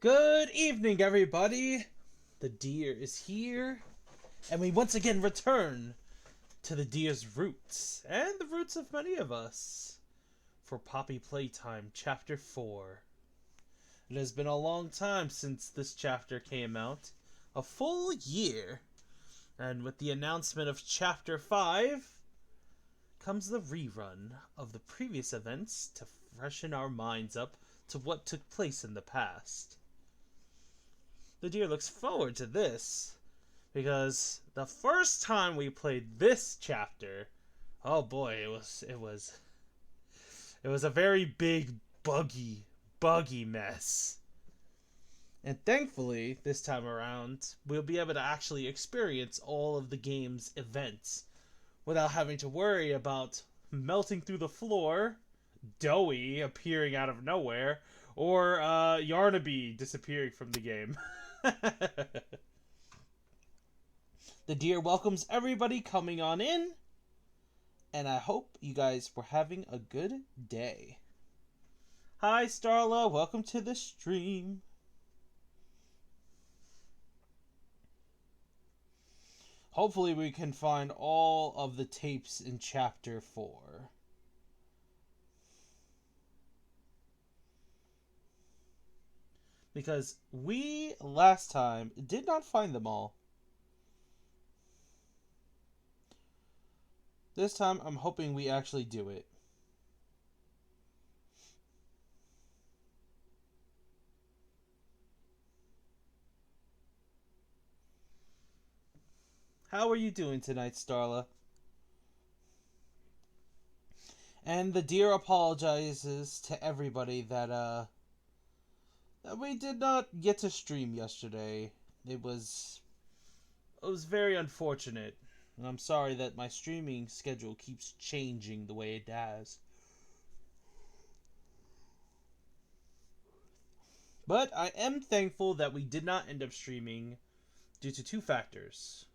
Good evening, everybody. The deer is here, and we once again return to the deer's roots, and the roots of many of us, for Poppy Playtime Chapter 4. It has been a long time since this chapter came out, a full year, and with the announcement of Chapter 5 comes the rerun of the previous events to freshen our minds up to what took place in the past. The deer looks forward to this, because the first time we played this chapter, oh boy, it was a very big buggy mess. And thankfully, this time around, we'll be able to actually experience all of the game's events without having to worry about melting through the floor, Doughy appearing out of nowhere, or Yarnaby disappearing from the game. The deer welcomes everybody coming on in, and I hope you guys were having a good day. Hi, Starla. Welcome to the stream. Hopefully we can find all of the tapes in Chapter 4. Because we, last time, did not find them all. This time, I'm hoping we actually do it. How are you doing tonight, Starla? And the deer apologizes to everybody that we did not get to stream yesterday. It was very unfortunate. And I'm sorry that my streaming schedule keeps changing the way it does. But I am thankful that we did not end up streaming due to two factors.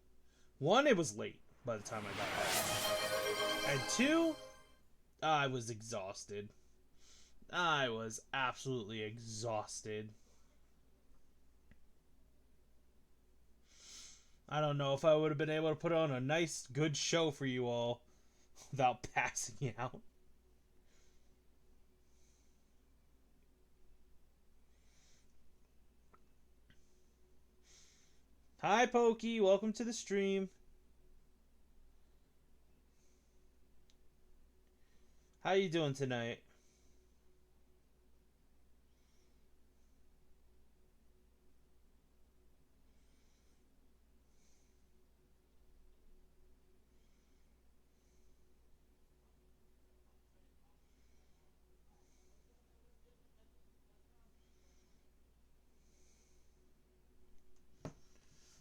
One, it was late by the time I got home. And two, I was exhausted. I was absolutely exhausted. I don't know if I would have been able to put on a nice, good show for you all without passing out. Hi, Pokey. Welcome to the stream. How you doing tonight?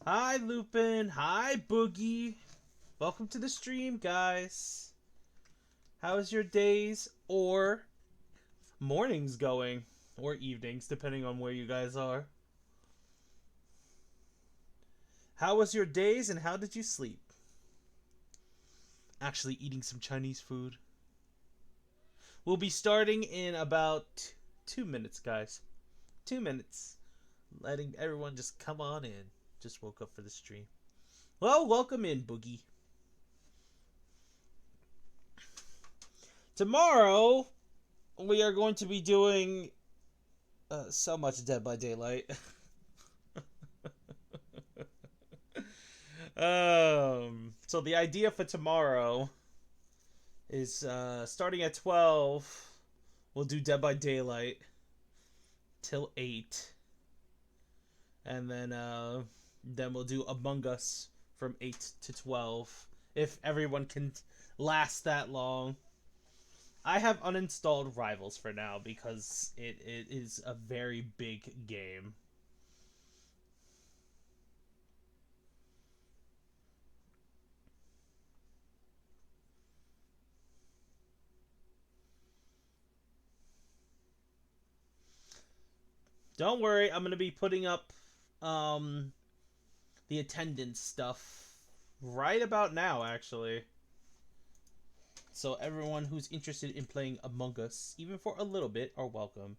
Hi, Lupin. Hi, Boogie. Welcome to the stream, guys. How is your days or mornings going? Or evenings, depending on where you guys are. How was your days and how did you sleep? Actually eating some Chinese food. We'll be starting in about 2 minutes, guys. 2 minutes. Letting everyone just come on in. Just woke up for the stream. Well, welcome in, Boogie. Tomorrow, we are going to be doing so much Dead by Daylight. So the idea for tomorrow is starting at 12, we'll do Dead by Daylight till 8. And then we'll do Among Us from 8 to 12 if everyone can last that long. I have uninstalled Rivals for now because it is a very big game. Don't worry, I'm going to be putting up the attendance stuff right about now, actually. So everyone who's interested in playing Among Us, even for a little bit, are welcome.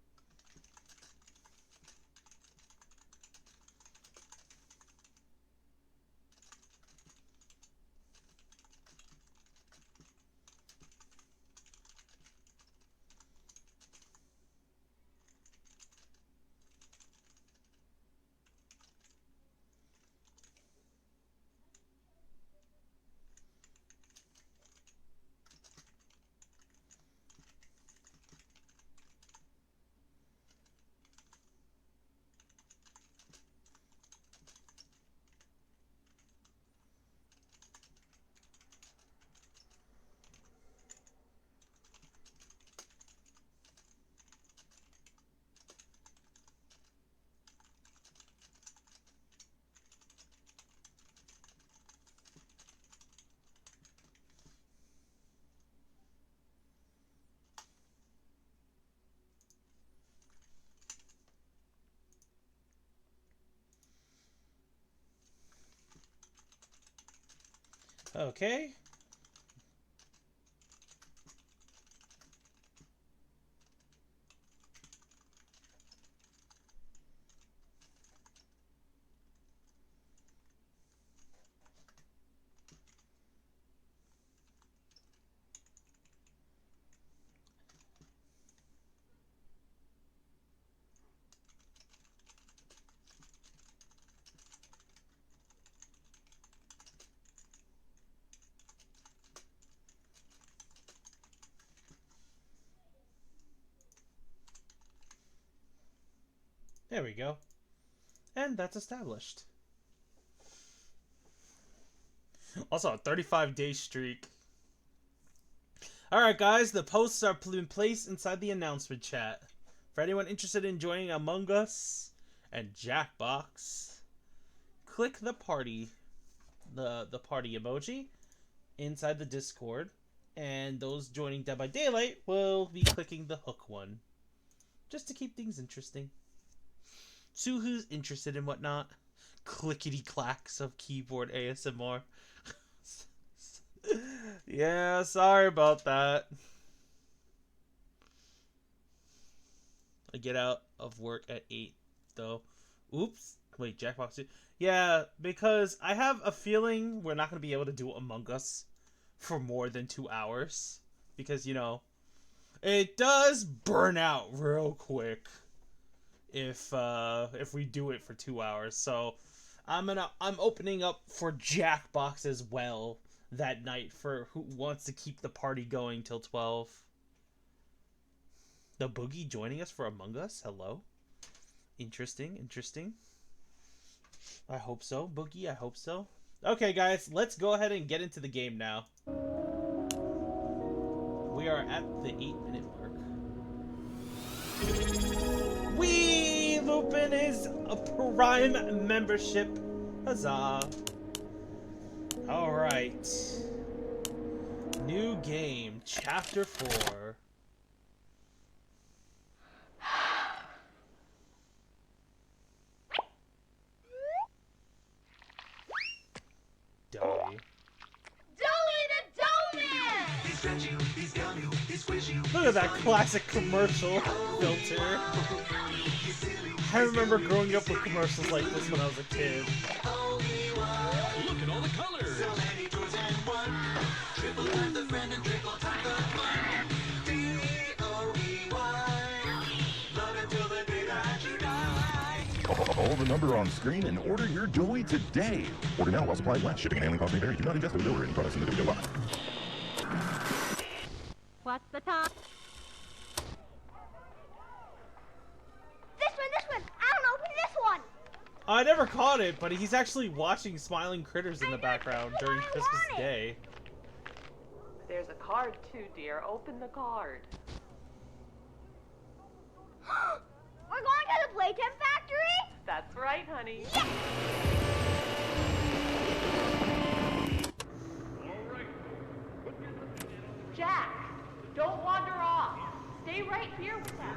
Okay. There we go. And that's established. Also, a 35-day streak. Alright guys, the posts are in place inside the announcement chat. For anyone interested in joining Among Us and Jackbox, click the party, the party emoji inside the Discord, and those joining Dead by Daylight will be clicking the hook one. Just to keep things interesting. So who's interested in whatnot? Clickety clacks of keyboard ASMR. Yeah, sorry about that. I get out of work at 8, though. Oops. Wait, Jackbox 2? Yeah, because I have a feeling we're not going to be able to do Among Us for more than 2 hours. Because, you know, it does burn out real quick if we do it for 2 hours. So I'm opening up for Jackbox as well that night for who wants to keep the party going till 12. The Boogie joining us for Among Us? Hello? Interesting, interesting. I hope so, Boogie, I hope so. Okay, guys, let's go ahead and get into the game now. We are at the 8-minute mark. Whee! Lupin is a Prime membership. Huzzah. Alright. New game, Chapter 4. Look at that classic commercial filter. I remember growing up with commercials like this when I was a kid. Look at all the colors. Call the number on screen and order your Joey today. Order now while supplies last. Shipping and handling costs may vary. Do not ingest or deliver any products in the video box. What's the time? This one! I don't open this one! I never caught it, but he's actually watching Smiling Critters in the background during Christmas Day. There's a card too, dear. Open the card. We're going to the Playtime factory? That's right, honey. Yes! Jack, don't wander off. Stay right here with us.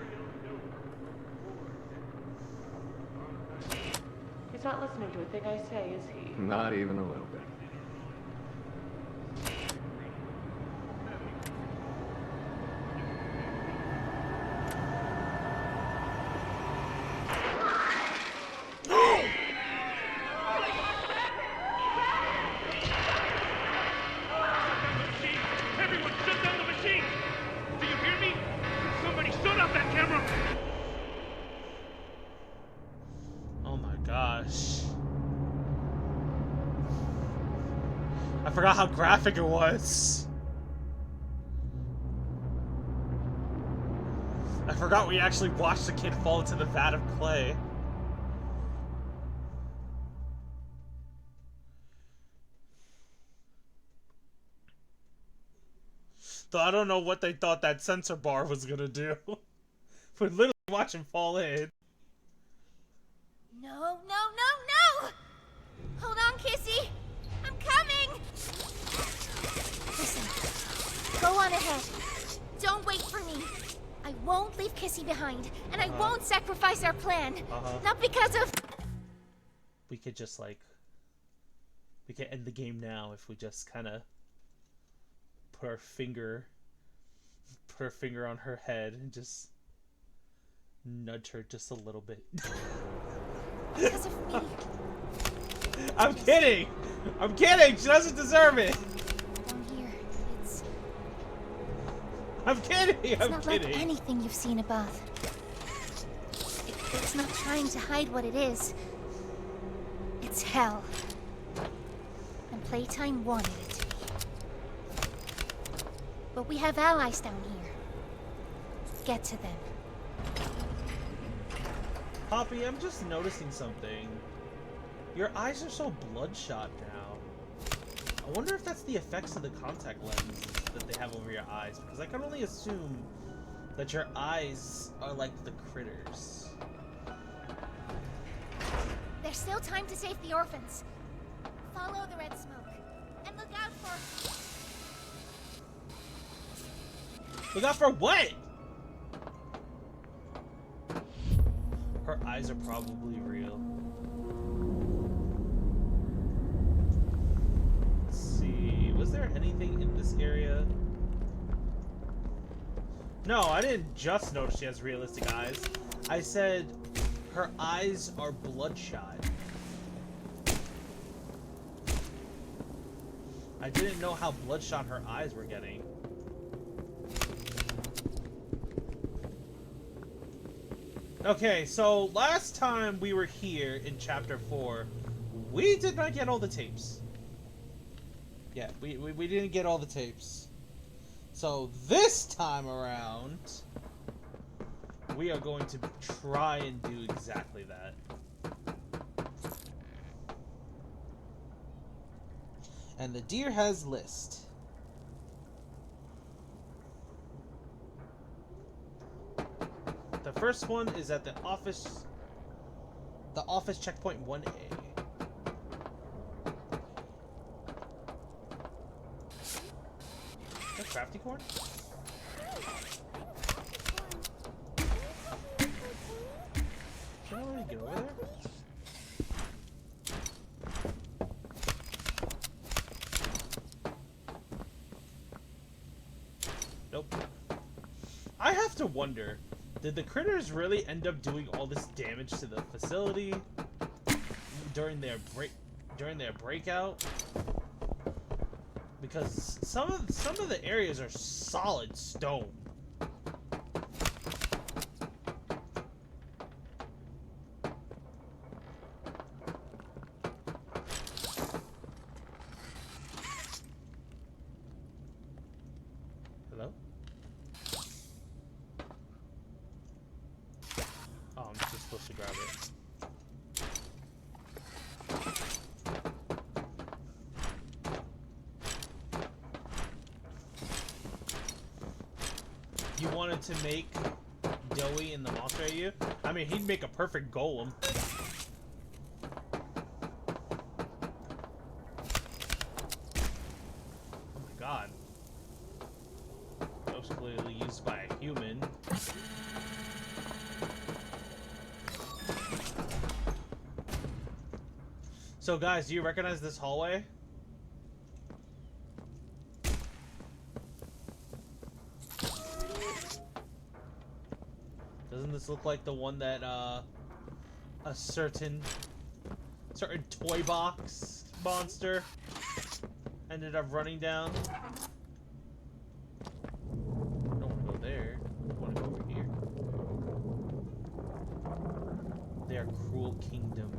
He's not listening to a thing I say, is he? Not even a little bit. I forgot how graphic it was. I forgot we actually watched the kid fall into the vat of clay. Though I don't know what they thought that sensor bar was gonna do. We'd literally watch him fall in. No! Hold on, Kissy! I'm coming! Listen, go on ahead. Don't wait for me. I won't leave Kissy behind, and I won't sacrifice our plan. Not because of... We could just, like... We can end the game now if we just kind of put our finger on her head and just nudge her just a little bit. Because of me. I'm kidding! I'm kidding! She doesn't deserve it! Down here, I'm kidding! it's I'm not kidding! like anything you've seen above. It's not trying to hide what it is. It's hell. And Playtime wanted it to be. But we have allies down here. Get to them. Poppy, I'm just noticing something. Your eyes are so bloodshot now. I wonder if that's the effects of the contact lenses that they have over your eyes, because I can only assume that your eyes are like the critters. There's still time to save the orphans. Follow the red smoke. And look out for... Look out for what? Her eyes are probably real. Let's see. Was there anything in this area? No, I didn't just notice she has realistic eyes. I said her eyes are bloodshot. I didn't know how bloodshot her eyes were getting. Okay, so last time we were here in Chapter 4, we did not get all the tapes. Yeah, we didn't get all the tapes. So this time around, we are going to try and do exactly that. And the deer has list. The first one is at the office checkpoint 1A. Is that crafty corn? Can I already get over there? Nope. I have to wonder, did the critters really end up doing all this damage to the facility during their breakout? Because some of the areas are solid stone. Hello? Oh, I'm just supposed to grab it. You wanted to make Doughy in the monster at you? I mean, he'd make a perfect golem. Oh my god. That was clearly used by a human. So guys, do you recognize this hallway? Doesn't this look like the one that a certain toy box monster ended up running down? I don't want to go there. I want to go over here. Their cruel kingdom.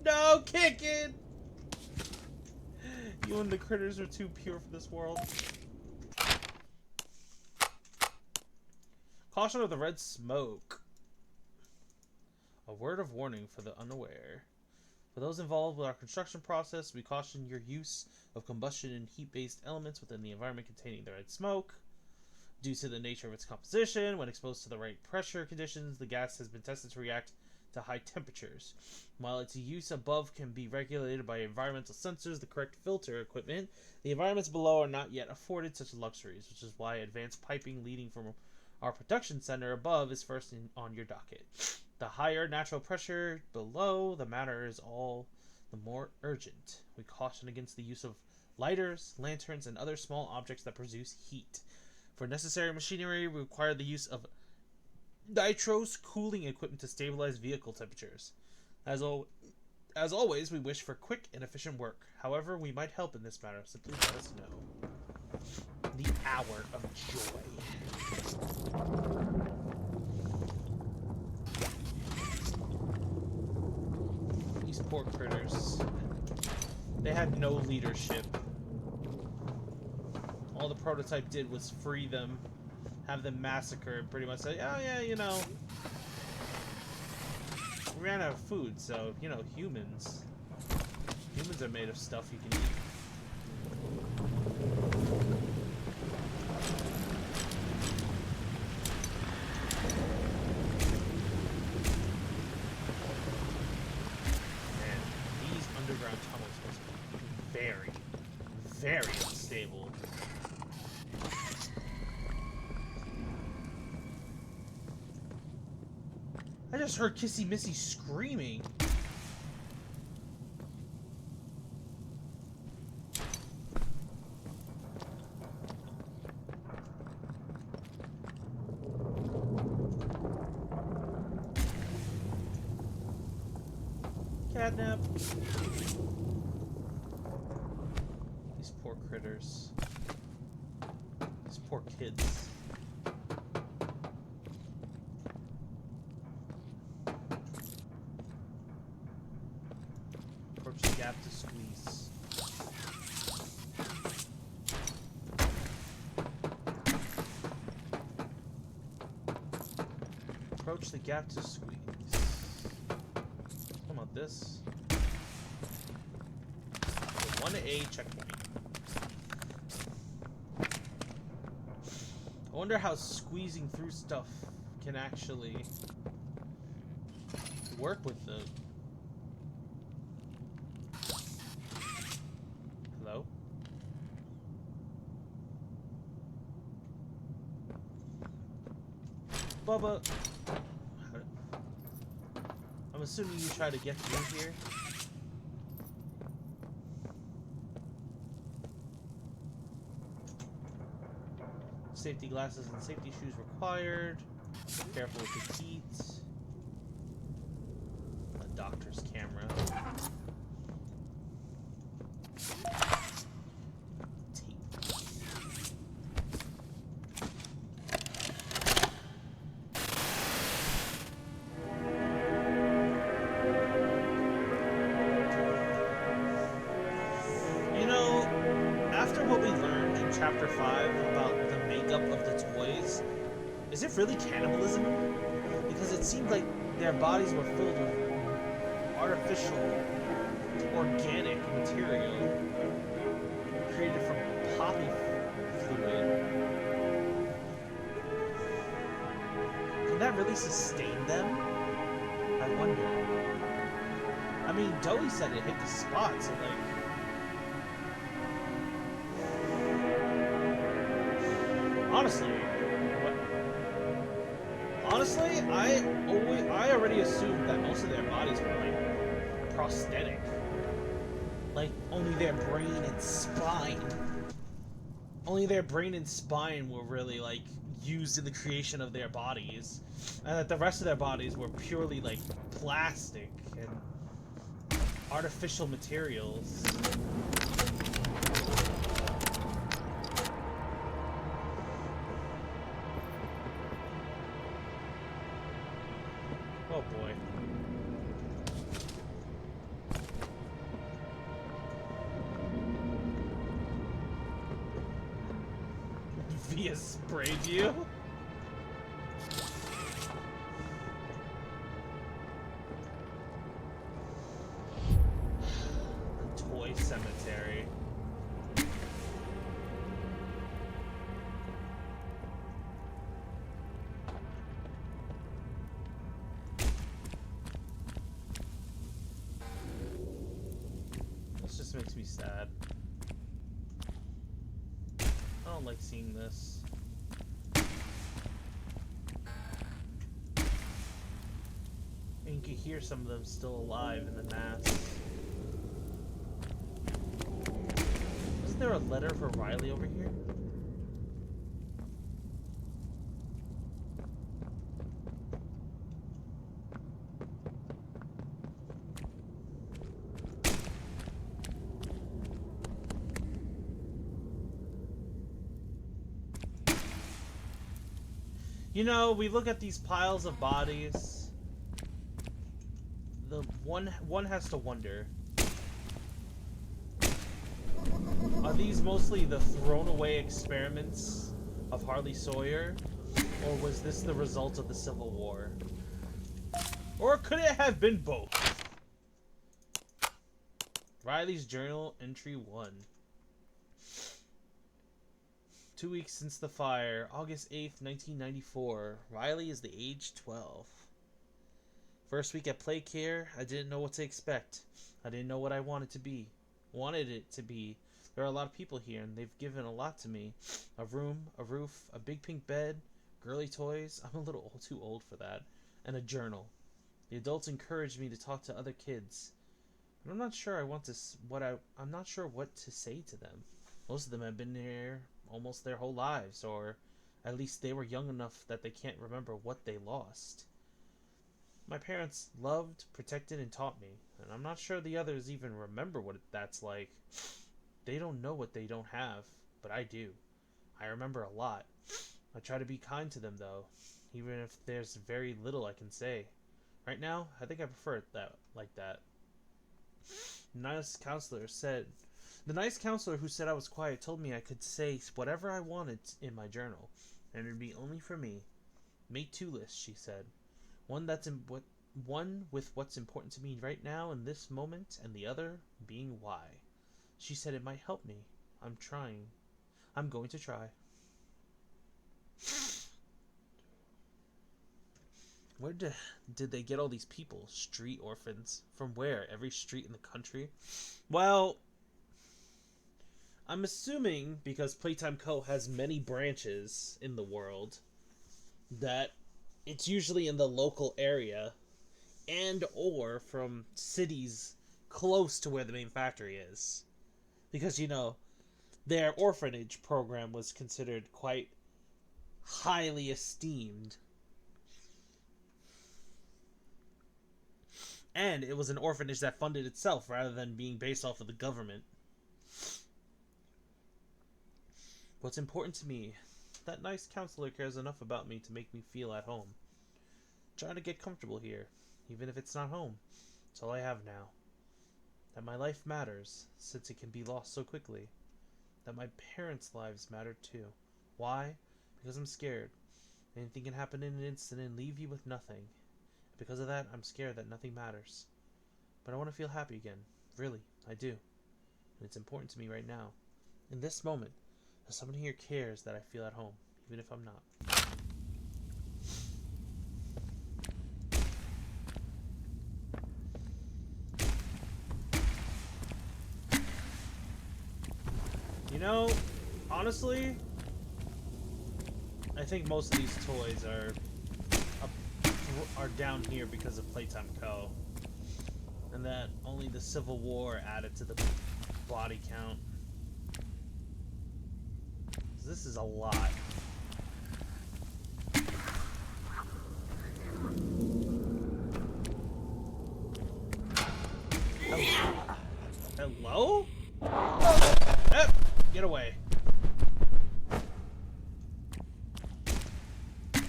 No, kick it! You and the critters are too pure for this world. Caution of the red smoke. A word of warning for the unaware. For those involved with our construction process, we caution your use of combustion and heat-based elements within the environment containing the red smoke. Due to the nature of its composition, when exposed to the right pressure conditions, the gas has been tested to react to high temperatures. While its use above can be regulated by environmental sensors, the correct filter equipment, the environments below are not yet afforded such luxuries, which is why advanced piping leading from Our production center above is first on your docket. The higher natural pressure below the matter is all the more urgent. We caution against the use of lighters, lanterns, and other small objects that produce heat. For necessary machinery, we require the use of nitrous cooling equipment to stabilize vehicle temperatures. As always, we wish for quick and efficient work. However, we might help in this matter. Simply let us know. The hour of joy. These poor critters. They had no leadership. All the prototype did was free them, have them massacred, and pretty much say, oh yeah, you know, we ran out of food, so, you know, humans are made of stuff you can eat. Man, these underground tunnels must be very, very unstable. I just heard Kissy Missy screaming. Catnap. These poor critters. These poor kids. Approach the gap to squeeze. Approach the gap to squeeze. How about this? 1A checkpoint. I wonder how squeezing through stuff can actually work with them. Hello? Bubba! I'm assuming you try to get through here. Safety glasses and safety shoes required. Careful with the heat. A doctor's camera. Tape. You know, after what we learned in Chapter 5 about the makeup of the toys, is it really cannibalism? Because it seemed like their bodies were filled with artificial, organic material created from poppy fluid. Can that really sustain them? I wonder. I mean, Doey said it hit the spot, so like... Honestly, I already assumed that most of their bodies were like prosthetic. Like only their brain and spine. Only their brain and spine were really like used in the creation of their bodies. And that the rest of their bodies were purely like plastic and artificial materials. Oh boy. Via spray view? The toy cemetery. This makes me sad. I don't like seeing this. could hear some of them still alive in the mass. Isn't there a letter for Riley over here? You know, we look at these piles of bodies. The one has to wonder: are these mostly the thrown away experiments of Harley Sawyer, or was this the result of the Civil War? Or could it have been both? Riley's Journal Entry 1. 2 weeks since the fire, August 8th, 1994. Riley is the age 12. First week at Play Care, I didn't know what to expect. I didn't know what I wanted it to be. There are a lot of people here, and they've given a lot to me. A room, a roof, a big pink bed, girly toys. I'm a little too old for that. And a journal. The adults encouraged me to talk to other kids. But I'm not sure I'm not sure what to say to them. Most of them have been here almost their whole lives, or at least they were young enough that they can't remember what they lost. My parents loved, protected, and taught me, and I'm not sure the others even remember what that's like. They don't know what they don't have, but I do. I remember a lot. I try to be kind to them, though, even if there's very little I can say. Right now, I think I prefer it like that. The nice counselor who said I was quiet told me I could say whatever I wanted in my journal, and it would be only for me. Make 2 lists, she said. One with what's important to me right now in this moment, and the other being why. She said it might help me. I'm trying. I'm going to try. Where did they get all these people? Street orphans. From where? Every street in the country? Well, I'm assuming because Playtime Co. has many branches in the world, that it's usually in the local area and or from cities close to where the main factory is. Because, you know, their orphanage program was considered quite highly esteemed. And it was an orphanage that funded itself rather than being based off of the government. What's important to me, that nice counselor cares enough about me to make me feel at home. Trying to get comfortable here, even if it's not home. It's all I have now. That my life matters, since it can be lost so quickly. That my parents' lives matter too. Why? Because I'm scared. Anything can happen in an instant and leave you with nothing. Because of that, I'm scared that nothing matters. But I want to feel happy again. Really, I do. And it's important to me right now. In this moment, that someone here cares that I feel at home, even if I'm not. You know, honestly, I think most of these toys are down here because of Playtime Co. And that only the Civil War added to the body count. This is a lot. Hello? Get away. I'm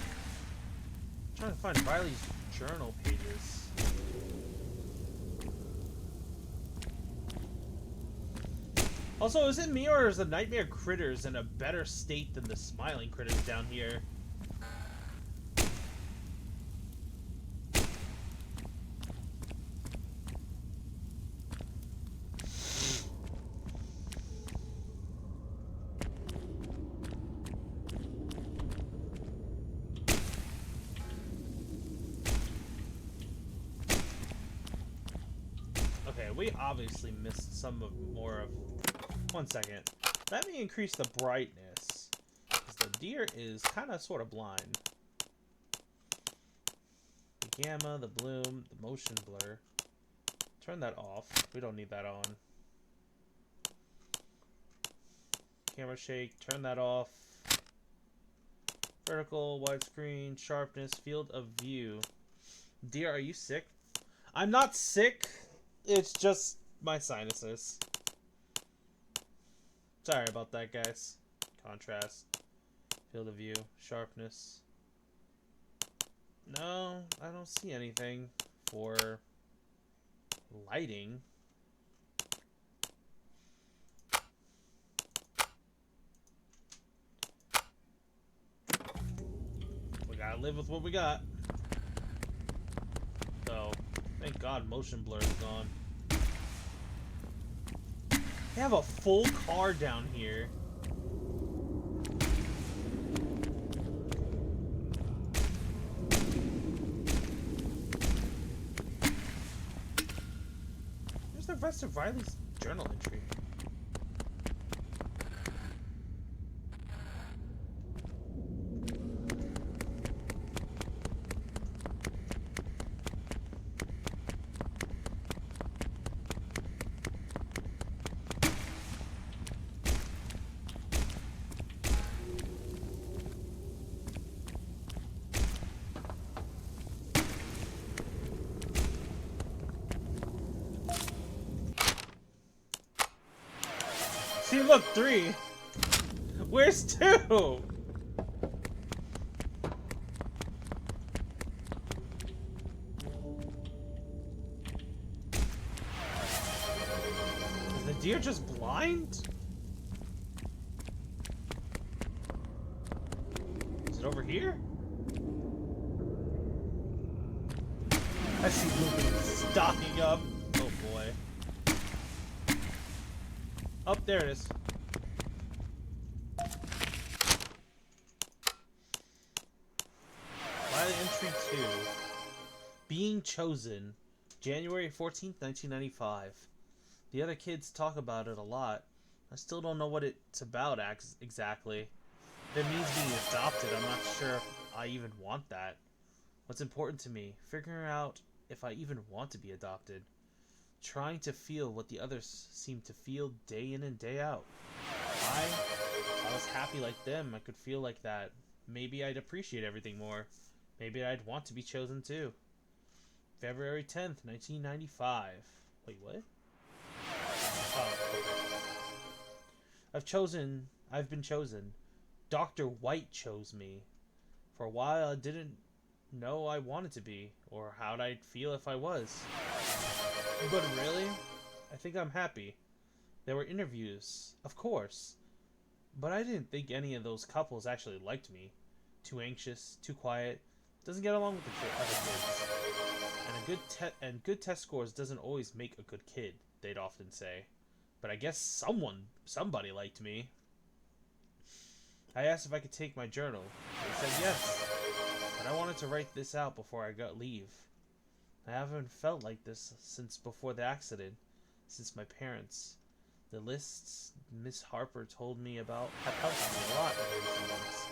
trying to find Riley's journal pages. Also, is it me or is the nightmare critters in a better state than the smiling critters down here? Okay, we obviously missed some of more of... 1 second. Let me increase the brightness, because the deer is kind of sort of blind. We gamma, the bloom, the motion blur. Turn that off. We don't need that on. Camera shake, turn that off. Vertical, widescreen, sharpness, field of view. Dear, are you sick? I'm not sick. It's just my sinuses. Sorry about that, guys. Contrast, field of view, sharpness. No, I don't see anything for lighting. We gotta live with what we got. So, thank God motion blur is gone. They have a full car down here. Where's the rest of Riley's journal entry? See, look, 3. Where's 2? Is the deer just blind? Is it over here? I see Lupin stocking up. Oh boy. Oh, there it is. Pilot entry 2. Being chosen. January 14th, 1995. The other kids talk about it a lot. I still don't know what it's about exactly. If it means being adopted, I'm not sure if I even want that. What's important to me? Figuring out if I even want to be adopted. Trying to feel what the others seem to feel day in and day out. If I was happy like them, I could feel like that. Maybe I'd appreciate everything more. Maybe I'd want to be chosen too. February 10th, 1995. Wait, what? Oh, okay. I've been chosen. Dr. White chose me. For a while, I didn't know I wanted to be, or how'd I feel if I was. But really, I think I'm happy. There were interviews, of course. But I didn't think any of those couples actually liked me. Too anxious, too quiet, doesn't get along with the other kids. And good test scores doesn't always make a good kid, they'd often say. But I guess somebody liked me. I asked if I could take my journal. They said yes. But I wanted to write this out before I got leave. I haven't felt like this since before the accident, since my parents. The lists Miss Harper told me about have helped me a lot in recent months.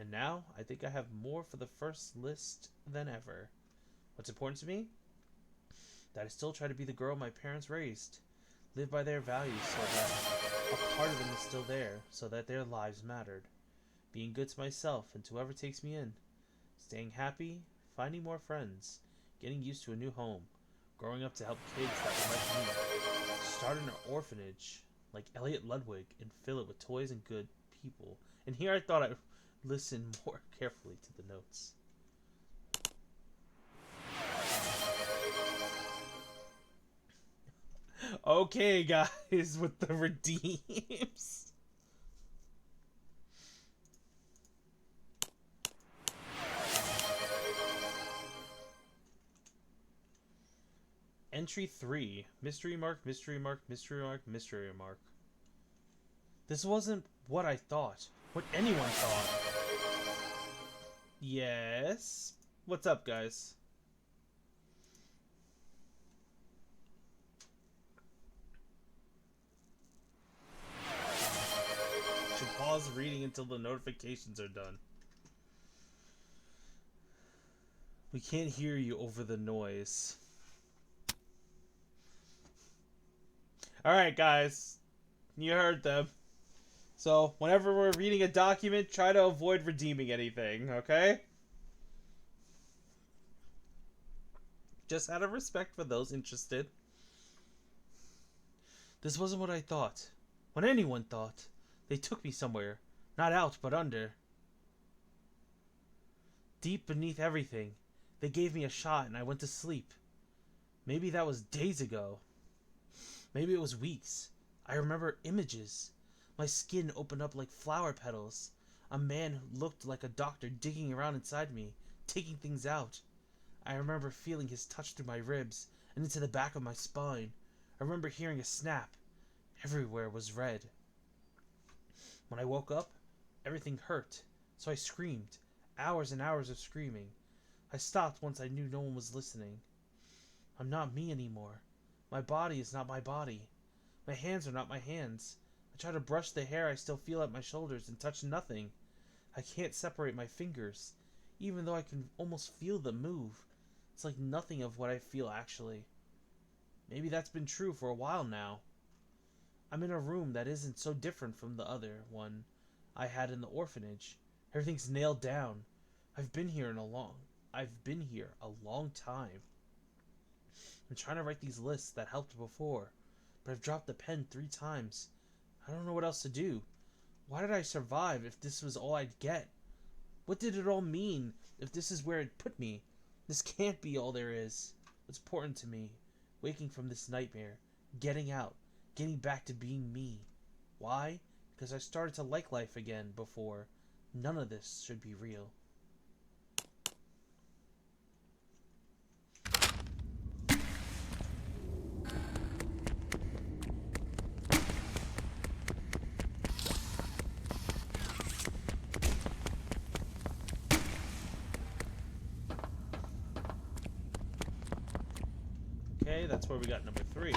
And now, I think I have more for the first list than ever. What's important to me? That I still try to be the girl my parents raised. Live by their values so that a part of them is still there, so that their lives mattered. Being good to myself and to whoever takes me in. Staying happy, finding more friends, getting used to a new home, growing up to help kids that were like me, start an orphanage like Elliot Ludwig and fill it with toys and good people. And here I thought I'd listen more carefully to the notes. Okay, guys, with the redeems. Entry 3. Mystery mark, mystery mark, mystery mark, mystery mark. This wasn't what I thought. What anyone thought. Yes? What's up, guys? Should pause reading until the notifications are done. We can't hear you over the noise. Alright, guys. You heard them. So, whenever we're reading a document, try to avoid redeeming anything, okay? Just out of respect for those interested. This wasn't what I thought. What anyone thought. They took me somewhere. Not out, but under. Deep beneath everything. They gave me a shot and I went to sleep. Maybe that was days ago. Maybe it was weeks. I remember images. My skin opened up like flower petals. A man who looked like a doctor digging around inside me, taking things out. I remember feeling his touch through my ribs and into the back of my spine. I remember hearing a snap. Everywhere was red. When I woke up, everything hurt, so I screamed. Hours and hours of screaming. I stopped once I knew no one was listening. I'm not me anymore. My body is not my body. My hands are not my hands. I try to brush the hair I still feel at my shoulders and touch nothing. I can't separate my fingers, even though I can almost feel them move. It's like nothing of what I feel actually. Maybe that's been true for a while now. I'm in a room that isn't so different from the other one I had in the orphanage. Everything's nailed down. I've been here a long time. I'm trying to write these lists that helped before, but I've dropped the pen 3 times. I don't know what else to do. Why did I survive if this was all I'd get? What did it all mean if this is where it put me? This can't be all there is. What's important to me? Waking from this nightmare. Getting out. Getting back to being me. Why? Because I started to like life again before. None of this should be real. Okay, that's where we got number 3.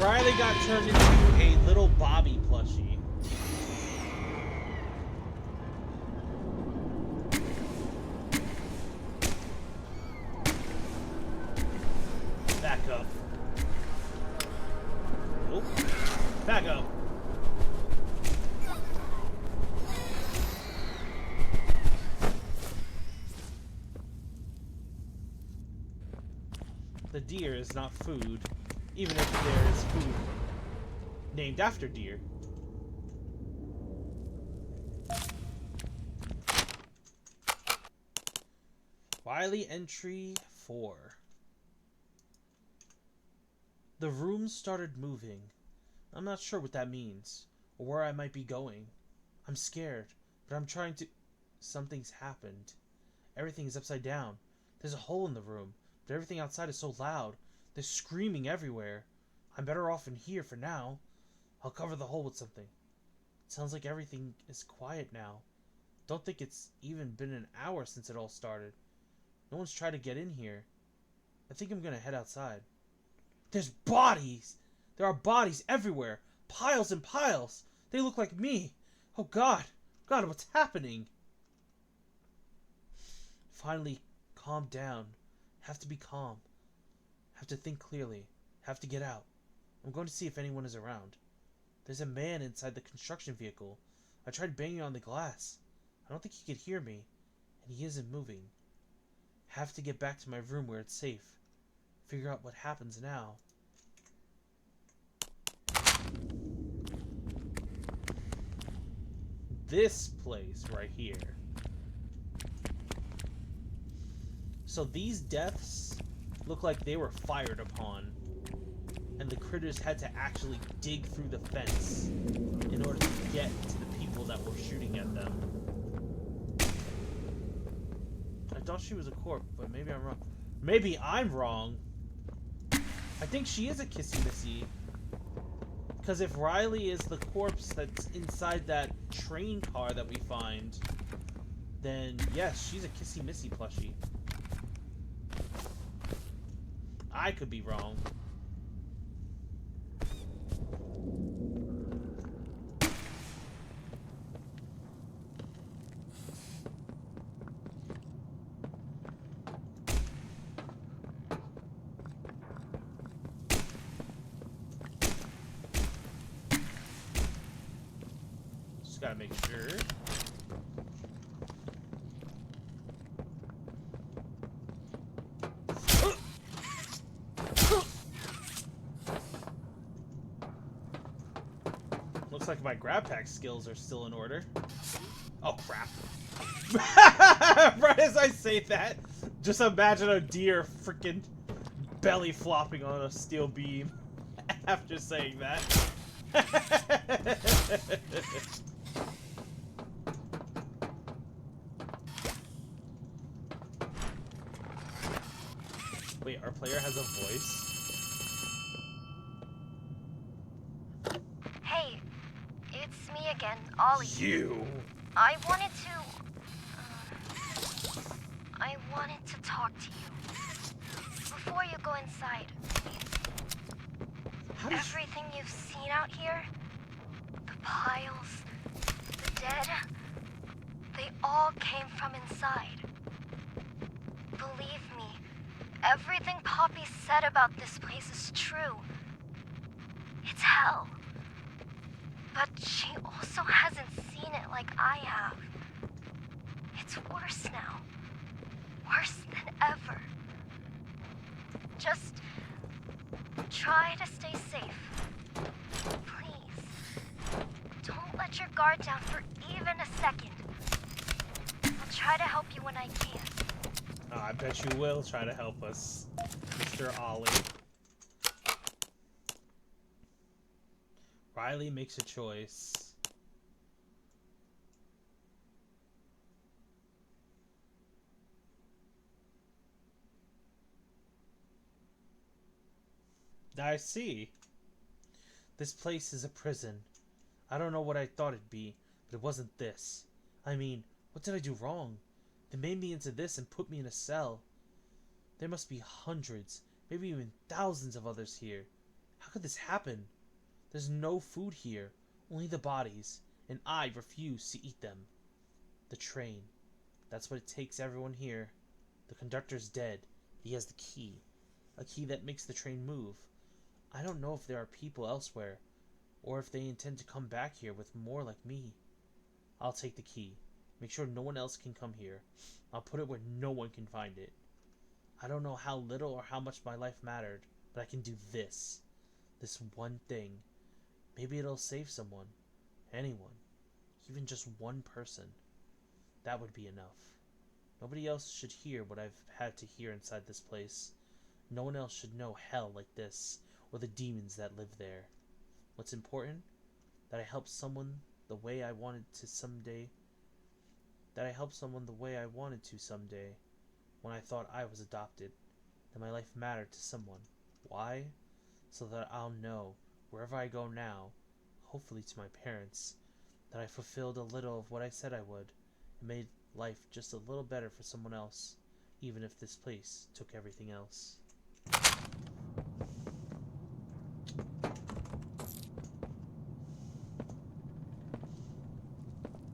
Riley got turned into a little Bobby plushie. Back up. Oop. Back up. The deer is not food, even if there is food named after deer. Wiley entry 4. The room started moving. I'm not sure what that means, or where I might be going. I'm scared, but I'm trying to... Something's happened. Everything is upside down. There's a hole in the room, but everything outside is so loud. There's screaming everywhere. I'm better off in here for now. I'll cover the hole with something. It sounds like everything is quiet now. Don't think it's even been an hour since it all started. No one's tried to get in here. I think I'm gonna head outside. There's bodies! There are bodies everywhere! Piles and piles! They look like me! Oh God! God, what's happening? Finally, calm down. Have to be calm. Have to think clearly. Have to get out. I'm going to see if anyone is around. There's a man inside the construction vehicle. I tried banging on the glass. I don't think he could hear me, and he isn't moving. Have to get back to my room where it's safe. Figure out what happens now. This place right here. So these deaths look like they were fired upon, and the critters had to actually dig through the fence in order to get to the people that were shooting at them. I thought she was a corpse, but maybe I'm wrong. Maybe I'm wrong. I think she is a Kissy Missy. Because if Riley is the corpse that's inside that train car that we find, then yes, she's a Kissy Missy plushie. I could be wrong. gotta make sure. Looks like my grab pack skills are still in order. Oh crap. Right as I say that, just imagine a deer freaking belly flopping on a steel beam after saying that. Wait, our player has a voice? Hey, it's me again, Ollie. You! I wanted to talk to you. Before you go inside, How did everything you've seen out here, the piles, the dead, they all came from inside. Believe me, everything Poppy said about this place is true. It's hell. But she also hasn't seen it like I have. It's worse now. Worse than ever. Just try to stay safe. Please. Don't let your guard down for even a second. I'll try to help you when I can. Oh, I bet you will try to help us, Mr. Ollie. Riley makes a choice. I see. This place is a prison. I don't know what I thought it'd be, but it wasn't this. I mean, what did I do wrong? They made me into this and put me in a cell. There must be hundreds, maybe even thousands of others here. How could this happen? There's no food here, only the bodies, and I refuse to eat them. The train. That's what it takes everyone here. The conductor's dead. He has the key. A key that makes the train move. I don't know if there are people elsewhere, or if they intend to come back here with more like me. I'll take the key. Make sure no one else can come here. I'll put it where no one can find it. I don't know how little or how much my life mattered, but I can do this. This one thing. Maybe it'll save someone. Anyone. Even just one person. That would be enough. Nobody else should hear what I've had to hear inside this place. No one else should know hell like this, or the demons that live there. What's important? That I help someone the way I wanted to someday. That I help someone the way I wanted to someday, when I thought I was adopted. That my life mattered to someone. Why? So that I'll know, wherever I go now, hopefully to my parents, that I fulfilled a little of what I said I would, and made life just a little better for someone else, even if this place took everything else.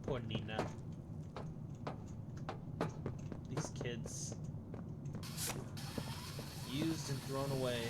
Poor Nina. These kids. Used and thrown away.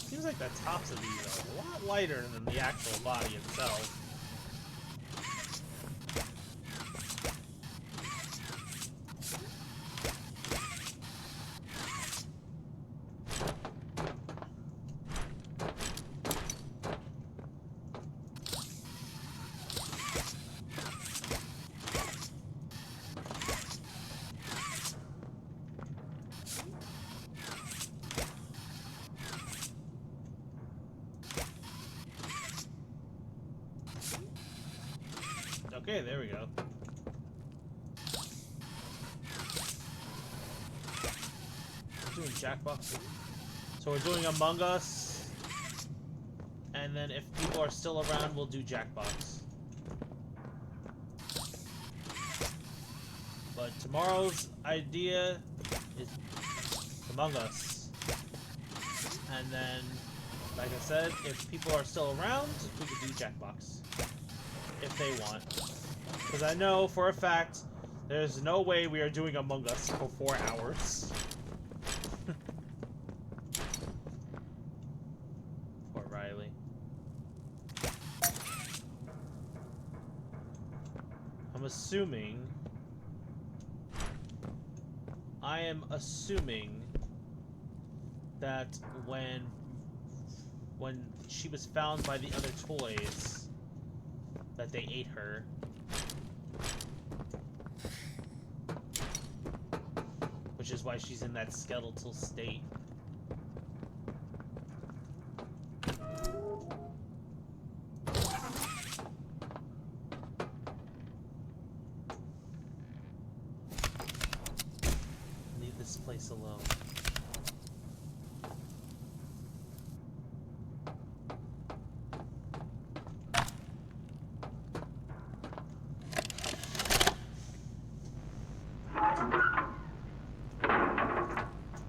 Seems like the tops of these are a lot lighter than the actual body itself. Okay, there we go. Jackbox. So we're doing Among Us, and then if people are still around, we'll do Jackbox. But tomorrow's idea is Among Us. And then, like I said, if people are still around, we can do Jackbox. If they want. Because I know for a fact, there's no way we are doing Among Us for 4 hours. Poor Riley. I'm assuming... I am assuming that when she was found by the other toys, that they ate her. Which is why she's in that skeletal state. Leave this place alone.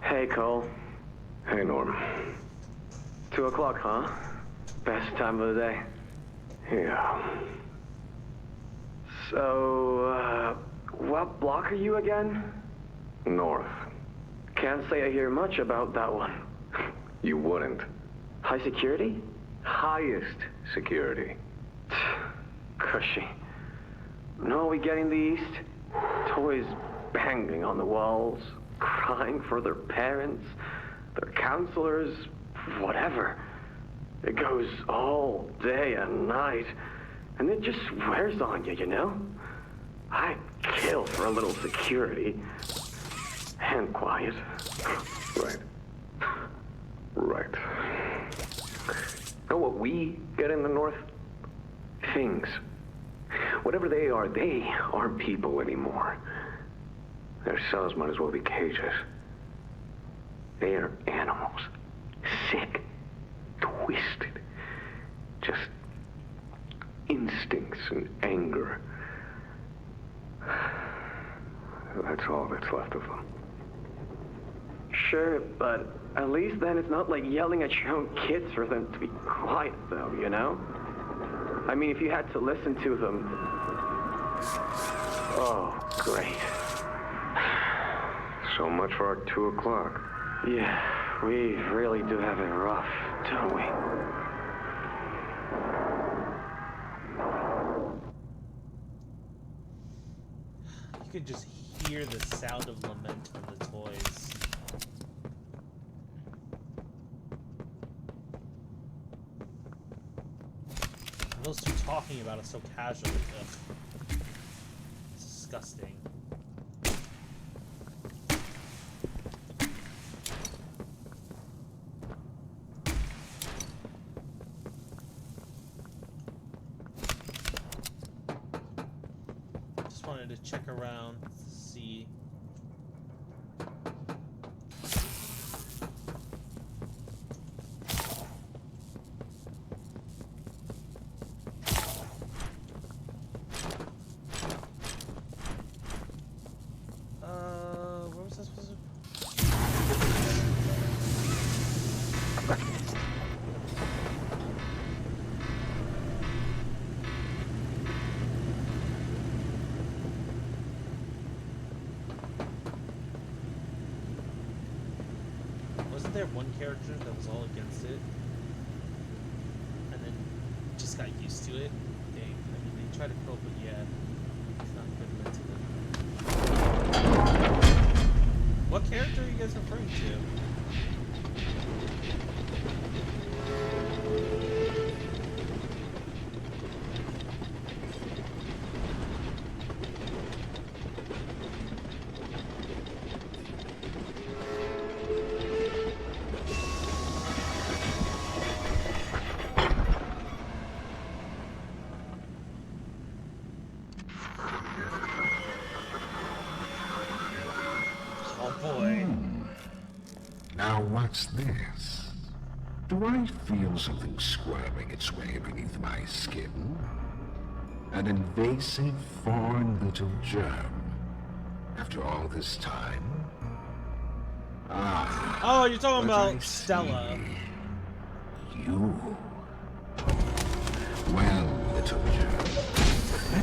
Hey, Cole. Hey, Norm. 2 o'clock, huh? Best time of the day. Yeah. So, what block are you again? North. Can't say I hear much about that one. You wouldn't. High security? Highest security. Cushy. No, we get in the east. Toys banging on the walls, crying for their parents, their counselors, whatever. It goes all day and night, and it just wears on you, you know? I'd kill for a little security. And quiet. Right. Right. Know what we get in the North? Things. Whatever they aren't people anymore. Their cells might as well be cages. They are animals. Sick. Twisted. Just instincts and anger. That's all that's left of them. Sure, but at least then it's not like yelling at your own kids for them to be quiet, though, you know? I mean, if you had to listen to them... Oh, great. So much for our 2 o'clock. Yeah, we really do have it rough, don't we? You can just hear the sound of lament from the toys. And those two talking about it so casually. Ugh. It's disgusting. Just wanted to check around to see. Where was I supposed to? Wasn't there one character that was all against it? And then just got used to it? Dang, I mean, they try to cope, but yeah, it's not good mentally. What character are you guys referring to? Oh boy. Now what's this? Do I feel something squirming its way beneath my skin? An invasive foreign little germ. After all this time? Ah. Oh, you're talking but I about Stella. see. You. Well, little germ,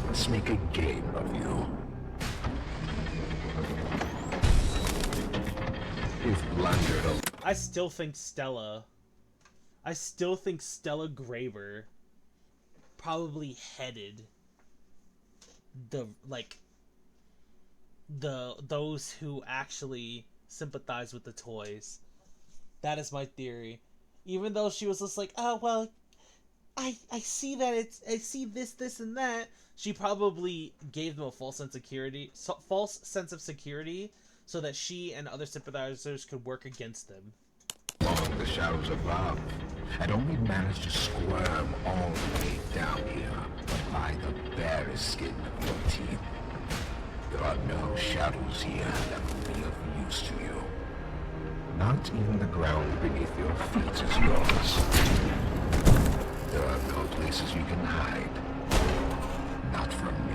let's make a game of you. If blundered I still think Stella Graver probably headed those who actually sympathize with the toys. That is my theory. Even though she was just like, oh well, I see that I see this and that. She probably gave them a false sense of security, so that she and other sympathizers could work against them. Along the shadows above, and only managed to squirm all the way down here by the barest skin of your teeth. There are no shadows here that will be of use to you. Not even the ground beneath your feet is yours. There are no places you can hide. Not from me.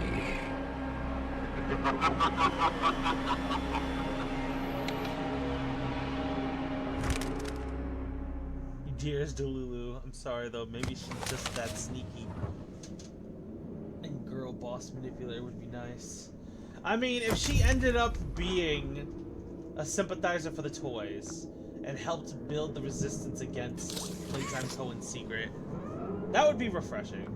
Dearest Delulu, I'm sorry though, maybe she's just that sneaky. And girl boss manipulator would be nice. I mean, if she ended up being a sympathizer for the toys and helped build the resistance against Playtime Co. in secret, that would be refreshing.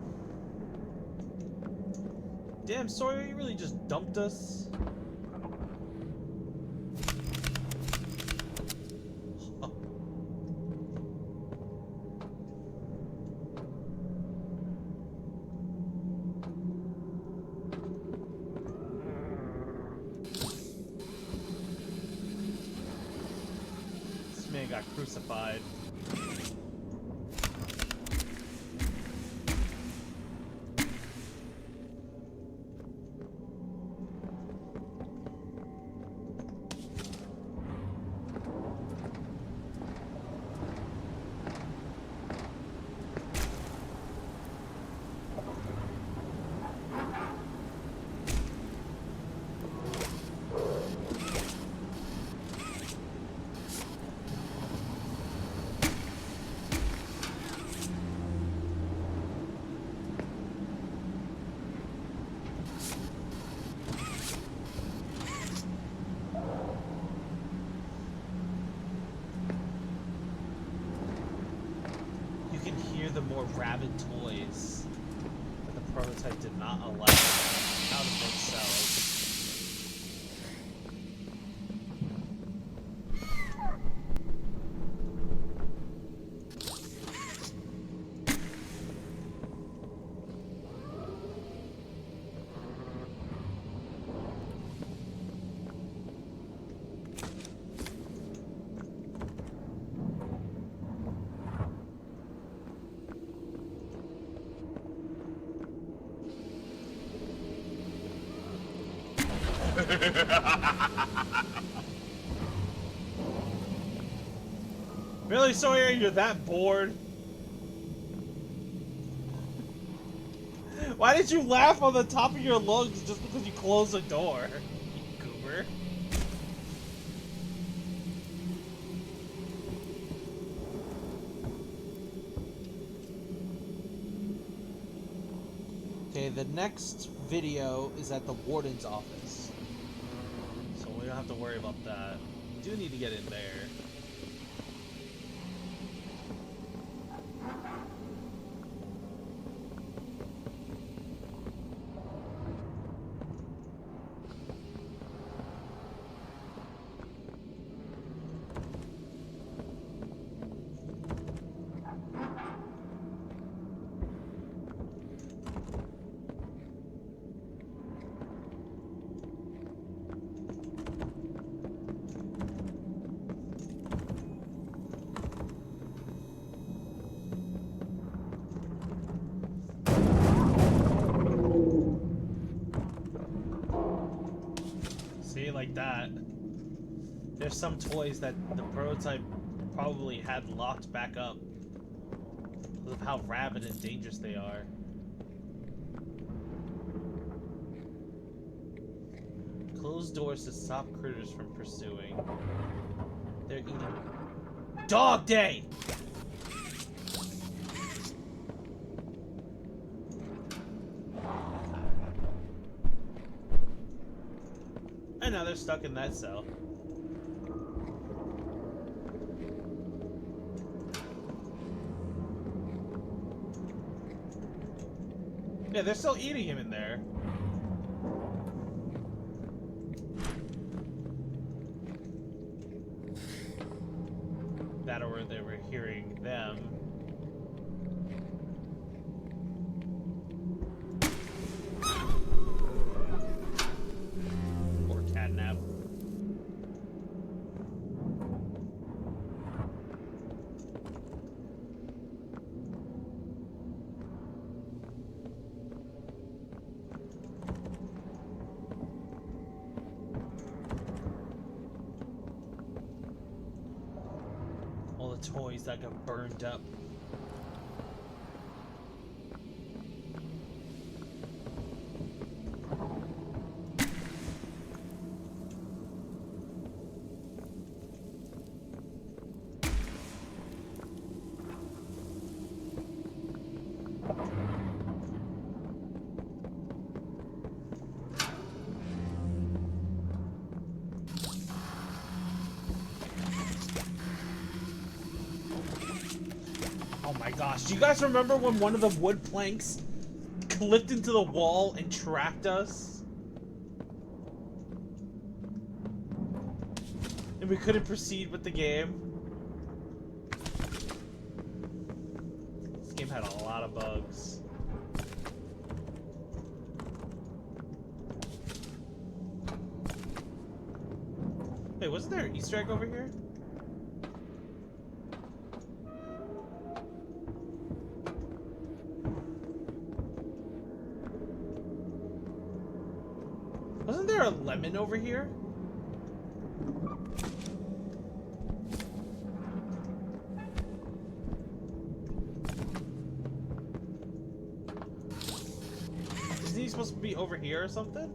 Damn, Sawyer, you really just dumped us? This man got crucified. The more rabid toys that the prototype did not allow out of those cells. Really, Sawyer? You're that bored? Why did you laugh on the top of your lungs just because you closed the door? You goober. Okay, the next video is at the warden's office. So we don't have to worry about that. We do need to get in there. See, like that. There's some toys that the prototype probably had locked back up because of how rabid and dangerous they are. Close doors to stop critters from pursuing. They're eating Dog Day! And now they're stuck in that cell. Yeah, they're still eating him in there. That or they were hearing them. Or catnap. All the toys that got burned up. Oh my gosh, do you guys remember when one of the wood planks clipped into the wall and trapped us? And we couldn't proceed with the game? This game had a lot of bugs. Wait, wasn't there an Easter egg over here? Wasn't there a lemon over here? Isn't he supposed to be over here or something?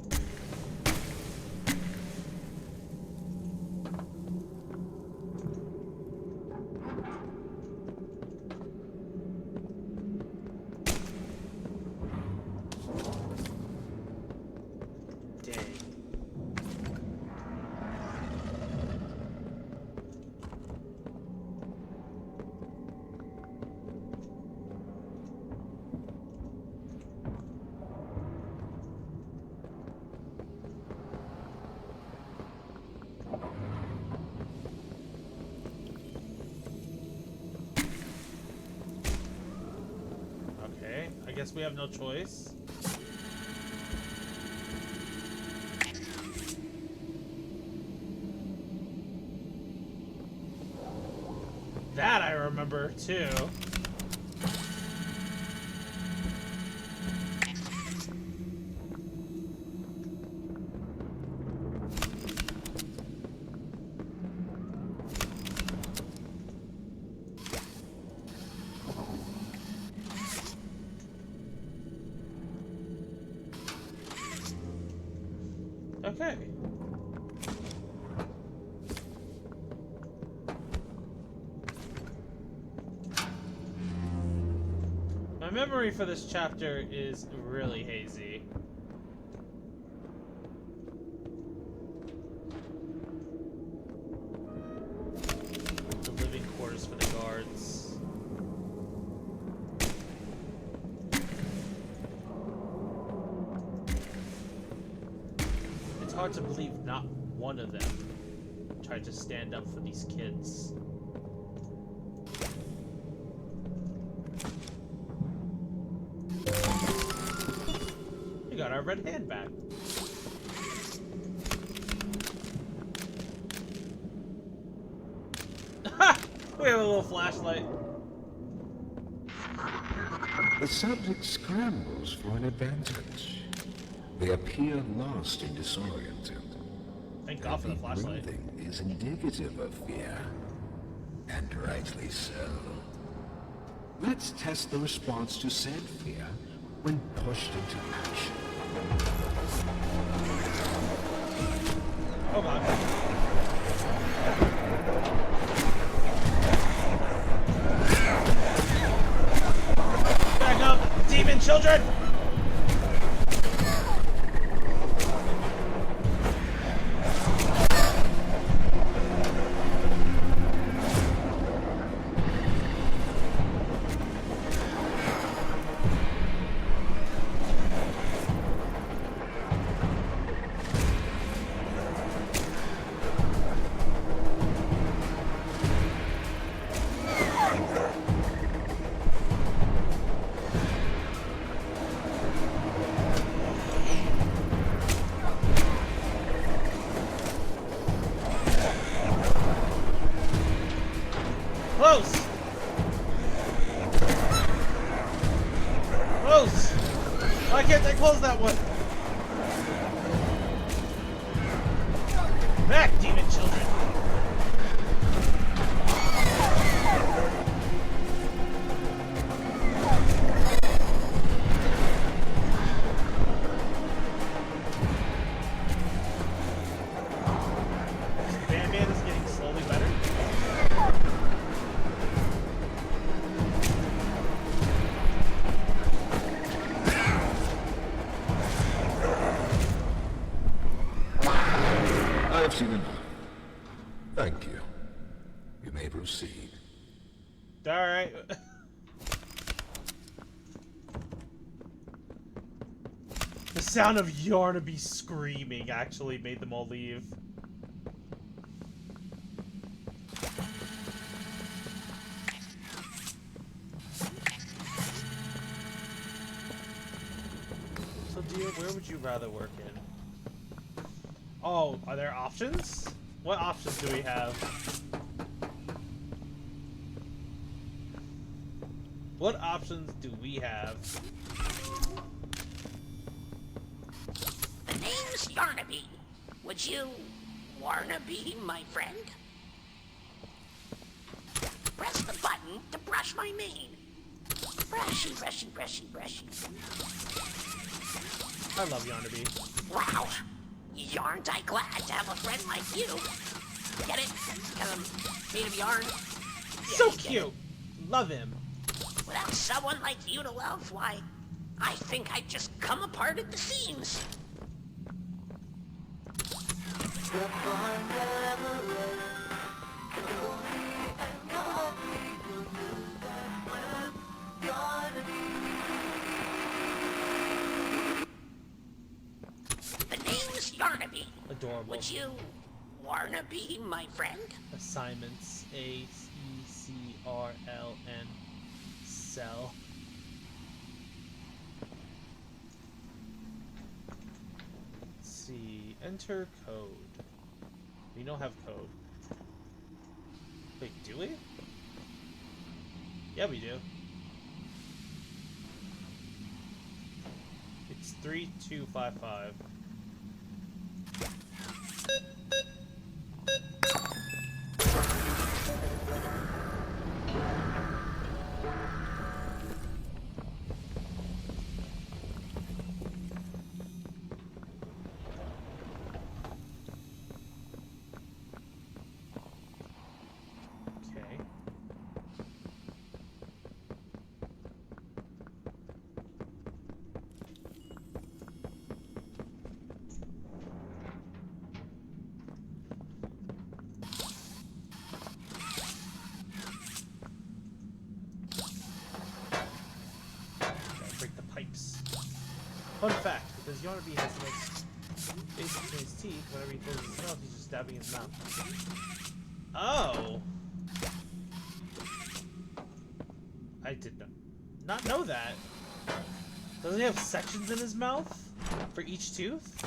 I guess we have no choice. That I remember too. Okay. My memory for this chapter is really hazy. The living quarters for the guards. It's hard to believe not one of them tried to stand up for these kids. We got our red hand back. We have a little flashlight. The subject scrambles for an advantage. They appear lost and disoriented. Thank God for the flashlight. Breathing is indicative of fear. And rightly so. Let's test the response to said fear when pushed into action. Oh god. Back up, demon children! Close! Close! Why can't I close that one? Back, demon children! Batman is getting slowly better. I've seen enough. Thank you. You may proceed. Alright. The sound of Yarnaby screaming actually made them all leave. So dear, where would you rather work in? Oh, are there options? What options do we have? What options do we have? The name's Yarnaby. Would you wanna be my friend? Press the button to brush my mane. Brushy, brushy, brushy, brushy. I love Yarnaby. Wow. Yarn't I glad to have a friend like you. Get it? Because I'm made of yarn? Yeah, So you get cute! Love him. it. Without someone like you to love, why, I think I'd just come apart at the seams. The name's Yarnaby. Adorable. Would you wanna be my friend? Assignments AECRLN cell. Let's see. Enter code. We don't have code. Wait, do we? Yeah, we do. It's 3255. Okay. Break the pipes. Fun fact, because Yarnaby has the most space between his teeth, whenever he closes his mouth, he's just stabbing his mouth. Oh! I did not know that. Doesn't he have sections in his mouth for each tooth?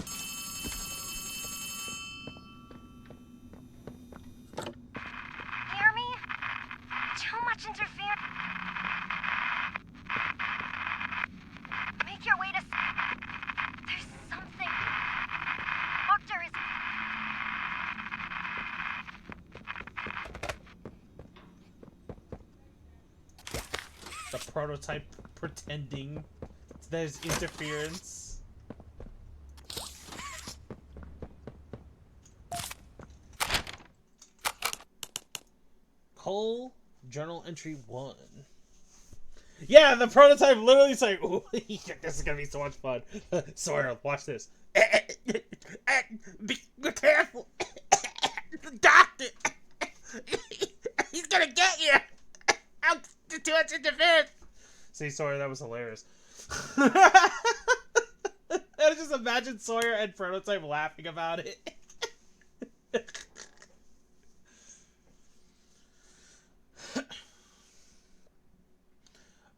Hear me? Too much interference. Make your way to. There's something. Doctor is. prototype pretending there's interference. Cole, journal entry 1. Yeah, the prototype literally is like, ooh, this is gonna be so much fun. Sawyer, watch this. Be careful. The doctor. He's gonna get you. Too much interference. See, Sawyer, that was hilarious. I just imagine Sawyer and Prototype laughing about it.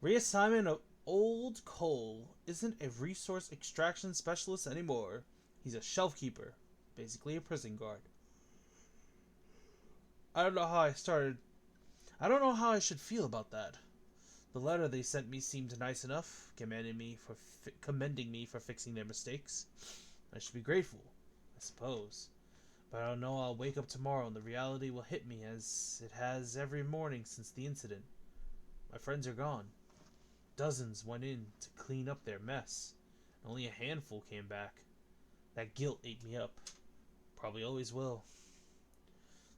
Reassignment of Old Cole isn't a resource extraction specialist anymore. He's a shelf keeper, basically a prison guard. I don't know how I should feel about that. The letter they sent me seemed nice enough, commending me for fixing their mistakes. I should be grateful, I suppose. But I don't know I'll wake up tomorrow and the reality will hit me as it has every morning since the incident. My friends are gone. Dozens went in to clean up their mess. Only a handful came back. That guilt ate me up. Probably always will.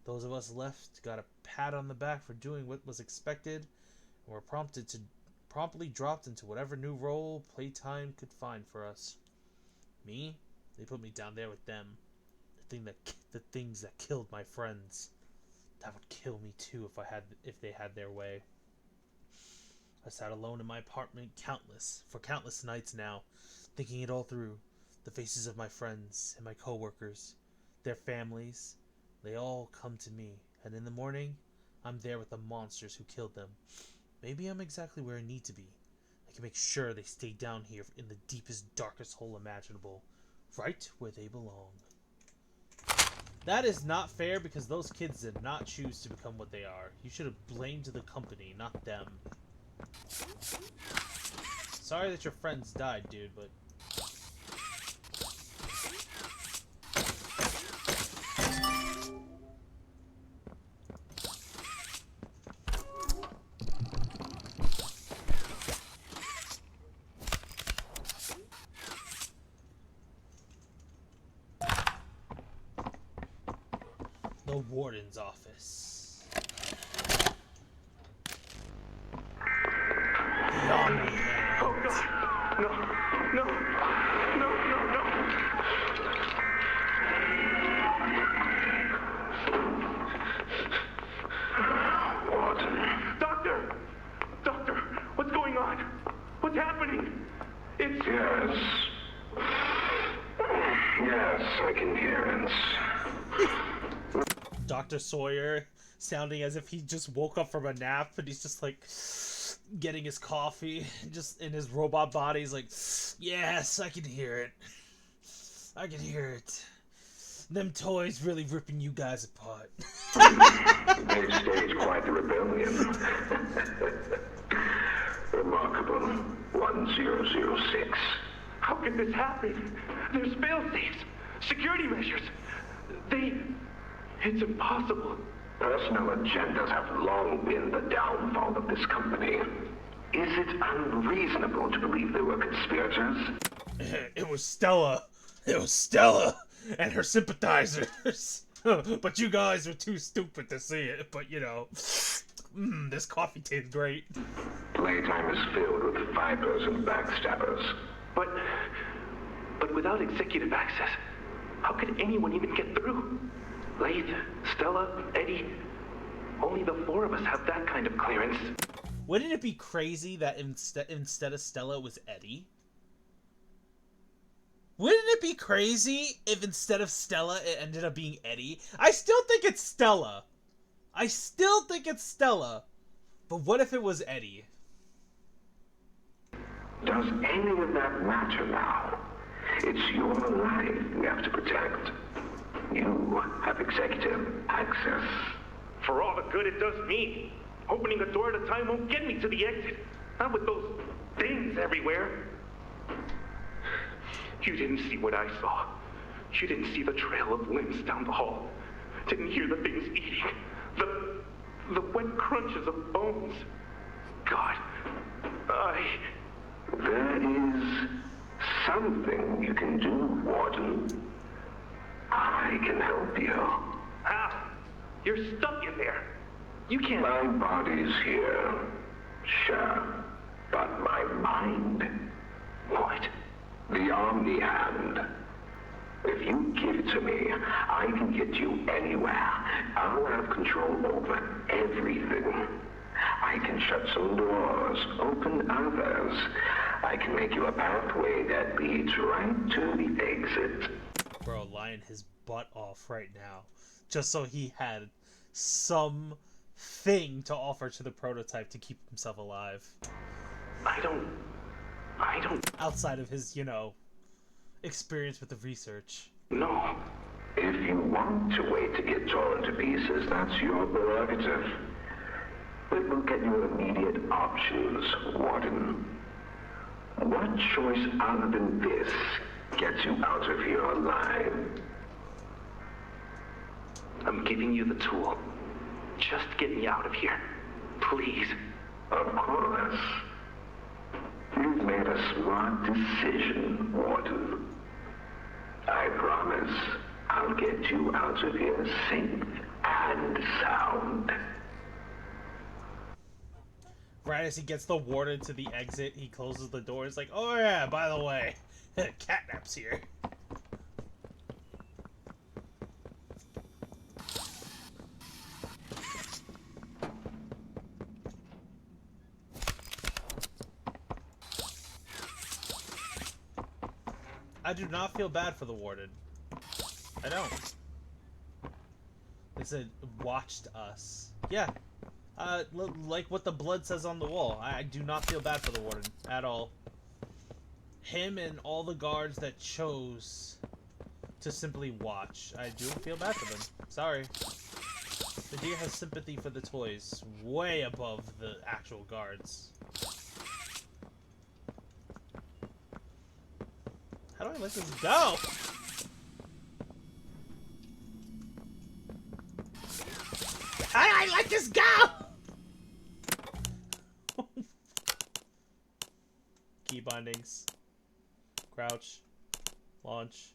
Those of us left got a pat on the back for doing what was expected, and were promptly dropped into whatever new role Playtime could find for us. Me? They put me down there with them. The things that killed my friends. That would kill me too if they had their way. I sat alone in my apartment countless nights now, thinking it all through. The faces of my friends and my coworkers, their families, they all come to me, and in the morning, I'm there with the monsters who killed them. Maybe I'm exactly where I need to be. I can make sure they stay down here in the deepest, darkest hole imaginable, right where they belong. That is not fair because those kids did not choose to become what they are. You should have blamed the company, not them. Sorry that your friends died, dude, but... The warden's office. The Omni Hand. Oh God! No! No! No! No! No! Warden. Doctor! Doctor! What's going on? What's happening? It's... Yes. Yes, I can hear it. Dr. Sawyer sounding as if he just woke up from a nap and he's just like getting his coffee just in his robot body. He's like, yes, I can hear it. I can hear it. Them toys really ripping you guys apart. They staged quite the rebellion. Remarkable. 1006. How could this happen? There's fail-safes, security measures. It's impossible. Personal agendas have long been the downfall of this company. Is it unreasonable to believe they were conspirators? It was Stella. It was Stella and her sympathizers. But you guys were too stupid to see it. But, you know, this coffee tastes great. Playtime is filled with vipers and backstabbers. But without executive access, how could anyone even get through? Lathe, Stella, Eddie, only the four of us have that kind of clearance. Wouldn't it be crazy that instead of Stella it was Eddie? Wouldn't it be crazy if instead of Stella it ended up being Eddie? I still think it's Stella. But what if it was Eddie? Does any of that matter now? It's your life we have to protect. You have executive access. For all the good it does me, opening a door at a time won't get me to the exit. Not with those things everywhere. You didn't see what I saw. You didn't see the trail of limbs down the hall. Didn't hear the things eating. The wet crunches of bones. God, There is something you can do, Warden. I can help you. How? You're stuck in there. You can't... My body's here, sure, but my mind... What? The Omni Hand. If you give it to me, I can get you anywhere. I'll have control over everything. I can shut some doors, open others. I can make you a pathway that leads right to the exit. Bro, lying his butt off right now, just so he had some thing to offer to the prototype to keep himself alive. I don't... Outside of his, you know, experience with the research. No. If you want to wait to get torn to pieces, that's your prerogative. But look at your immediate options, Warden. What choice other than this gets you out of here alive? I'm giving you the tool. Just get me out of here. Please. Of course. You've made a smart decision, Warden. I promise I'll get you out of here safe and sound. Right as he gets the warden to the exit, he closes the door. He's like, oh yeah, by the way, Catnap's here. I do not feel bad for the warden. I don't. It said, watched us. Yeah. Like what the blood says on the wall. I do not feel bad for the warden at all. Him and all the guards that chose to simply watch. I do feel bad for them. Sorry. The deer has sympathy for the toys way above the actual guards. How do I let this go? How do I let this go? Key bindings. Crouch. Launch.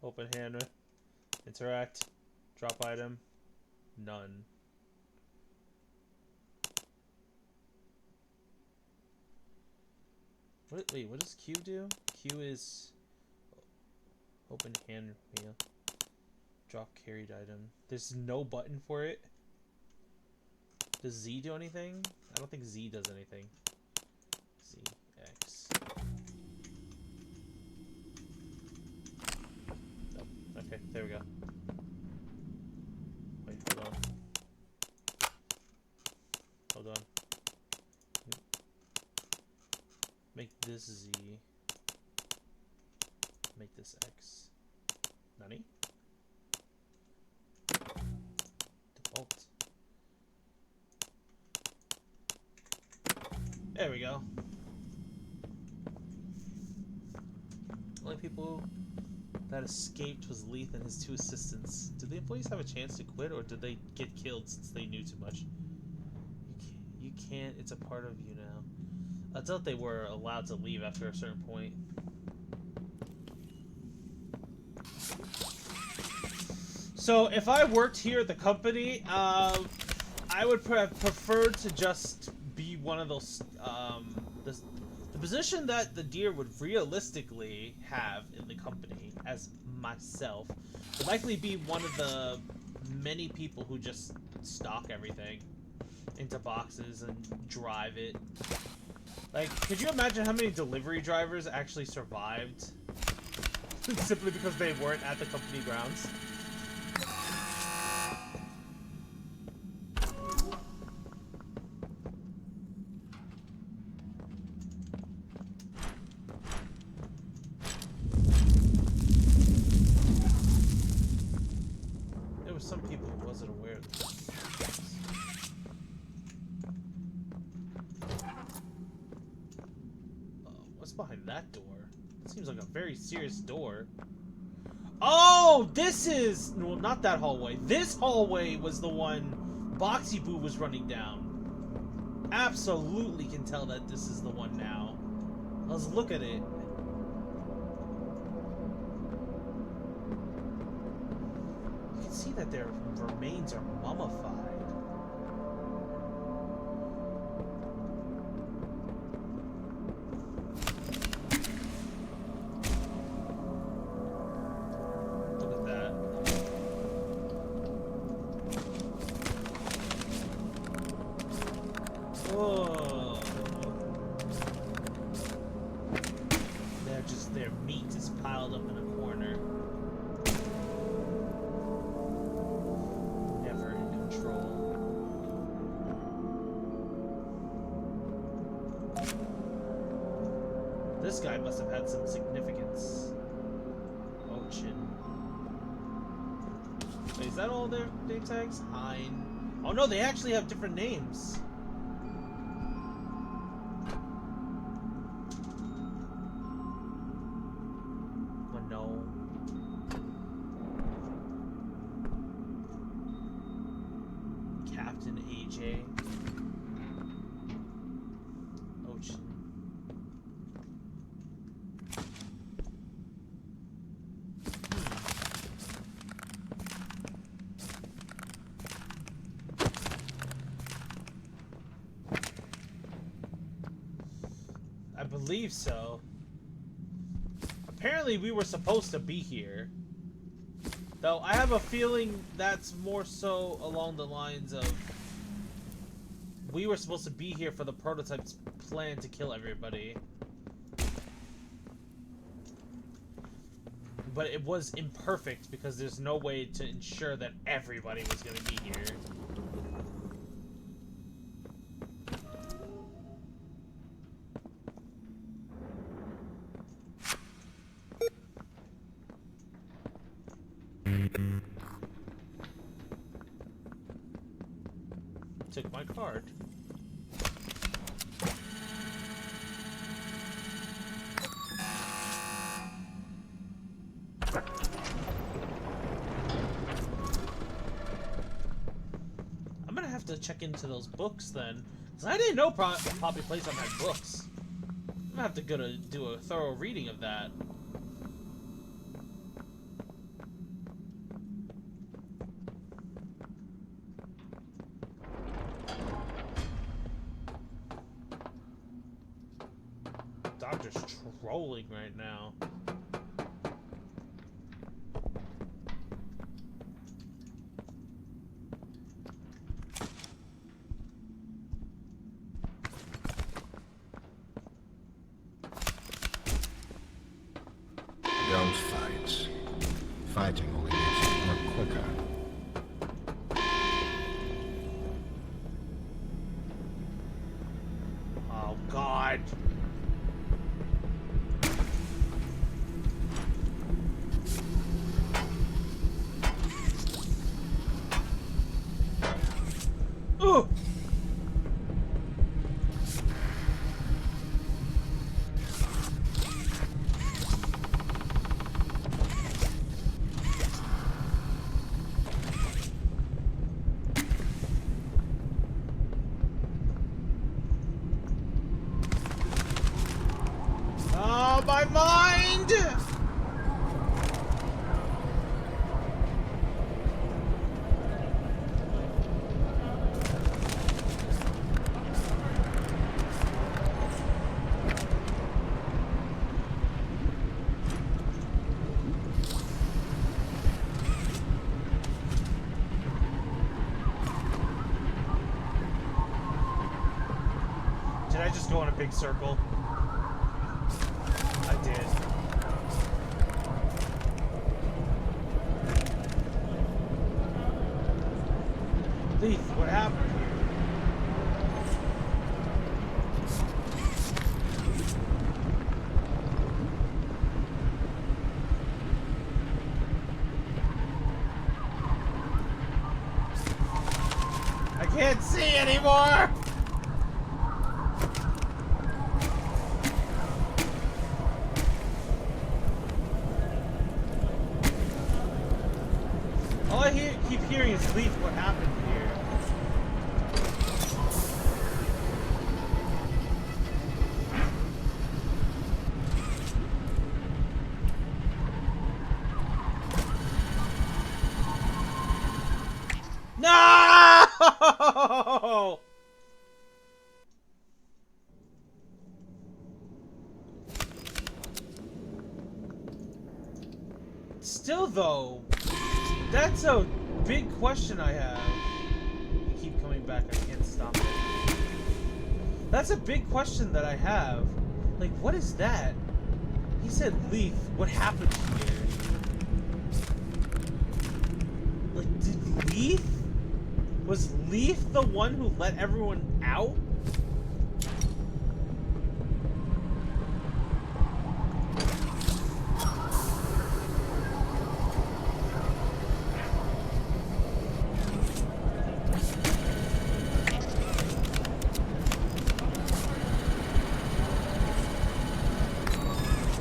Open hand. Interact. Drop item. None. Wait, what does Q do? Q is open hand wheel. Drop carried item. There's no button for it. Does Z do anything? I don't think Z does anything. Z, X. Oh, okay, there we go. Wait, hold on. Hold on. Make this Z. Make this X. Nani? Default. There we go. Only people that escaped was Leith and his two assistants. Did the employees have a chance to quit, or did they get killed since they knew too much? You can't. It's a part of you now. I thought they were allowed to leave after a certain point. So if I worked here at the company, I would have preferred to just be one of those. The position that the deer would realistically have in the company, as myself, would likely be one of the many people who just stock everything into boxes and drive it. Like, could you imagine how many delivery drivers actually survived simply because they weren't at the company grounds? There were some people who wasn't aware of this. What's behind that door? It seems like a very serious door. Oh, this is... Well, not that hallway. This hallway was the one Boxy Boo was running down. absolutely can tell that this is the one now. Let's look at it. You can see that their remains are mummified. Look at that. Oh. Their meat is piled up in a corner. Never in control. This guy must have had some significance. Oh, shit. Wait, is that all their name tags? Hein. Oh no, they actually have different names. Captain AJ. Ocean. I believe so. Apparently we were supposed to be here. Though I have a feeling that's more so along the lines of we were supposed to be here for the prototype's plan to kill everybody. But it was imperfect because there's no way to ensure that everybody was going to be here. Took my card. I'm gonna have to check into those books then, because I didn't know Poppy Playtime had books. I'm gonna have to go to do a thorough reading of that. Doctor's trolling right now. Don't fight. Fighting only makes it work quicker. Oh, God. Ugh. Oh, my mind! Did I just go in a big circle? I did. Leaf, what happened here? I can't see anymore! All I keep hearing is Leaf, what happened here? No! Still, though, that's a big question I have. You keep coming back. I can't stop it. That's a big question that I have. Like, what is that? He said Leaf. What happened here? Like, did Leaf? Was Leaf the one who let everyone out?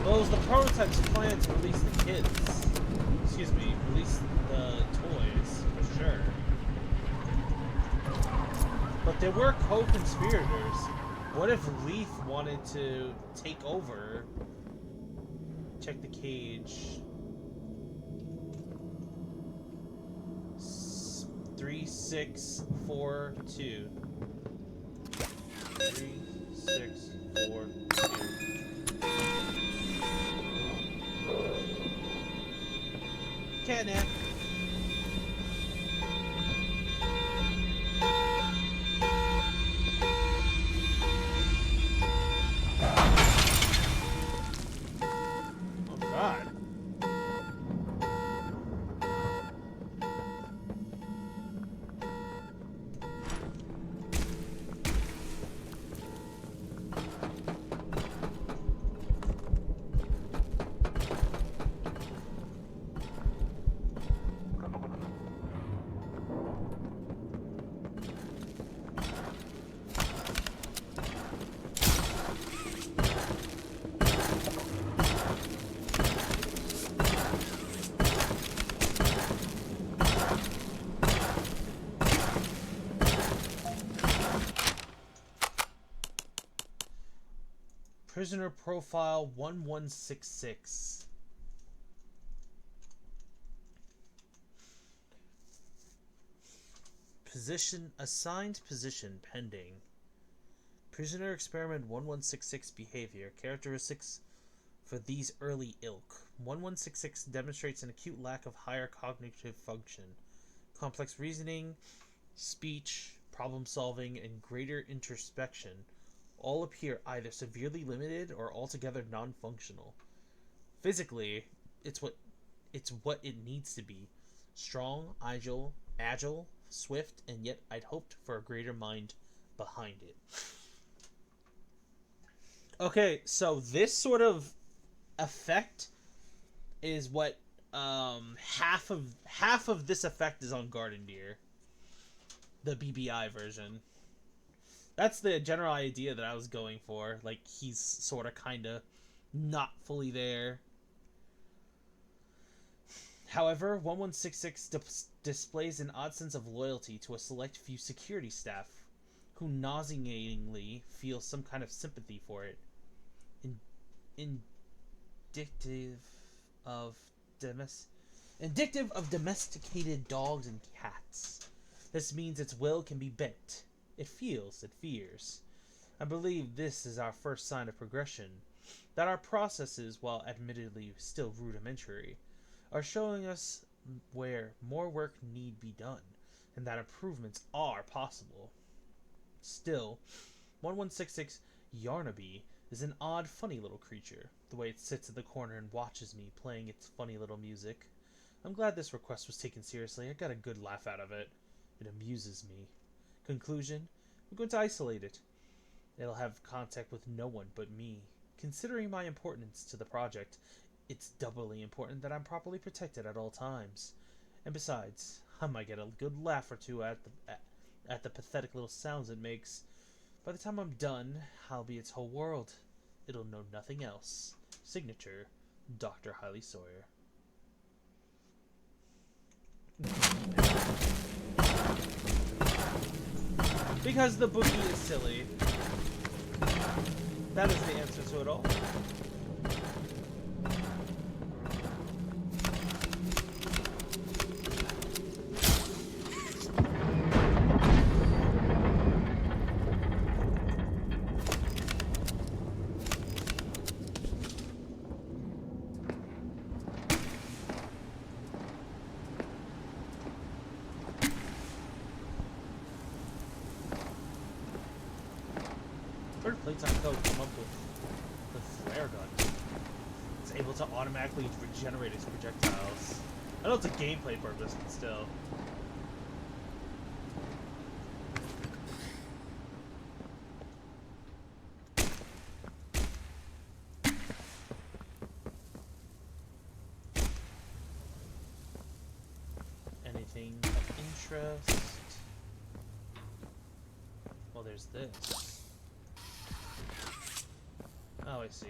Well, it was the prototype's plan to release the kids. Excuse me, release the toys, for sure. But they were co-conspirators. What if Leaf wanted to take over? Check the cage. 3642. 3642. Catnap. Oh God. Prisoner profile 1166. Position assigned position pending. Prisoner experiment 1166 behavior. Characteristics for these early ilk. 1166 demonstrates an acute lack of higher cognitive function. Complex reasoning, speech, problem solving, and greater introspection all appear either severely limited or altogether non-functional. Physically, it's what it needs to be. Strong, agile, swift, and yet I'd hoped for a greater mind behind it. Okay, so this sort of effect is what half of this effect is on Garden Deer. The BBI version. That's the general idea that I was going for. Like, he's sort of, kind of, not fully there. However, 1166 displays an odd sense of loyalty to a select few security staff, who nauseatingly feel some kind of sympathy for it. Indicative of domesticated dogs and cats. This means its will can be bent. It feels, it fears. I believe this is our first sign of progression, that our processes, while admittedly still rudimentary, are showing us where more work need be done, and that improvements are possible. Still, 1166 Yarnaby is an odd, funny little creature, the way it sits in the corner and watches me playing its funny little music. I'm glad this request was taken seriously. I got a good laugh out of it. It amuses me. Conclusion, I'm going to isolate it. It'll have contact with no one but me. Considering my importance to the project, it's doubly important that I'm properly protected at all times. And besides, I might get a good laugh or two at the pathetic little sounds it makes. By the time I'm done, I'll be its whole world. It'll know nothing else. Signature, Dr. Hiley Sawyer. Because the boogie is silly. That is the answer to it all. Where did Playtime Co. come up with the flare gun? It's able to automatically regenerate its projectiles. I know it's a gameplay purpose, but still. Anything of interest? Well, there's this. Oh, I see.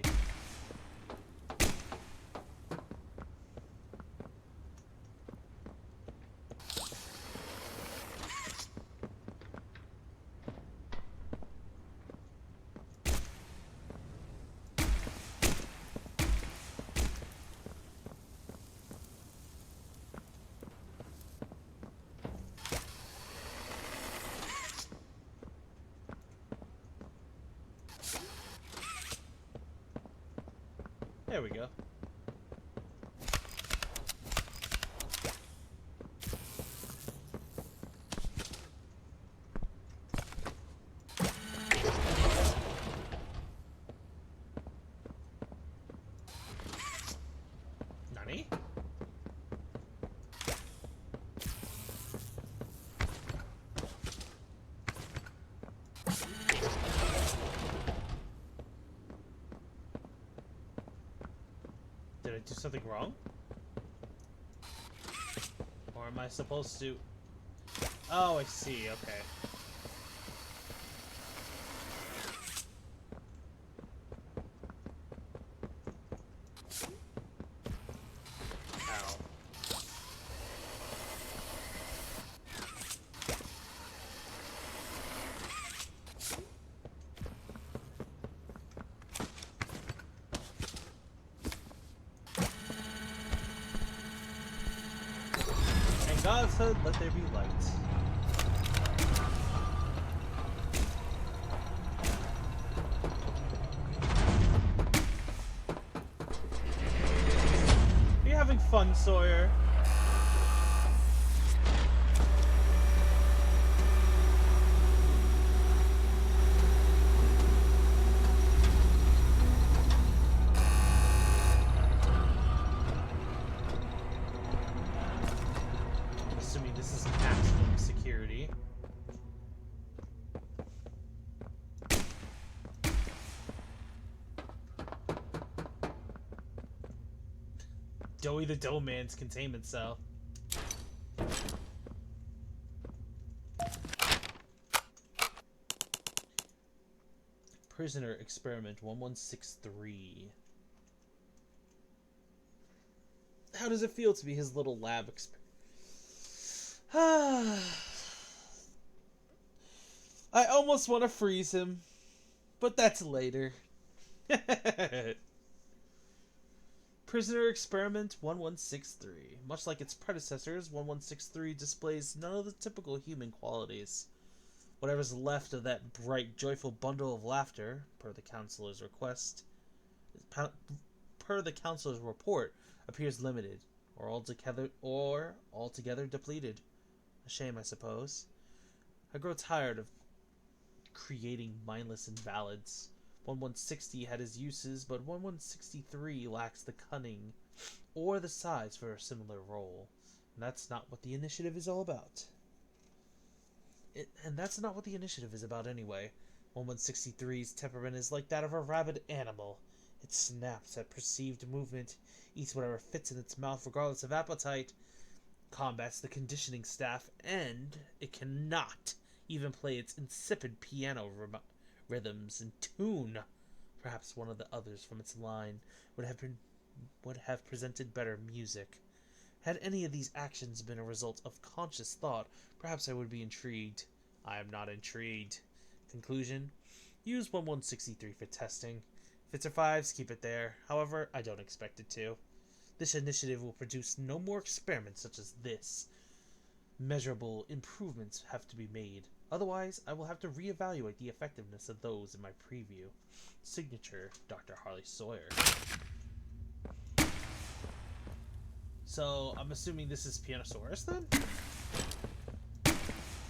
There we go. Nani? Did I do something wrong? Or am I supposed to... Oh, I see, okay. Ow. And God said, let there be light. Are you having fun, Sawyer? Assuming this is maximum security. Doughy the Dough Man's containment cell. Prisoner Experiment 1163. How does it feel to be his little lab experiment? I almost want to freeze him, but that's later. Prisoner Experiment 1163. Much like its predecessors, 1163 displays none of the typical human qualities. Whatever's left of that bright, joyful bundle of laughter, per the counselor's request, per the counselor's report, appears limited, or altogether depleted. A shame, I suppose. I grow tired of creating mindless invalids. 1160 had his uses, but 1163 lacks the cunning or the size for a similar role. And that's not what the initiative is all about. And that's not what the initiative is about anyway. 1163's temperament is like that of a rabid animal. It snaps at perceived movement, eats whatever fits in its mouth regardless of appetite, combats the conditioning staff, and it cannot even play its insipid piano rhythms in tune. Perhaps one of the others from its line would have presented better music. Had any of these actions been a result of conscious thought, perhaps I would be intrigued. I am not intrigued. Conclusion: use 1163 for testing. If it survives, keep it there. However, I don't expect it to. This initiative will produce no more experiments such as this. Measurable improvements have to be made. Otherwise, I will have to reevaluate the effectiveness of those in my preview. Signature, Dr. Harley Sawyer. So, I'm assuming this is Pianosaurus then?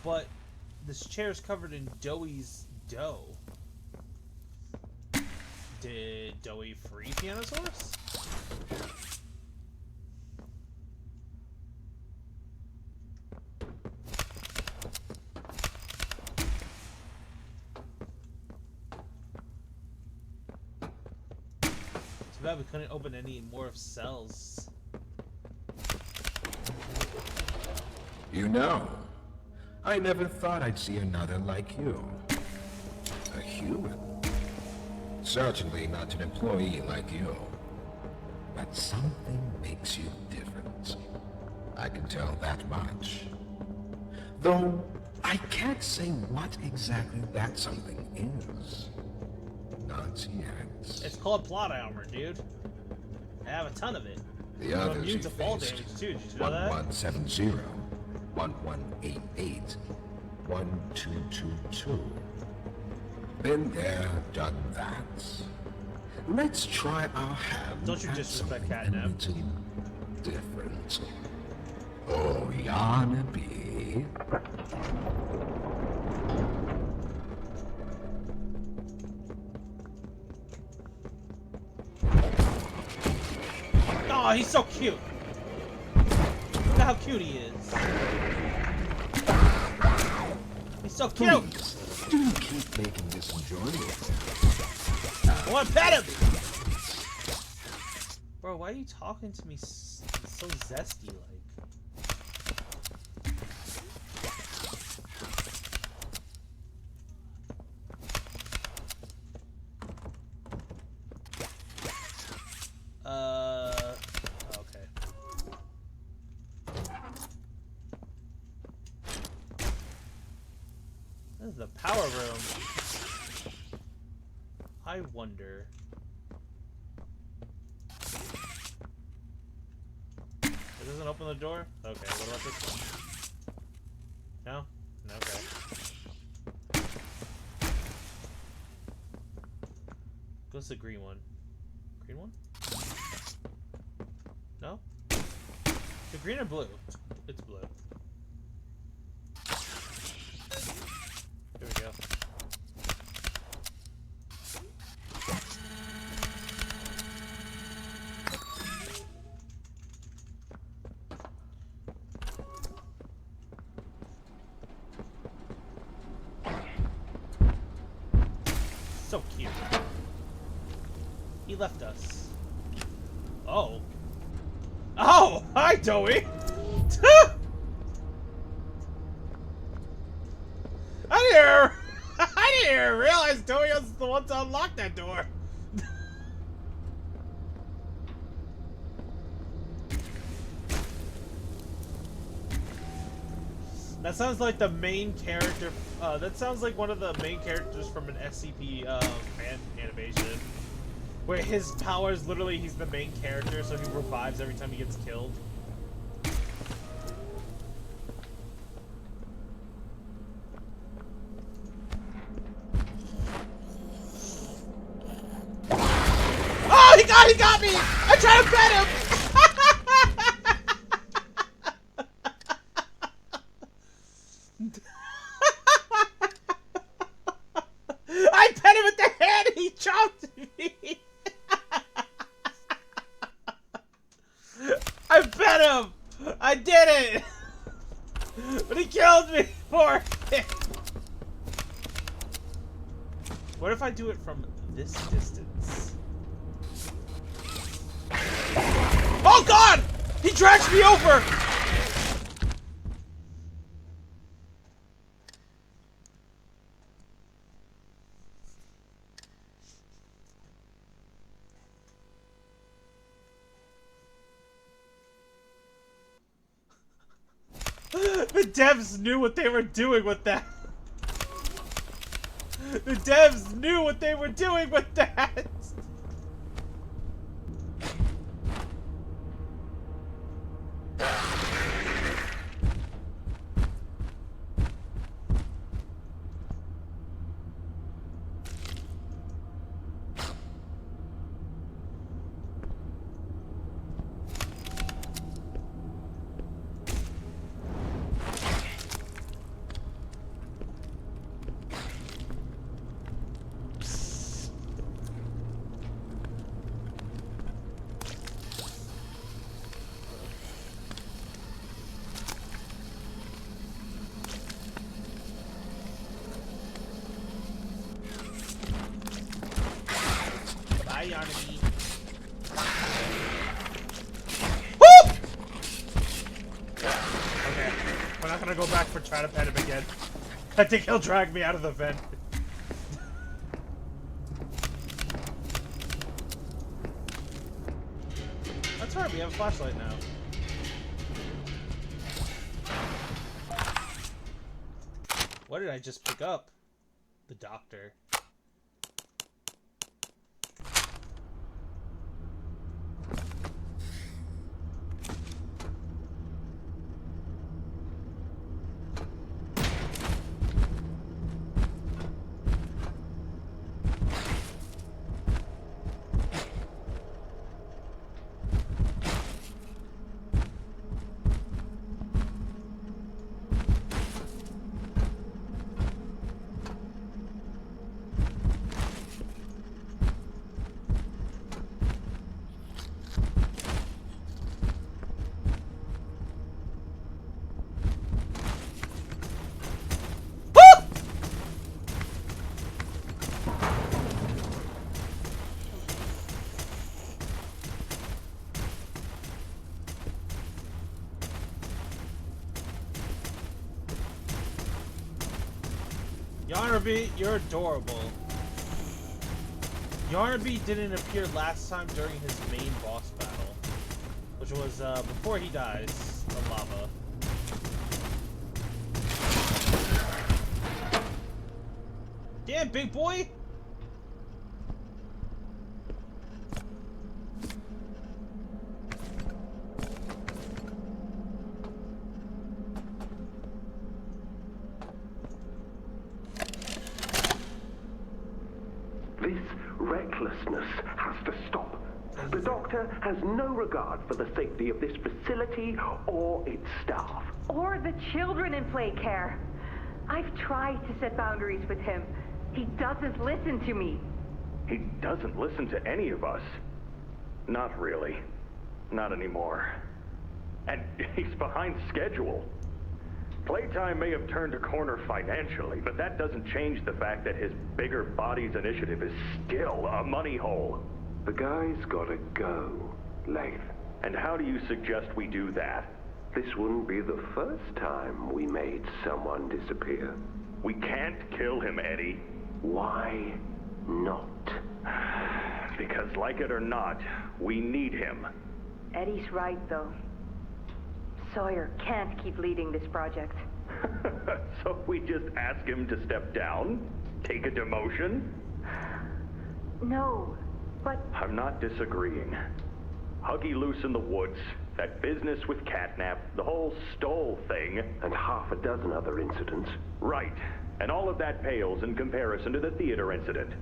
But this chair is covered in Doughy's dough. Did Doughy free Pianosaurus? Too bad we couldn't open any more of cells. You know, I never thought I'd see another like you. A human. Certainly not an employee like you. But something makes you different. I can tell that much. Though, I can't say what exactly that something is. Not yet. It's called plot armor, dude. I have a ton of it. The I'm others immune you to fall faced. damage too. Did you know that? 1170, 1188, 1222. Been there, done that. Let's try our hand. Don't you at disrespect something Catnap. a little different. Oh, Yarnaby. Oh, he's so cute. Look at how cute he is. He's so cute. Please, do keep making this enjoyable. I want to pet him. Bro, why are you talking to me so zesty like? Okay. This is the power room. I wonder. It doesn't open the door? Okay, what about this one? No? No, okay. What's the green one? Green one? No? The green or blue? It's blue. Here we go. So cute. He left us. Oh. Oh! Hi, Doughy! I didn't even realize Doughy was the one to unlock that door. That sounds like the main character. That sounds like one of the main characters from an SCP fan animation, where his power is literally he's the main character, so he revives every time he gets killed. Oh, he got me! I tried to pet him. I pet him with the hand and he chopped me! I pet him! I did it! But he killed me for it! What if I do it from this distance? Oh god! He dragged me over! The devs knew what they were doing with that. The devs knew what they were doing with that. for trying to pet him again. I think he'll drag me out of the vent. That's right, we have a flashlight now. What did I just pick up? The doctor. Yarnaby, you're adorable. Yarnaby didn't appear last time during his main boss battle, which was before he dies of lava. Damn, big boy! This recklessness has to stop. The doctor has no regard for the safety of this facility or its staff. Or the children in play care. I've tried to set boundaries with him. He doesn't listen to me. He doesn't listen to any of us. Not really. Not anymore. And he's behind schedule. Playtime may have turned a corner financially, but that doesn't change the fact that his bigger bodies initiative is still a money hole. The guy's gotta go, Lath. And how do you suggest we do that? This wouldn't be the first time we made someone disappear. We can't kill him, Eddie. Why not? Because like it or not, we need him. Eddie's right, though. Sawyer can't keep leading this project. So we just ask him to step down? Take a demotion? No, but... I'm not disagreeing. Huggy Loose in the woods, that business with Catnap, the whole Stoll thing. And half a dozen other incidents. Right. And all of that pales in comparison to the theater incident.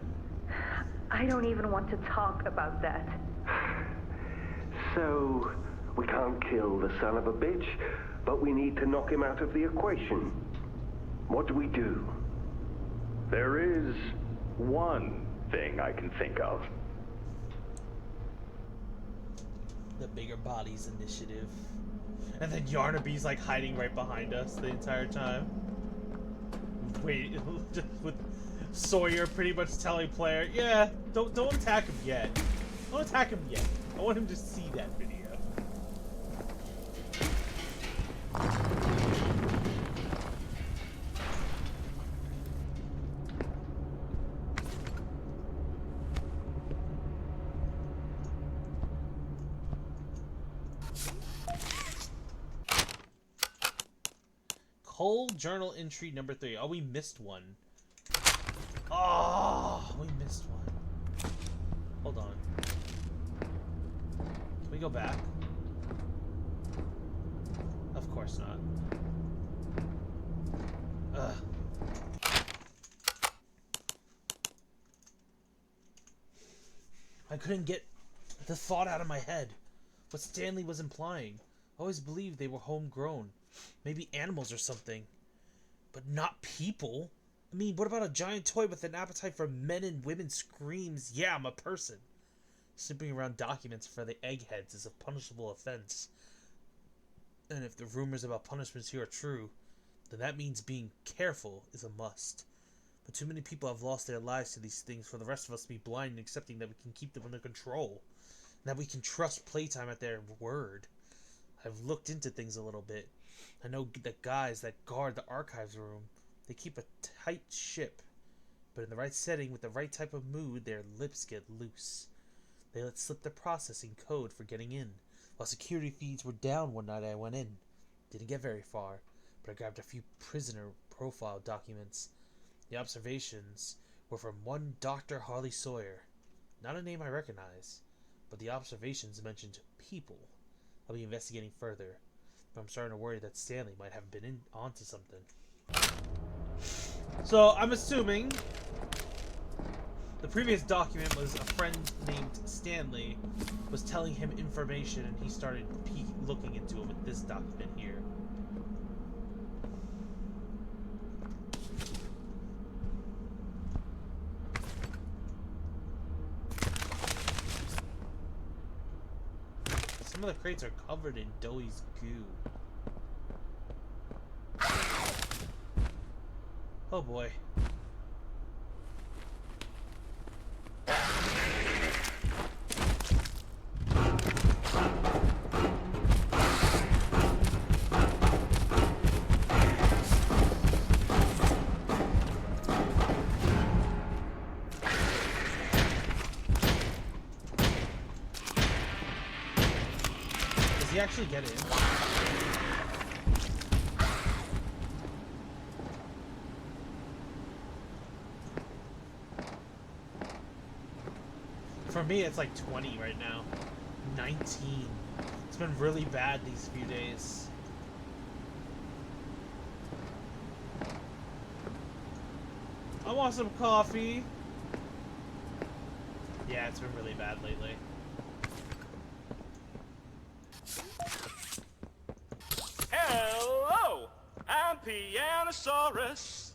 I don't even want to talk about that. So, we can't kill the son of a bitch, but we need to knock him out of the equation. What do we do? There is one thing I can think of. The bigger bodies initiative. And then Yarnaby's like hiding right behind us the entire time. Wait, just with Sawyer pretty much telling player, yeah, don't attack him yet. Don't attack him yet. I want him to see that video. Cole journal entry number 3. Oh, we missed one. Oh, we missed one. Hold on. Can we go back? Of course not. Ugh. I couldn't get the thought out of my head. What Stanley was implying. I always believed they were homegrown. Maybe animals or something. But not people. I mean, what about a giant toy with an appetite for men and women screams, yeah, I'm a person? Snooping around documents for the eggheads is a punishable offense. And if the rumors about punishments here are true, then that means being careful is a must. But too many people have lost their lives to these things for the rest of us to be blind and accepting that we can keep them under control. And that we can trust Playtime at their word. I've looked into things a little bit. I know the guys that guard the archives room. They keep a tight ship, but in the right setting with the right type of mood, their lips get loose. They let slip the processing code for getting in. While security feeds were down one night I went in. Didn't get very far, but I grabbed a few prisoner profile documents. The observations were from one Dr. Harley Sawyer. Not a name I recognize, but the observations mentioned people. I'll be investigating further, but I'm starting to worry that Stanley might have been onto something. So, I'm assuming the previous document was a friend named Stanley was telling him information, and he started looking into it with this document here. Some of the crates are covered in Doey's goo. Oh boy. Does he actually get in? For me, it's like 20 right now. 19. It's been really bad these few days. I want some coffee. Yeah, it's been really bad lately. Hello, I'm Pianosaurus.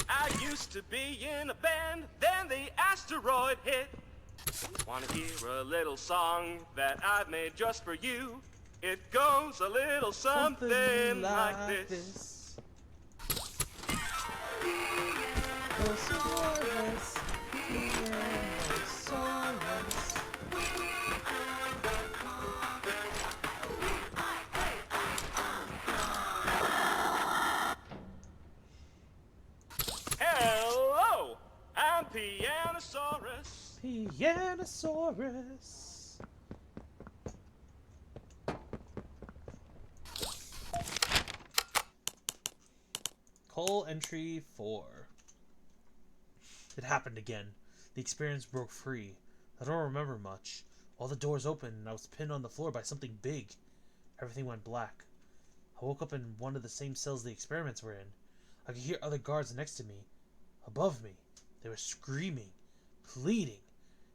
I used to be in a band, then the asteroid hit. Wanna hear a little song that I've made just for you? It goes a little something like this. Pianosaurus, Pianosaurus. Hello, I'm Pianosaurus. Pianosaurus. Call entry 4. It happened again. The experience broke free. I don't remember much. All the doors opened and I was pinned on the floor by something big. Everything went black. I woke up in one of the same cells the experiments were in. I could hear other guards next to me. Above me. They were screaming. Pleading.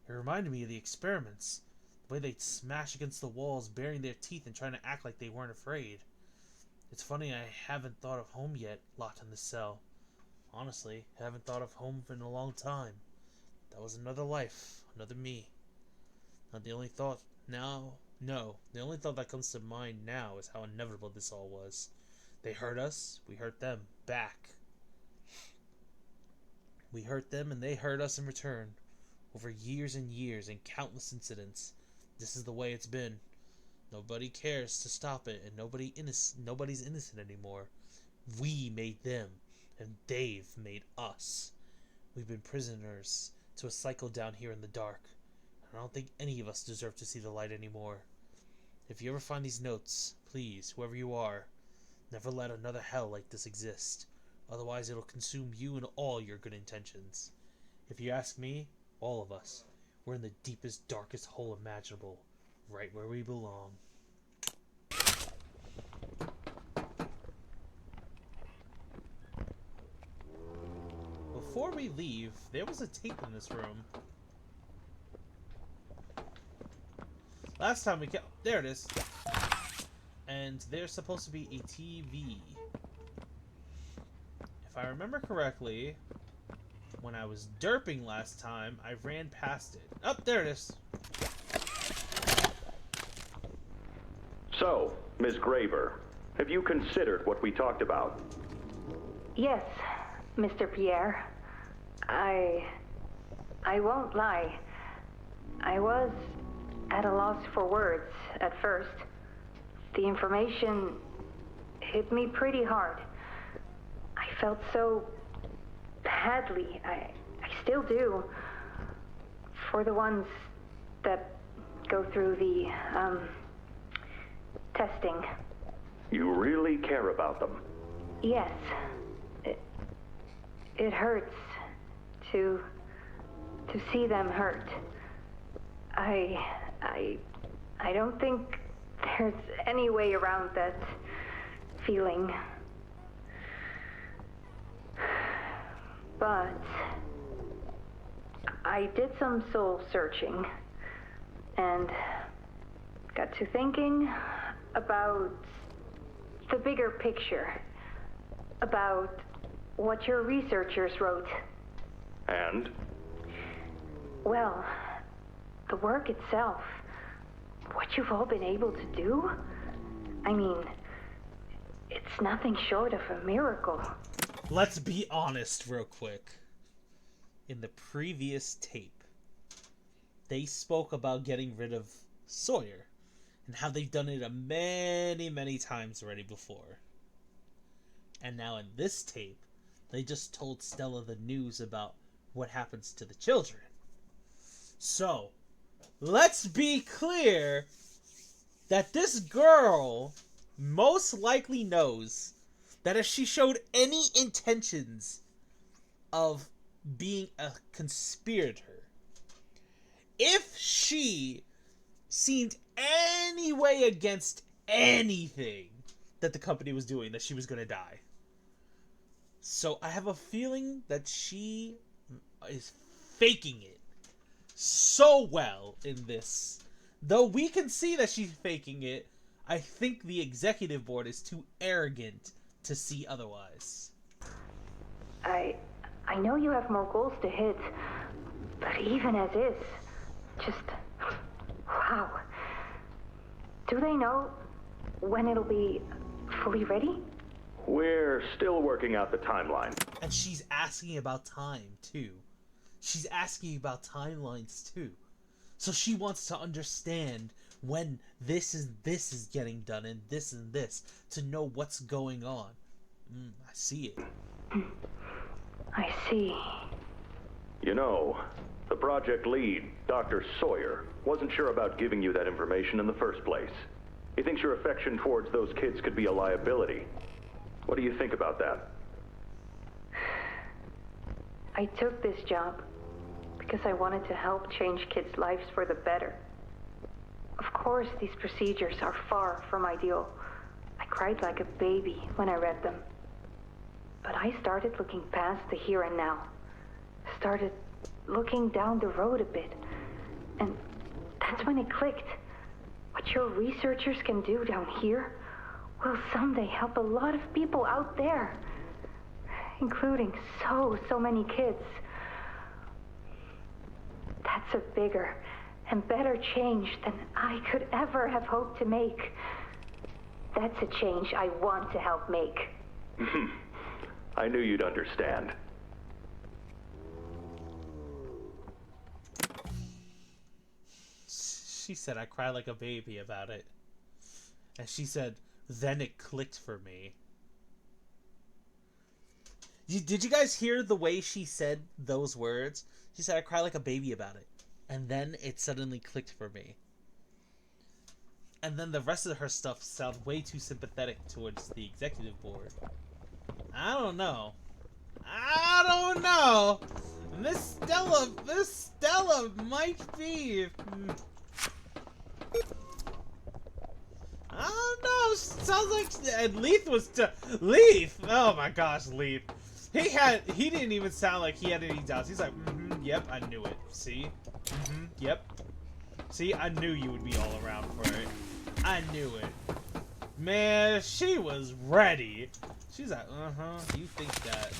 It reminded me of the experiments. The way they'd smash against the walls, baring their teeth and trying to act like they weren't afraid. It's funny I haven't thought of home yet, locked in this cell. Honestly, I haven't thought of home in a long time. That was another life, another me. Not the only thought now, no, the only thought that comes to mind now is how inevitable this all was. They hurt us, we hurt them, back. We hurt them and they hurt us in return. Over years and years and countless incidents. This is the way it's been. Nobody cares to stop it, and nobody's innocent anymore. We made them, and they've made us. We've been prisoners to a cycle down here in the dark, and I don't think any of us deserve to see the light anymore. If you ever find these notes, please, whoever you are, never let another hell like this exist. Otherwise it'll consume you and all your good intentions. If you ask me, all of us, we're in the deepest, darkest hole imaginable. Right where we belong. Before we leave, there was a tape in this room. Last time we kept... There it is. And there's supposed to be a TV. If I remember correctly, when I was derping last time, I ran past it. Oh, there it is. So, Ms. Graver, have you considered what we talked about? Yes, Mr. Pierre. I won't lie. I was at a loss for words at first. The information, hit me pretty hard. I felt so badly. I still do. For the ones that go through the, testing. You really care about them? Yes. It hurts to see them hurt. I don't think there's any way around that feeling. But I did some soul searching and got to thinking about the bigger picture, about what your researchers wrote. And? Well, the work itself, what you've all been able to do, I mean, it's nothing short of a miracle. Let's be honest real quick. In the previous tape, they spoke about getting rid of Sawyer and how they've done it many times already before. And now in this tape, they just told Stella the news about what happens to the children. So, let's be clear that this girl most likely knows that if she showed any intentions of being a conspirator, if she seemed any way against anything that the company was doing, that she was going to die. So I have a feeling that she is faking it so well in this. Though we can see that she's faking it, I think the executive board is too arrogant to see otherwise. I know you have more goals to hit, but even as is, just wow. Do they know when it'll be fully ready? We're still working out the timeline. And she's asking about time, too. She's asking about timelines, too. So she wants to understand when this is getting done and this, to know what's going on. I see it. I see. You know, the project lead, Dr. Sawyer, wasn't sure about giving you that information in the first place. He thinks your affection towards those kids could be a liability. What do you think about that? I took this job because I wanted to help change kids' lives for the better. Of course, these procedures are far from ideal. I cried like a baby when I read them. But I started looking past the here and now. Started looking down the road a bit. And that's when it clicked. What your researchers can do down here will someday help a lot of people out there. Including so many kids. That's a bigger and better change than I could ever have hoped to make. That's a change I want to help make. I knew you'd understand. She said I cried like a baby about it. And she said, then it clicked for me. Did you guys hear the way she said those words? She said I cried like a baby about it. And then it suddenly clicked for me. And then the rest of her stuff sounds way too sympathetic towards the executive board. I don't know. Miss Stella might be. I don't know. Sounds like and Leith was Leith. Oh my gosh, Leith. He didn't even sound like he had any doubts. He's like, yep, I knew it. See? Yep. See, I knew you would be all around for it. I knew it. Man, she was ready. She's like, you think that.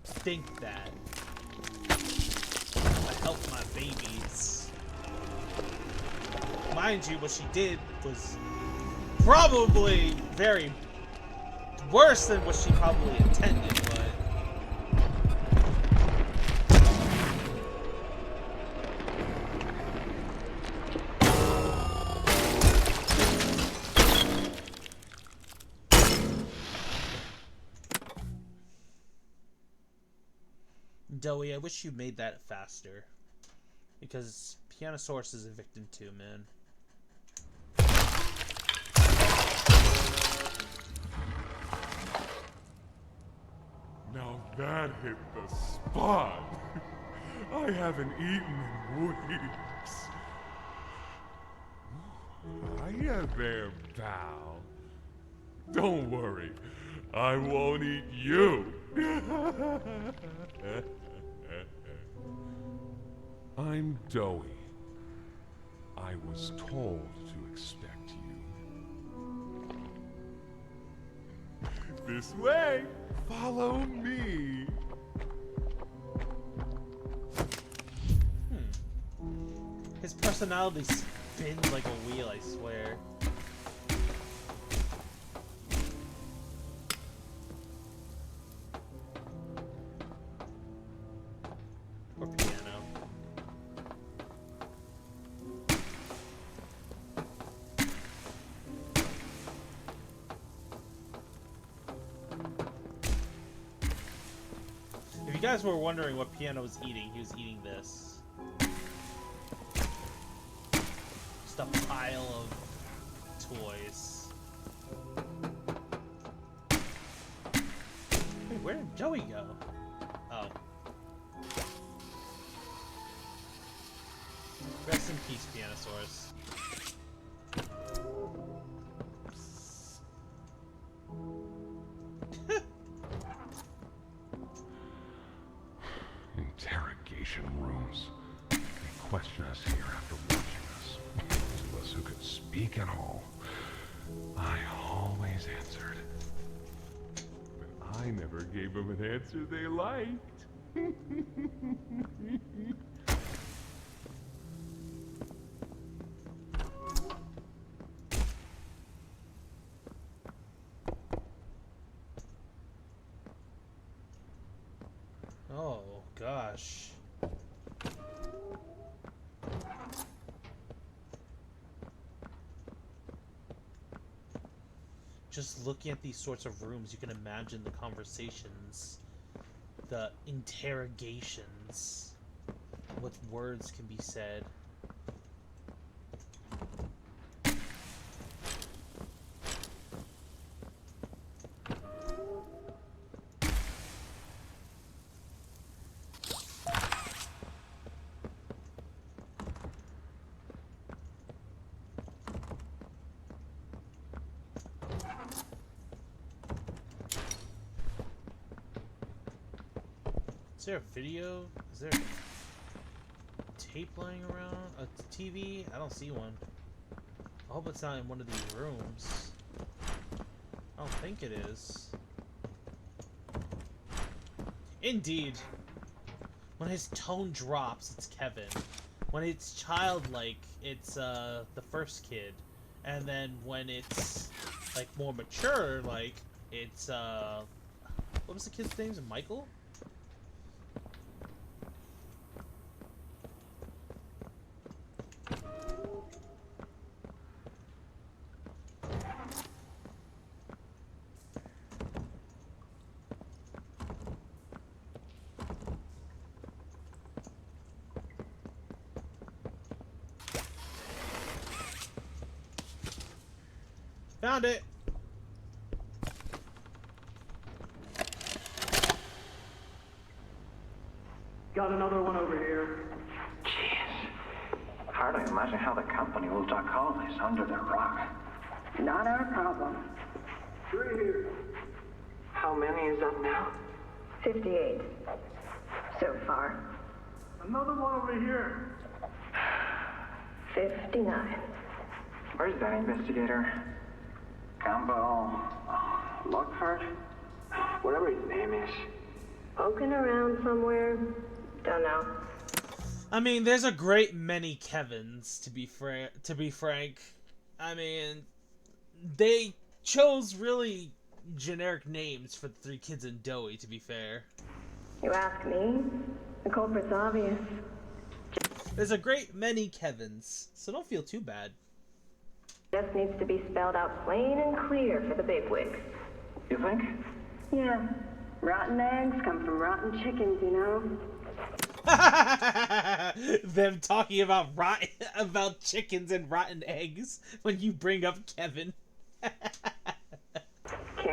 Think that. I help my babies. Mind you, what she did was probably very worse than what she probably intended, but Doey, I wish you made that faster. Because Pianosaurus is a victim too, man. Now that hit the spot. I haven't eaten in weeks. Hiya there, pal. Don't worry, I won't eat you. I'm Doey. I was told to expect you. This way. Follow me. His personality spins like a wheel, I swear. Or piano. If you guys were wondering what Piano was eating, he was eating this. Just a pile of toys. Hey, where did Joey go? Oh. Rest in peace, Pianosaurus. Interrogation rooms. They question us here after watching us. To us who could speak at all. I always answered. But I never gave them an answer they liked. Oh, gosh. Just looking at these sorts of rooms, you can imagine the conversations, the interrogations, what words can be said. Is there a video? Is there tape lying around? A TV? I don't see one. I hope it's not in one of these rooms. I don't think it is. Indeed. When his tone drops, it's Kevin. When it's childlike, it's the first kid. And then when it's like more mature, like it's what was the kid's name? Is it Michael? Found it! Got another one over here. Jeez. Hard to imagine how the company will duck all this under the rock. Not our problem. 3 here. How many is that now? 58. So far. Another one over here. 59. Where's that investigator? Campbell, Lockhart? Whatever his name is. Poking around somewhere. Don't know. I mean, there's a great many Kevins, to be frank. I mean, they chose really generic names for the 3 kids in Doey, to be fair. You ask me? The culprit's obvious. There's a great many Kevins, so don't feel too bad. Just needs to be spelled out plain and clear for the bigwigs. You think? Yeah. Rotten eggs come from rotten chickens, you know? Them talking about about chickens and rotten eggs when you bring up Kevin. Can't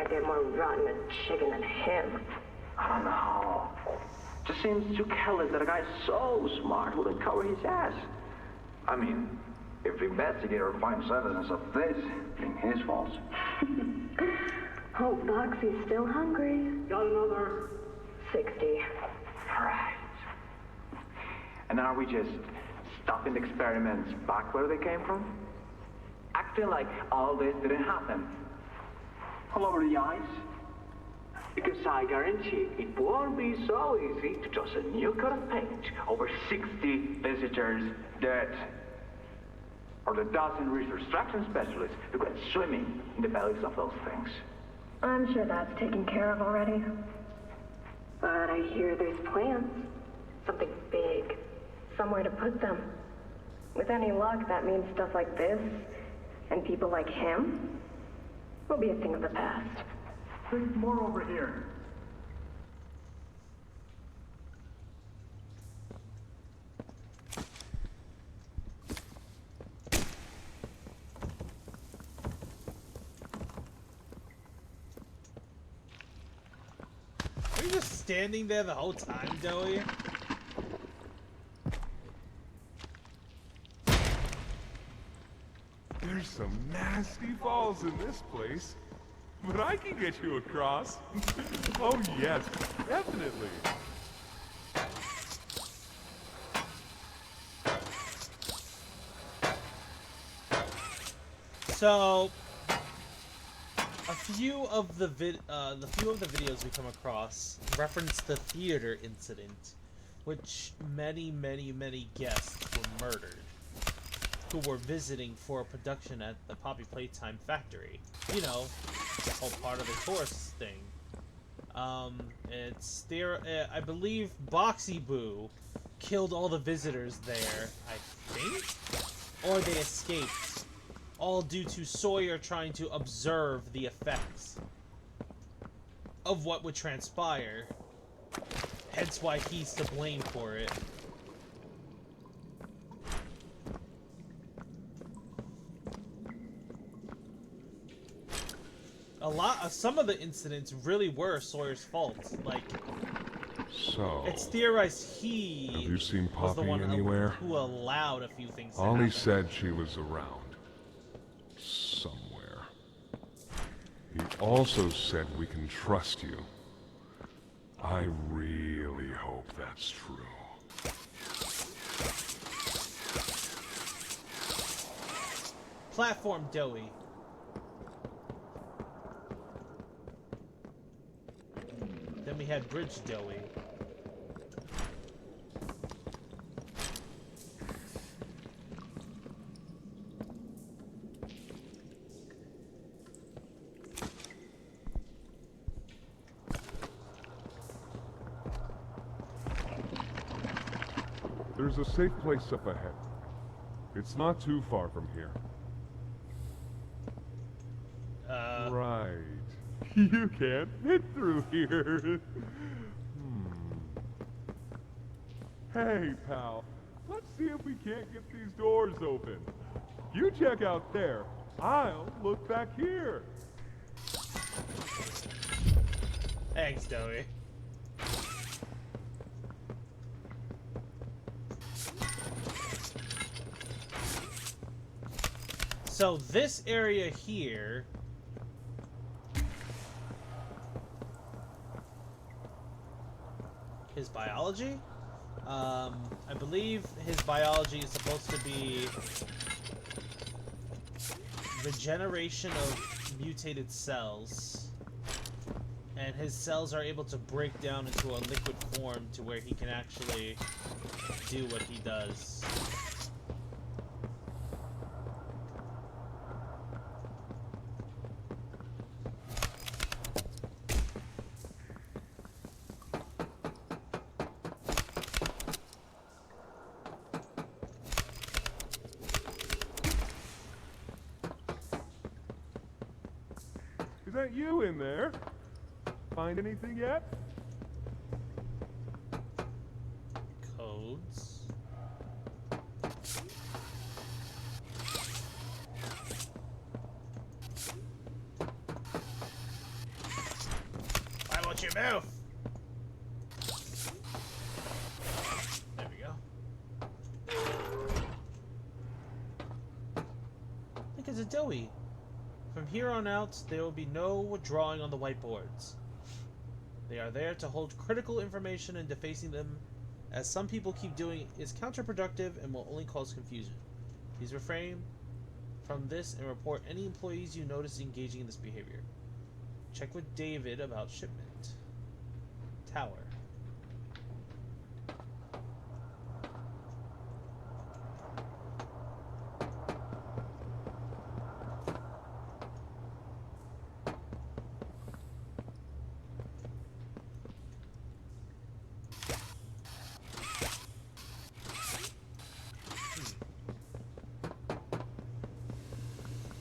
get more rotten a chicken than him. I don't know. Just seems too careless that a guy so smart wouldn't cover his ass. I mean, if the investigator finds evidence of this, it's his fault. Hope Boxy's still hungry. Got another 60. Right. And are we just stopping the experiments back where they came from? Acting like all this didn't happen. All over the ice? Because I guarantee it won't be so easy to toss a new coat of paint over 60 visitors dead. Or the dozen reconstruction specialists who went swimming in the bellies of those things. I'm sure that's taken care of already. But I hear there's plans. Something big. Somewhere to put them. With any luck, that means stuff like this, and people like him, will be a thing of the past. There's more over here. Are you just standing there the whole time, Joey? There's some nasty falls in this place, but I can get you across. Oh yes, definitely. So, a few of the videos we come across reference the theater incident, which many guests were murdered, who were visiting for a production at the Poppy Playtime factory. You know, the whole part of the tourist thing. It's there. I believe Boxy Boo killed all the visitors there, I think, or they escaped. All due to Sawyer trying to observe the effects of what would transpire. Hence why he's to blame for it. Some of the incidents really were Sawyer's fault. Like, So, it's theorized he have you seen was the Poppy one anywhere? who allowed a few things to Ollie happen. said she was around. Somewhere. He also said we can trust you. I really hope that's true. Platform Doughy. Then we had Bridge Doughy. There's a safe place up ahead. It's not too far from here. Right. You can't fit through here. Hey, pal. Let's see if we can't get these doors open. You check out there. I'll look back here. Thanks, Doughy. So this area here is biology. I believe his biology is supposed to be regeneration of mutated cells. And his cells are able to break down into a liquid form to where he can actually do what he does. Is that you in there? find anything yet? Codes. Why won't you move? There we go. Look, it's a doughy. From here on out, there will be no drawing on the whiteboards. They are there to hold critical information, and defacing them, as some people keep doing, is counterproductive and will only cause confusion. Please refrain from this and report any employees you notice engaging in this behavior. Check with David about shipment. Tower.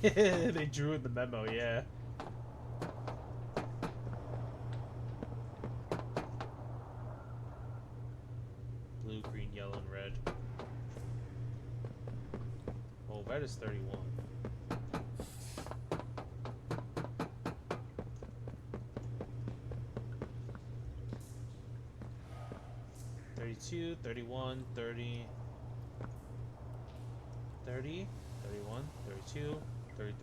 They drew in the memo, yeah. Blue, green, yellow, and red. Oh, red is 31. $32, 31, 30, 30, 31, 32, 33.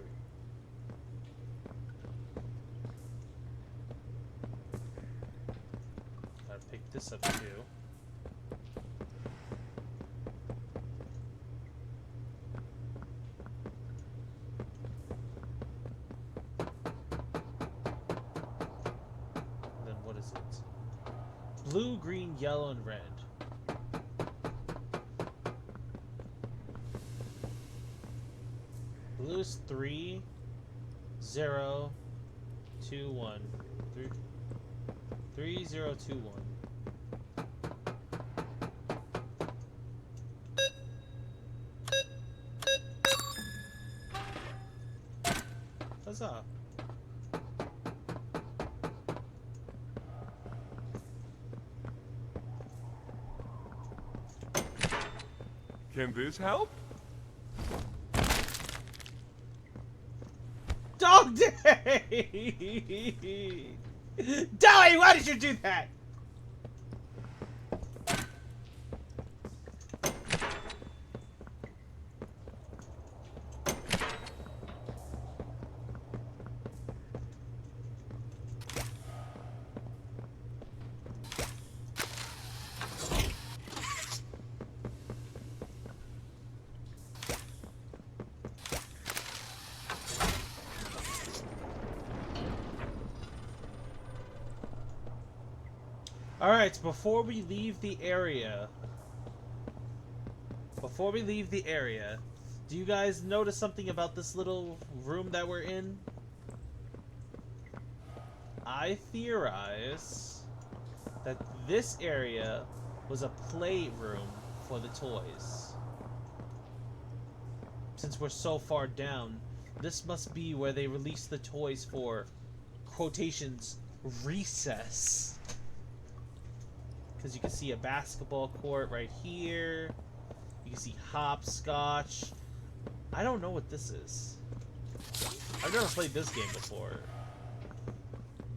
Gotta pick this up too. Then what is it? Blue, green, yellow, and red. Blue is 3, 0, 2, 1. 3, 0, 2, 1. Huzzah. Can this help? Dog Day! Dolly, why did you do that? Alright, before we leave the area, do you guys notice something about this little room that we're in? I theorize that this area was a playroom for the toys. Since we're so far down, this must be where they release the toys for, quotations, recess. Because you can see a basketball court right here. You can see hopscotch. I don't know what this is. I've never played this game before.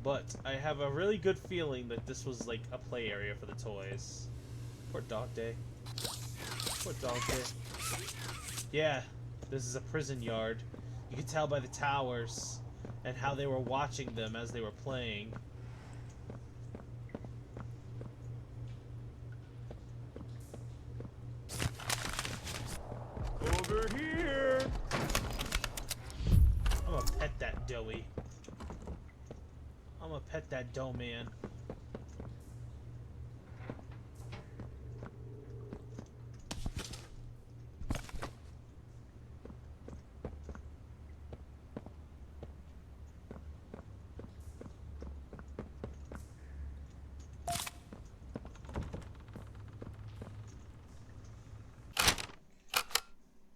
But I have a really good feeling that this was like a play area for the toys. Poor Dog Day. Poor Dog Day. Yeah, this is a prison yard. You can tell by the towers and how they were watching them as they were playing. Over here! I'm gonna pet that doughy. I'm gonna pet that dough man.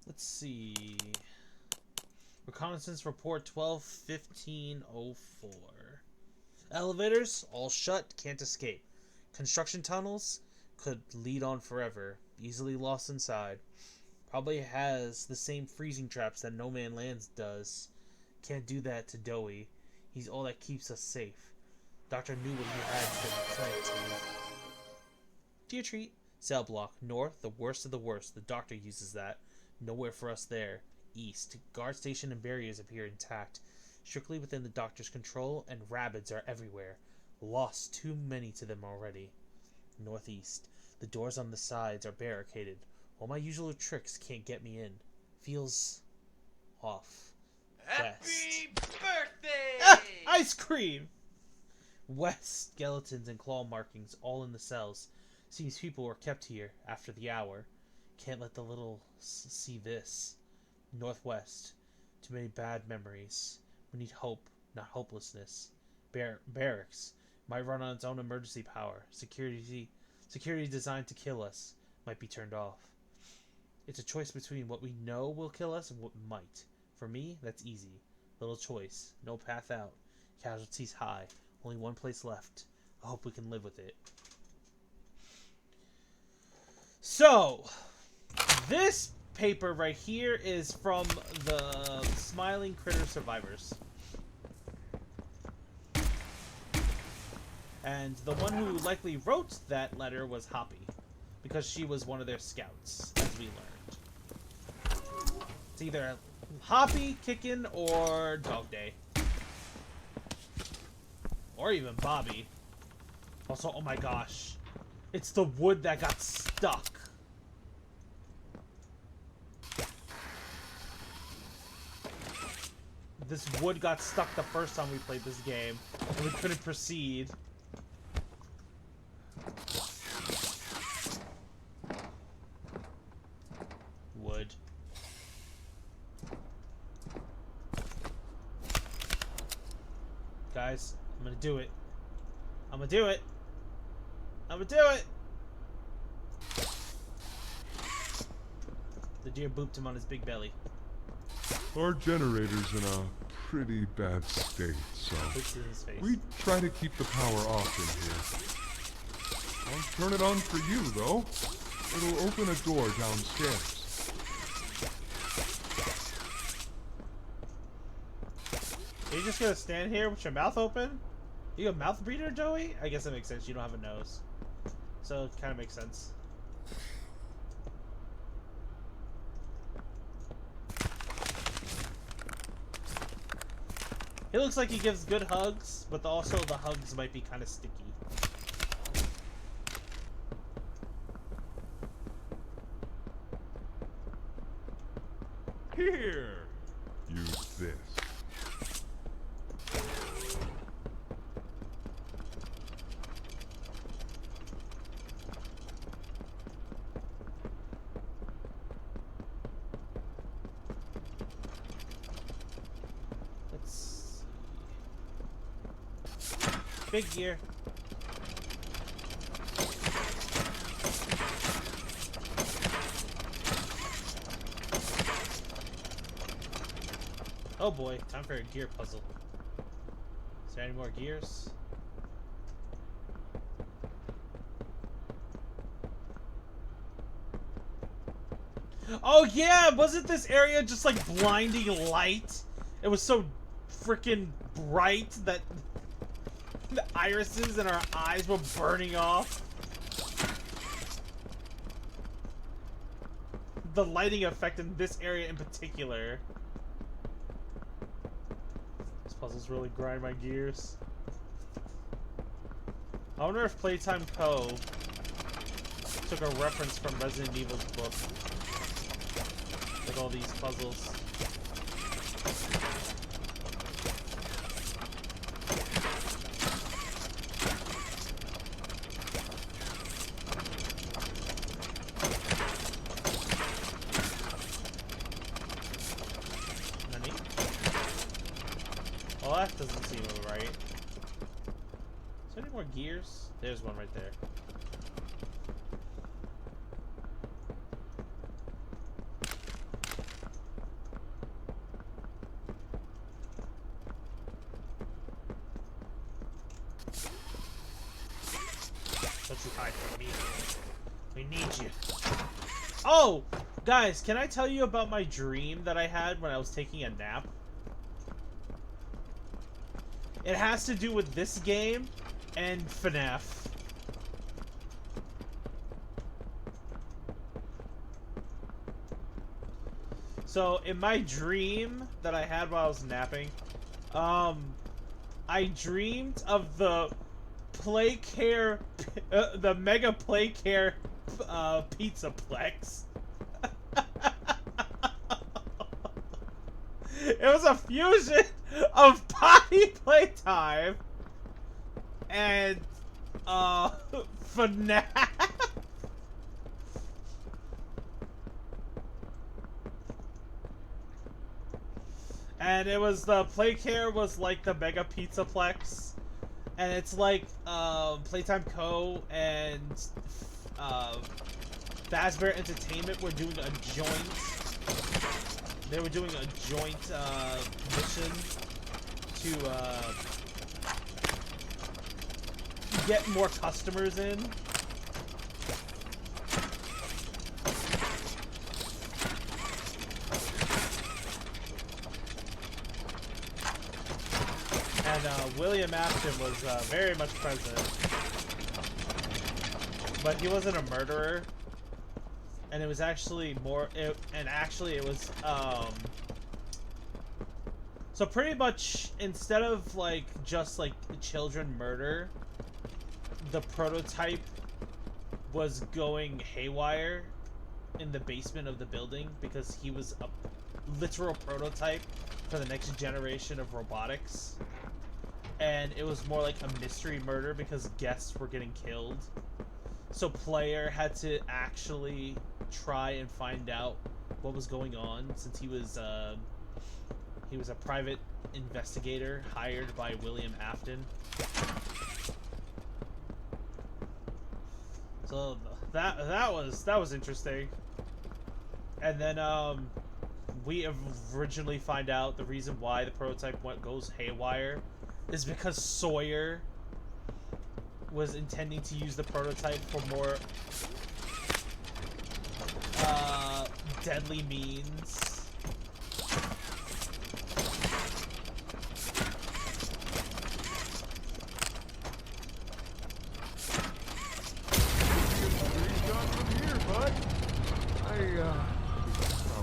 Let's see. Reconnaissance report 12-15-04. Elevators, all shut, can't escape. Construction tunnels could lead on forever, easily lost inside. Probably has the same freezing traps that No Man Lands does. Can't do that to Doey. He's all that keeps us safe. Doctor knew what he had been planting. To your treat. Cell block. North, the worst of the worst. The doctor uses that. Nowhere for us there. East. Guard station and barriers appear intact. Strictly within the doctor's control, and rabbits are everywhere. Lost too many to them already. Northeast. The doors on the sides are barricaded. All my usual tricks can't get me in. Feels off. Happy birthday! Ah, ice cream! West. Skeletons and claw markings all in the cells. Seems people were kept here after the hour. Can't let the little see this. Northwest. Too many bad memories. We need hope, not hopelessness. Barracks. Might run on its own emergency power. Security designed to kill us. Might be turned off. It's a choice between what we know will kill us and what might. For me, that's easy. Little choice. No path out. Casualties high. Only one place left. I hope we can live with it. So, this paper right here is from the Smiling Critter Survivors. And the one who likely wrote that letter was Hoppy, because she was one of their scouts, as we learned. It's either Hoppy, Kickin, or Dog Day. Or even Bobby. Also, oh my gosh. It's the wood that got stuck. This wood got stuck the first time we played this game, and we couldn't proceed. Wood. Guys, I'm gonna do it. I'm gonna do it. I'm gonna do it! The deer booped him on his big belly. Our generator's in a pretty bad state, so Boops in his face. we try to keep the power off in here. I'll turn it on for you, though. It'll open a door downstairs. Are you just gonna stand here with your mouth open? You a mouth breather, Joey? I guess that makes sense. You don't have a nose. So it kind of makes sense. He looks like he gives good hugs, but also the hugs might be kind of sticky. Here! Use this. Big gear. Oh boy, time for a gear puzzle. Is there any more gears? Oh yeah, wasn't this area just like blinding light? It was so freaking bright that the irises in our eyes were burning off. The lighting effect in this area in particular. These puzzles really grind my gears. I wonder if Playtime Co. took a reference from Resident Evil's book. Like all these puzzles. Well, that doesn't seem right. Is there any more gears? There's one right there. Don't you hide from me. We need you. Oh! Guys, can I tell you about my dream that I had when I was taking a nap? It has to do with this game and FNAF. So, in my dream that I had while I was napping, I dreamed of the Playcare, the Mega Playcare, Pizzaplex. It was a fusion of Poppy Playtime and, FNAF. And it was the Playcare was like the Mega Pizzaplex, and it's like Playtime Co. and Fazbear Entertainment were doing a joint. They were doing a joint mission to get more customers in. And William Afton was very much present, but he wasn't a murderer. And it was actually more, it was, so pretty much, instead of, like, just, like, children murder, the prototype was going haywire in the basement of the building, because he was a literal prototype for the next generation of robotics. And it was more like a mystery murder, because guests were getting killed. So player had to actually try and find out what was going on, since he was a private investigator hired by William Afton. So that was interesting. And then we originally find out the reason why the prototype goes haywire is because Sawyer was intending to use the prototype for more deadly means.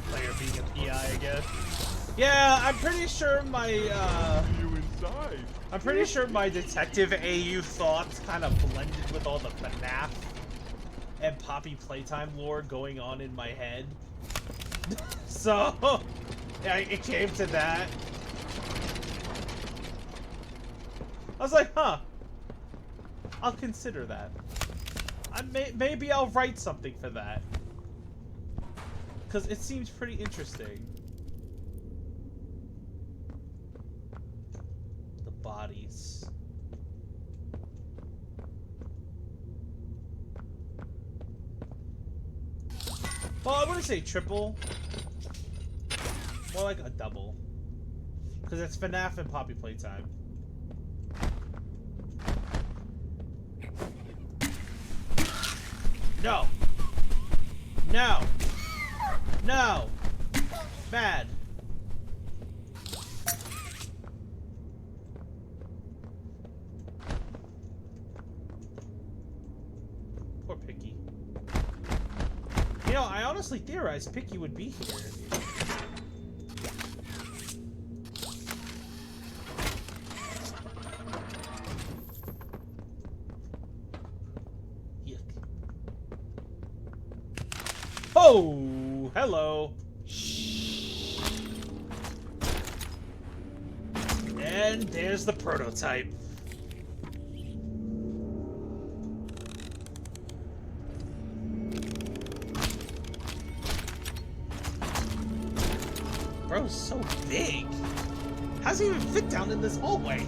Player being a PI, I guess. Yeah, I'm pretty sure my detective AU thoughts kind of blended with all the FNAF and Poppy Playtime lore going on in my head. So, yeah, it came to that. I was like, huh. I'll consider that. Maybe I'll write something for that. Because it seems pretty interesting. The bodies. Well, I wouldn't say triple. More like a double. Because it's FNAF and Poppy Playtime. No! No! No! Bad. Poor Picky. You know, I honestly theorized Picky would be here. Yuck. Oh, hello. And there's the prototype. Bro's so big. How's he even fit down in this hallway?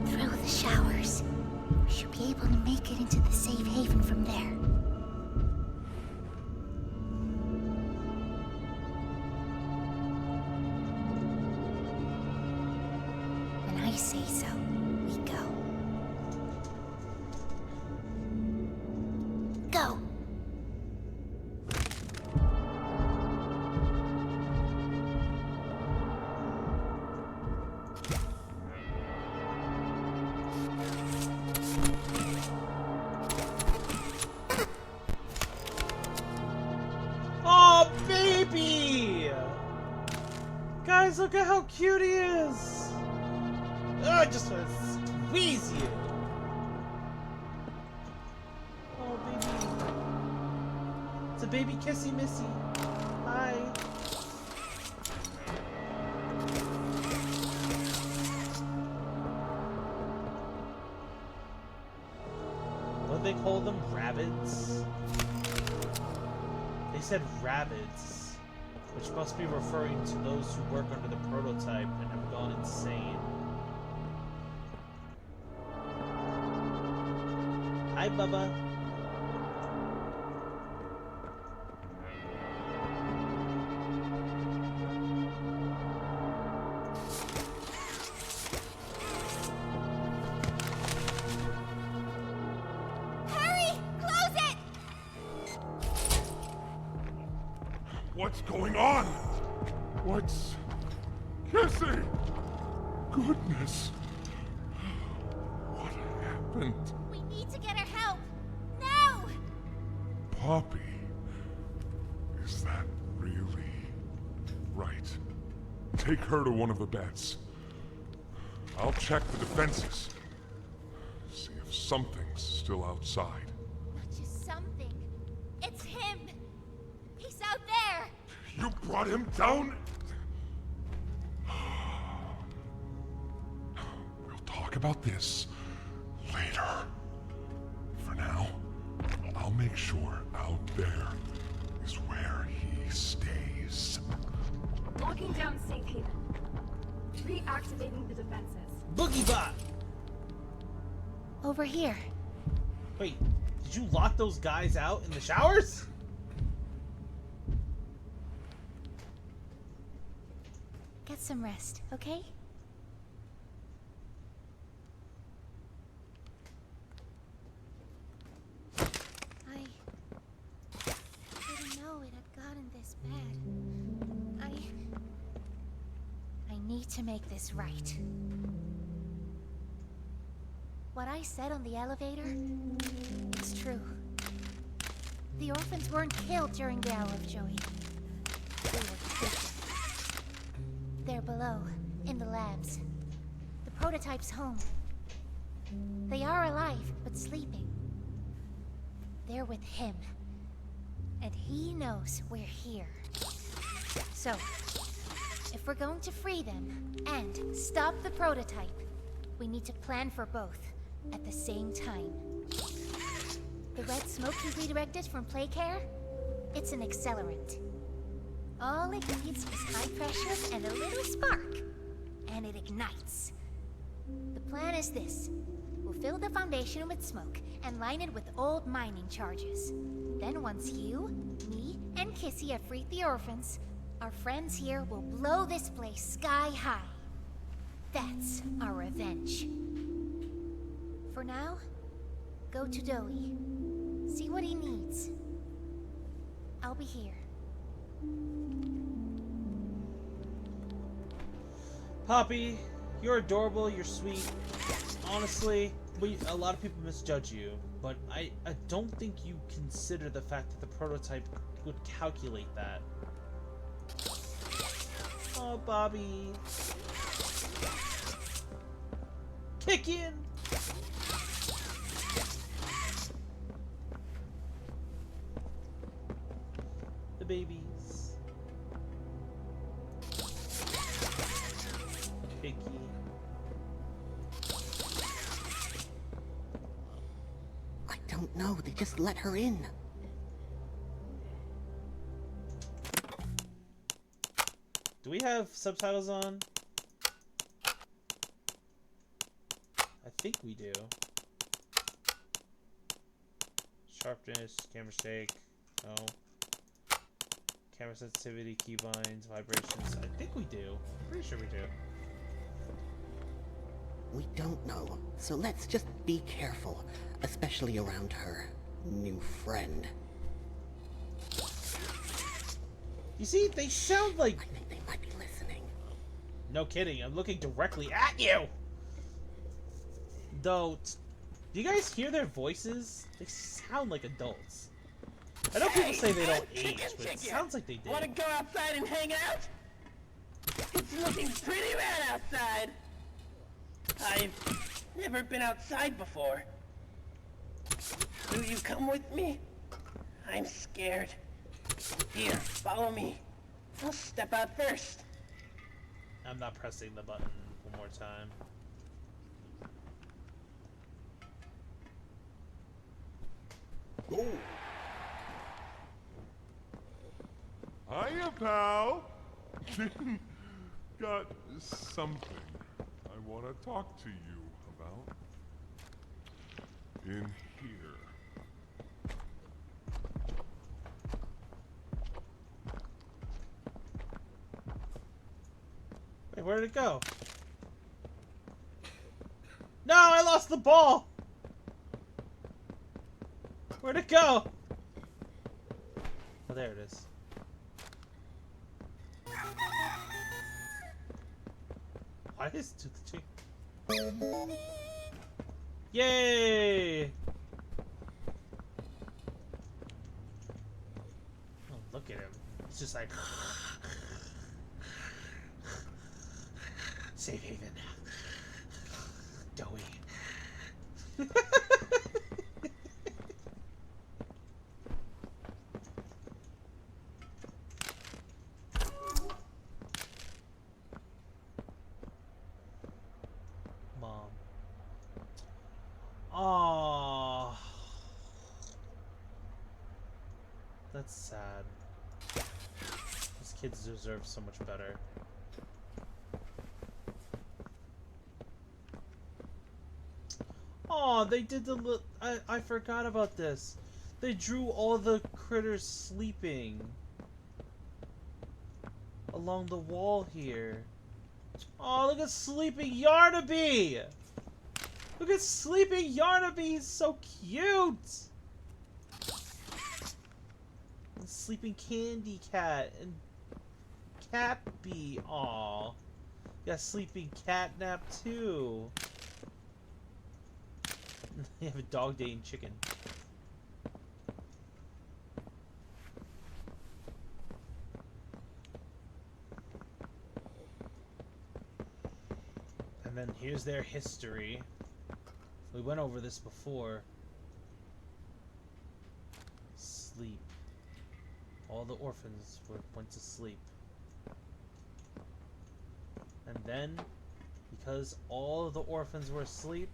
Through the showers. We should be able to make it into the safe haven from there. When I say so, we go. Look at how cute he is! Oh, I just want to squeeze you! Oh, baby. It's a baby kissy missy. Hi. What they call them? Rabbits? They said rabbits, which must be referring to those who work under the prototype and have gone insane. Hi, Bubba. What's going on? What's... Kissy! Goodness! What happened? We need to get her help! Now! Poppy? Is that really... Right. Take her to one of the beds. I'll check the defenses. See if something's still outside. Not just something. It's him! He's out there! You brought him down? We'll talk about this later. For now, I'll make sure out there is where he stays. Locking down safe haven. Reactivating the defenses. Boogie Bot! Over here. Wait, did you lock those guys out in the showers? Get some rest, okay? I didn't know it had gotten this bad. I need to make this right. What I said on the elevator, it's true. The orphans weren't killed during the Hour of Joey. They were taken. They're below, in the labs. The prototype's home. They are alive, but sleeping. They're with him. And he knows we're here. So, if we're going to free them and stop the prototype, we need to plan for both at the same time. The red smoke he redirected from Playcare? It's an accelerant. All it needs is high pressure and a little spark, and it ignites. The plan is this. We'll fill the foundation with smoke and line it with old mining charges. Then once you, me, and Kissy have freed the orphans, our friends here will blow this place sky high. That's our revenge. For now, go to Doey. See what he needs. I'll be here. Poppy, you're adorable, you're sweet. Honestly, a lot of people misjudge you, but I don't think you consider the fact that the prototype would calculate that. Oh, Bobby. Kick in! The babies. Picky. I don't know. They just let her in. Do we have subtitles on? I think we do. Sharpness, camera shake, no. Camera sensitivity, keybinds, vibrations. I think we do. Pretty sure we do. We don't know, so let's just be careful, especially around her new friend. You see, they sound like... I think they might be listening. No kidding, I'm looking directly at you! Though, do you guys hear their voices? They sound like adults. I know people say they don't age, but it sounds like they do. Want to go outside and hang out? It's looking pretty bad outside. I've never been outside before. Will you come with me? I'm scared. Here, follow me. I'll step out first. I'm not pressing the button one more time. Go! Hiya, pal! Got something I want to talk to you about. In here. Wait, where did it go? No, I lost the ball! Where'd it go? Oh, there it is. Why is Tooth Chick? Yay! Oh, look at him. He's just like... Safe haven. Doughy. Mom. Aww. That's sad. These kids deserve so much better. Aw, they did the I forgot about this. They drew all the critters sleeping along the wall here. Oh, look at Sleeping Yarnaby! Look at Sleeping Yarnaby, he's so cute! And Sleeping Candy Cat and Catbee, aw. Got Sleeping Catnap too. They have a dog day and chicken. And then here's their history. We went over this before. Sleep. All the orphans went to sleep. And then, because all of the orphans were asleep,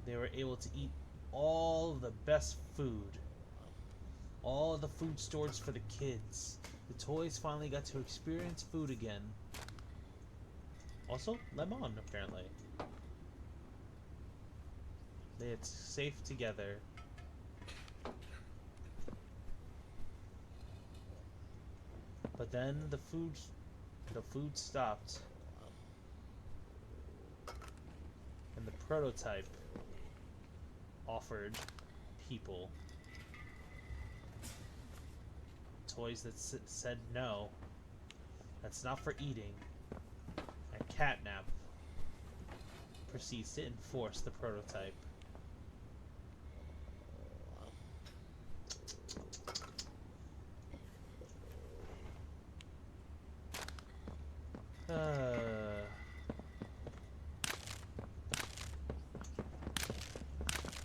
they were able to eat all of the best food. All of the food stores for the kids. The toys finally got to experience food again. Also, Lemon, apparently. It's safe together. But then the food stopped. And the prototype offered people toys that said no. That's not for eating. And Catnap proceeds to enforce the prototype.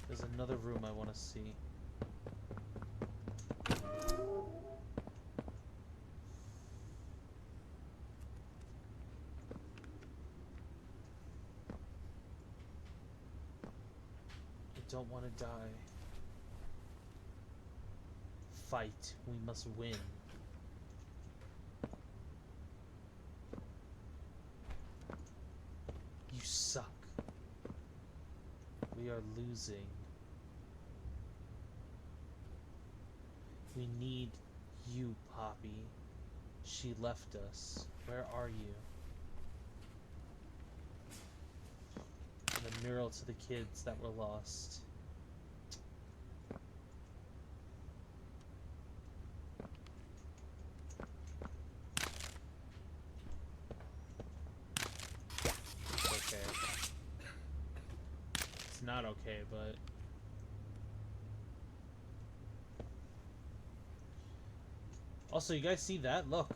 There's another room I want to see. I don't want to die. Fight. We must win. You suck. We are losing. We need you, Poppy. She left us. Where are you? And the mural to the kids that were lost. It's okay. It's not okay, but... Also, you guys see that? Look.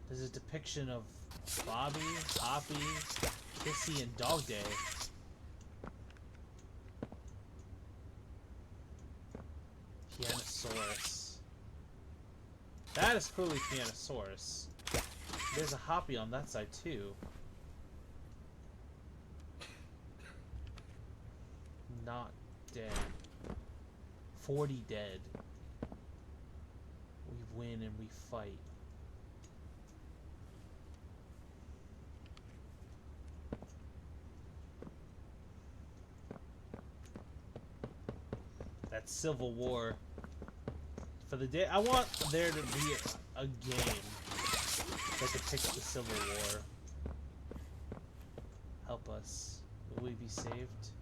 There's a depiction of Bobby, Poppy, Kissy, and Dog Day. Pianosaurus. That is clearly Pianosaurus. There's a Hoppy on that side too. Not dead. 40 dead. We win and we fight. That Civil War. For the day, I want there to be a game that depicts the Civil War. Help us. Will we be saved?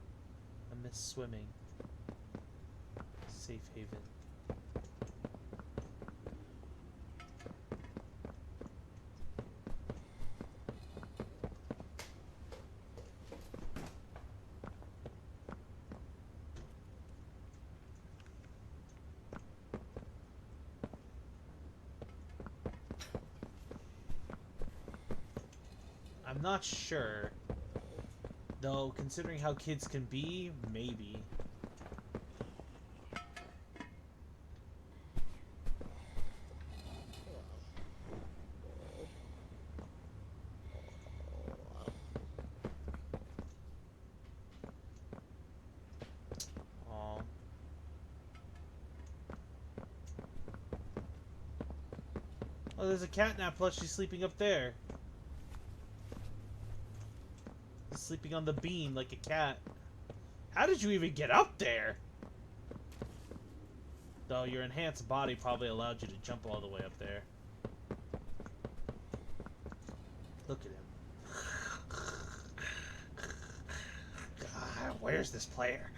I miss swimming. Safe haven. I'm not sure. Though, considering how kids can be, maybe. Aw. Oh, there's a catnap plushie sleeping up there. Sleeping on the beam like a cat. How did you even get up there? Though your enhanced body probably allowed you to jump all the way up there. Look at him. God, where's this player?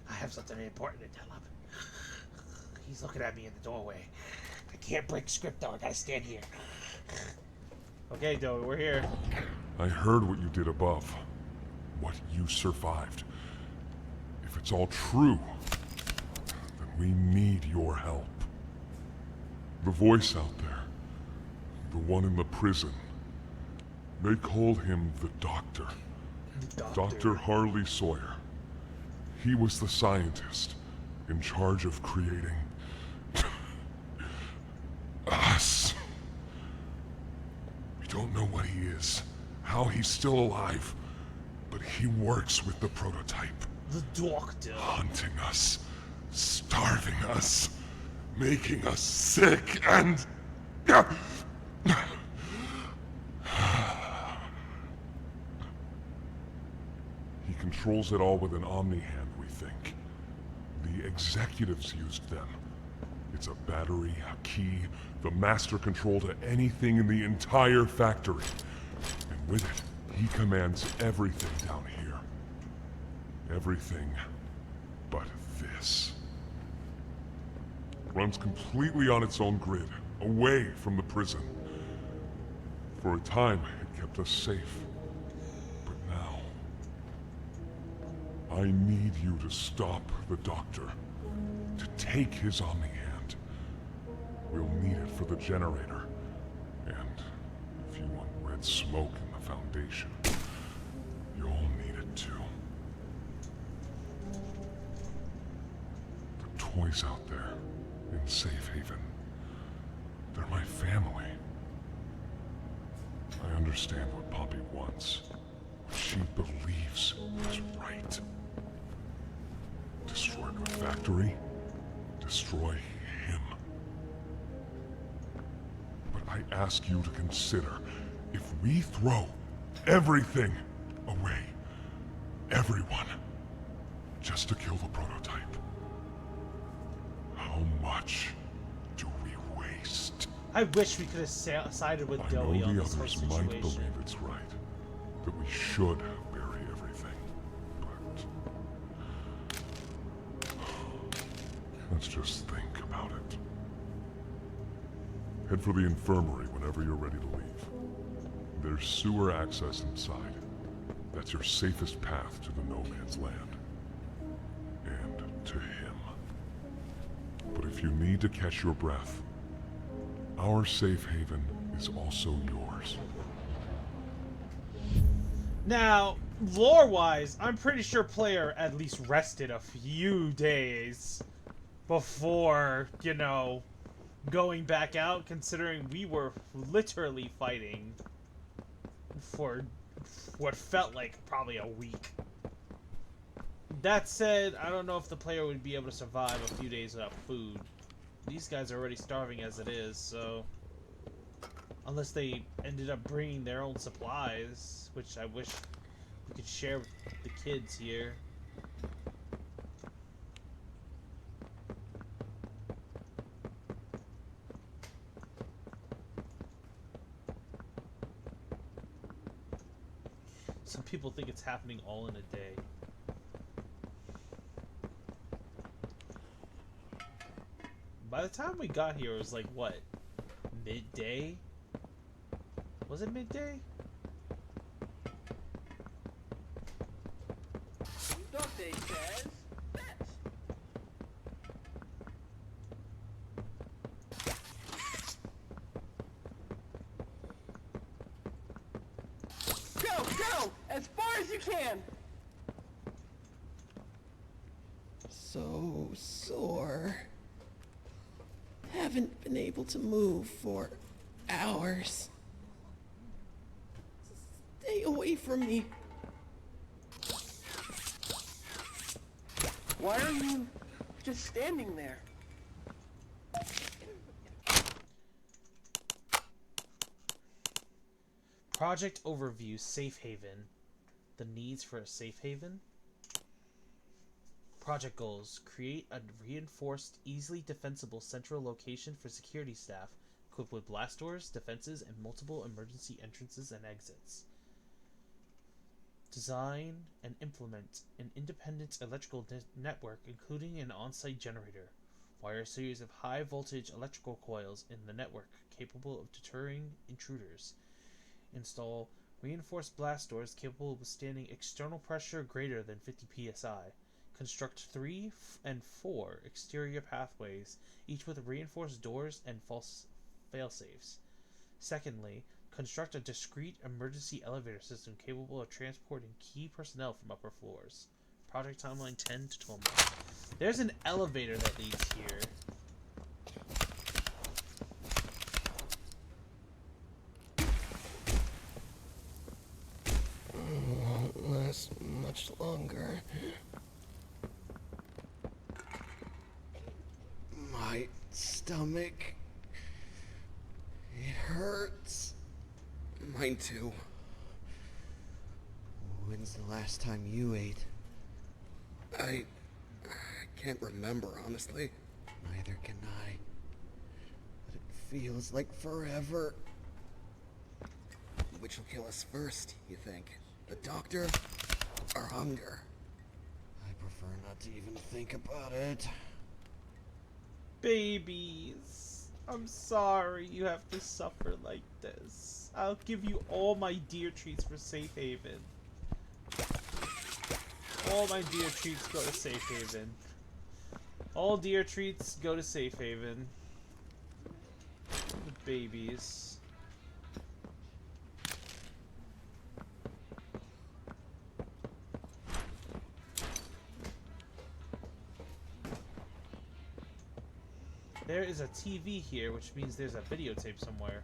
I have something important to tell him. He's looking at me in the doorway. I can't break script though, I gotta stand here. Okay, Doe, we're here. I heard what you did above. What you survived. If it's all true, then we need your help. The voice out there, the one in the prison, they called him the Doctor. Dr. Harley Sawyer. He was the scientist in charge of creating us. We don't know what he is, how he's still alive. But he works with the prototype. The Doctor. Hunting us, starving us, making us sick, and... He controls it all with an Omni-Hand, we think. The executives used them. It's a battery, a key, the master control to anything in the entire factory. And with it, he commands everything down here. Everything but this. Runs completely on its own grid, away from the prison. For a time, it kept us safe. But now... I need you to stop the Doctor. To take his Omni-Hand. We'll need it for the generator. And if you want red smoke in the Foundation, you'll need it too. The toys out there in Safe Haven, they're my family. I understand what Poppy wants, what she believes is right. Destroy the factory, destroy him. But I ask you to consider, if we throw everything away, everyone, just to kill the prototype, how much do we waste? I wish we could have sided with Doey on this whole I know the others might situation. believe it's right, that we should bury everything, but... let's just think about it. Head for the infirmary whenever you're ready to leave. There's sewer access inside. That's your safest path to the No Man's Land. And to him. But if you need to catch your breath, our safe haven is also yours. Now, lore-wise, I'm pretty sure player at least rested a few days before, you know, going back out, considering we were literally fighting for what felt like probably a week. That said, I don't know if the player would be able to survive a few days without food. These guys are already starving as it is, so... Unless they ended up bringing their own supplies, which I wish we could share with the kids here. Some people think it's happening all in a day. By the time we got here, it was like, what? Midday? Was it midday? Dante says that. Go, go! As far as you can! So sore. Haven't been able to move for hours. Stay away from me. Why are you just standing there? Project Overview, Safe Haven. The needs for a safe haven. Project goals. Create a reinforced, easily defensible central location for security staff, equipped with blast doors, defenses, and multiple emergency entrances and exits. Design and implement an independent electrical network, including an on-site generator. Wire a series of high-voltage electrical coils in the network, capable of deterring intruders. Install reinforced blast doors capable of withstanding external pressure greater than 50 psi. Construct 3 and 4 exterior pathways, each with reinforced doors and false failsafes. Secondly, construct a discrete emergency elevator system capable of transporting key personnel from upper floors. Project timeline 10 to 12 months. There's an elevator that leads here. Won't last much longer. My stomach. It hurts. Mine too. When's the last time you ate? I can't remember, honestly. Neither can I. But it feels like forever. Which will kill us first, you think? The doctor or hunger? I prefer not to even think about it. Babies, I'm sorry you have to suffer like this. I'll give you all my deer treats for Safe Haven. All my deer treats go to Safe Haven. All deer treats go to Safe Haven. The babies. There is a TV here, which means there's a videotape somewhere.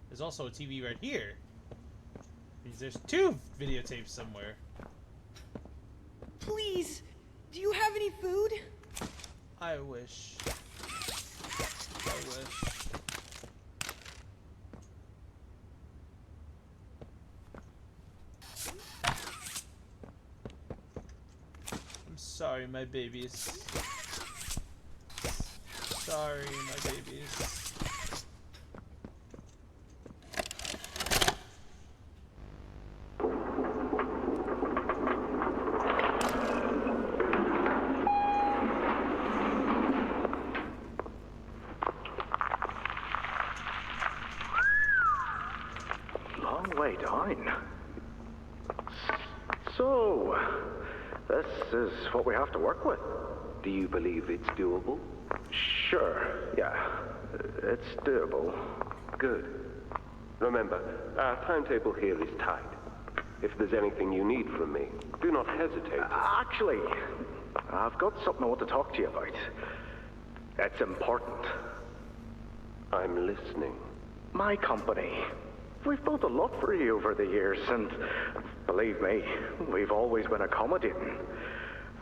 There's also a TV right here. Means there's 2 videotapes somewhere. Please, do you have any food? I wish. I wish. I'm sorry, my babies. Sorry, my babies. Long way down. So, this is what we have to work with. Do you believe it's doable? Sure, yeah. It's doable. Good. Remember, our timetable here is tight. If there's anything you need from me, do not hesitate. Actually, I've got something I want to talk to you about. It's important. I'm listening. My company. We've built a lot for you over the years, and believe me, we've always been accommodating.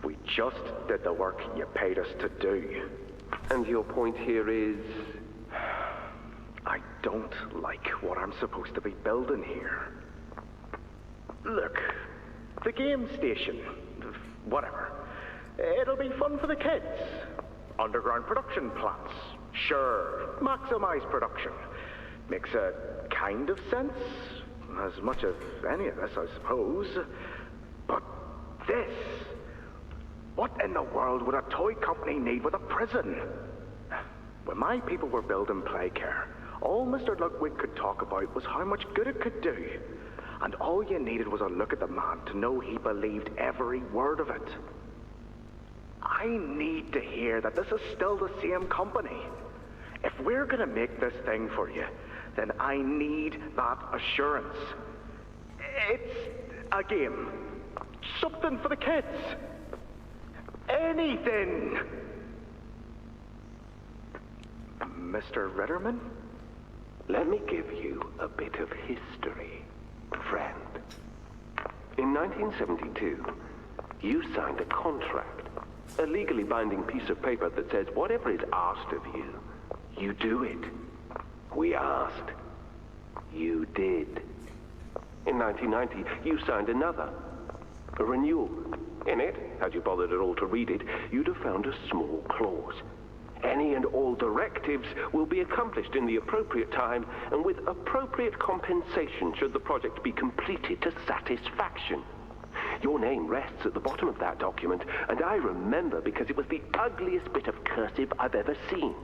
We just did the work you paid us to do. And your point here is? I don't like what I'm supposed to be building here. Look, the game station, whatever. It'll be fun for the kids. Underground production plants. Sure, maximize production. Makes a kind of sense. As much of any of this, I suppose. But this... What in the world would a toy company need with a prison? When my people were building Playcare, all Mr. Ludwig could talk about was how much good it could do. And all you needed was a look at the man to know he believed every word of it. I need to hear that this is still the same company. If we're gonna make this thing for you, then I need that assurance. It's a game. Something for the kids. Anything. Mr. Ritterman? Let me give you a bit of history, friend. In 1972, you signed a contract, a legally binding piece of paper that says whatever is asked of you, you do it. We asked. You did. In 1990, you signed another, a renewal. In it, had you bothered at all to read it, you'd have found a small clause. Any and all directives will be accomplished in the appropriate time and with appropriate compensation should the project be completed to satisfaction. Your name rests at the bottom of that document, and I remember because it was the ugliest bit of cursive I've ever seen.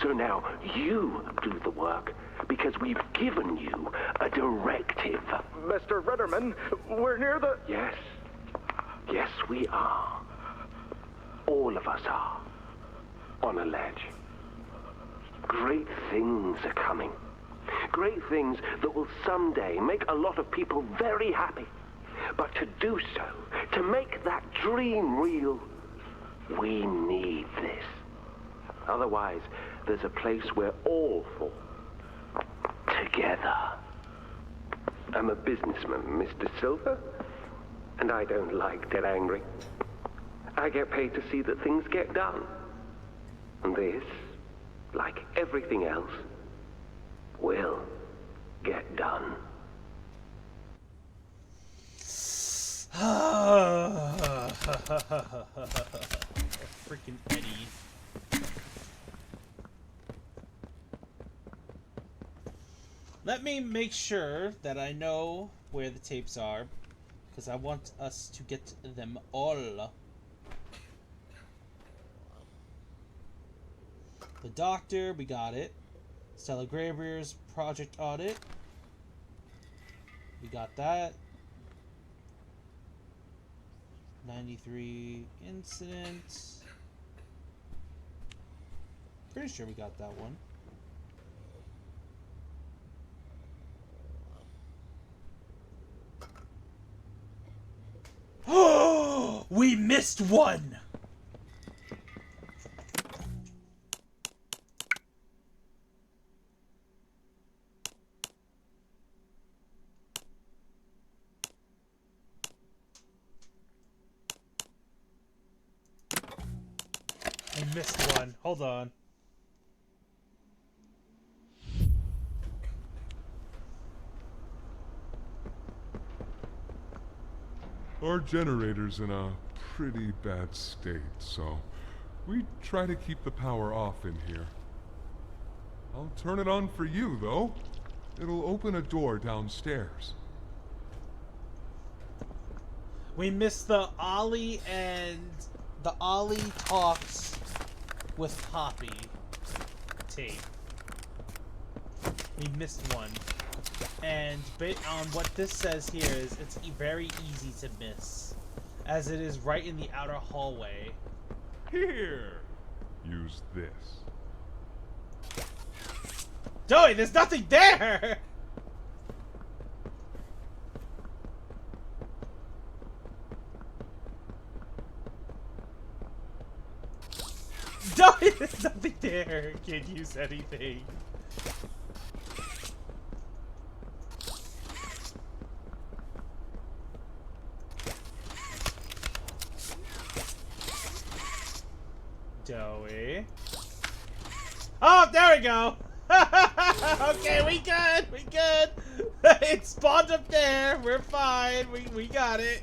So now you do the work because we've given you a directive. Mr. Ritterman, we're near the... Yes. Yes, we are. All of us are. On a ledge. Great things are coming. Great things that will someday make a lot of people very happy. But to do so, to make that dream real, we need this. Otherwise, there's a place we're all for. Together. I'm a businessman, Mr. Silver, and I don't like to get angry. I get paid to see that things get done. And this, like everything else, will get done. Freaking Eddie. Let me make sure that I know where the tapes are, because I want us to get them all. The Doctor, we got it. Stella Graber's Project Audit. We got that. 93 Incident. Pretty sure we got that one. Oh, we missed one. We missed one. Hold on. Our generator's in a pretty bad state, so we try to keep the power off in here. I'll turn it on for you, though. It'll open a door downstairs. We missed the Ollie talks with Poppy tape. We missed one. And based on what this says here is it's very easy to miss, as it is right in the outer hallway. Here! Use this. Joey, there's nothing there! Joey, there's nothing there! Can't use anything. Joey. Oh, there we go! Okay, we good! We good! It spawned up there! We're fine! We got it!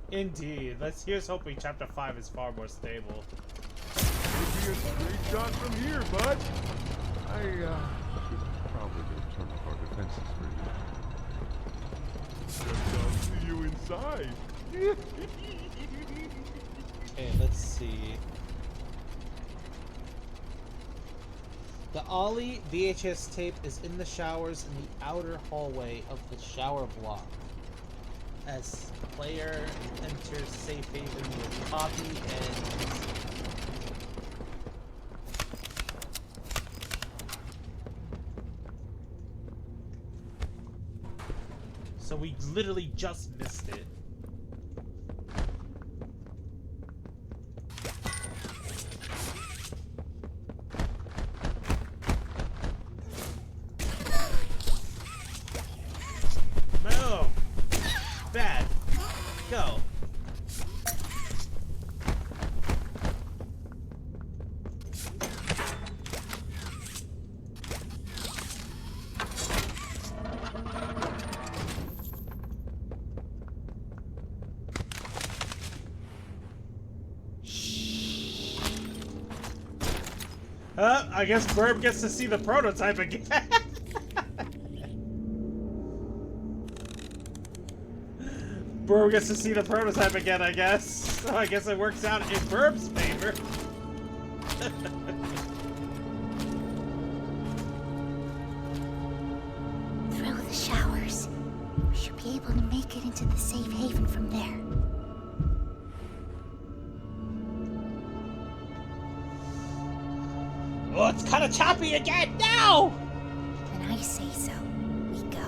Indeed. Here's hoping Chapter 5 is far more stable. Could be a straight shot from here, bud. I should probably go turn off our defenses for you. Guess I'll see you inside. Okay, let's see. The Ollie VHS tape is in the showers in the outer hallway of the shower block. As player enters safe haven with Poppy and... So we literally just missed it. No! Bad. Go. I guess Burb gets to see the prototype again. Burb gets to see the prototype again, I guess. So I guess it works out in Burb's favor. Through the showers. We should be able to make it into the safe haven from there. Oh, it's kind of choppy again. No! When I say so, we go.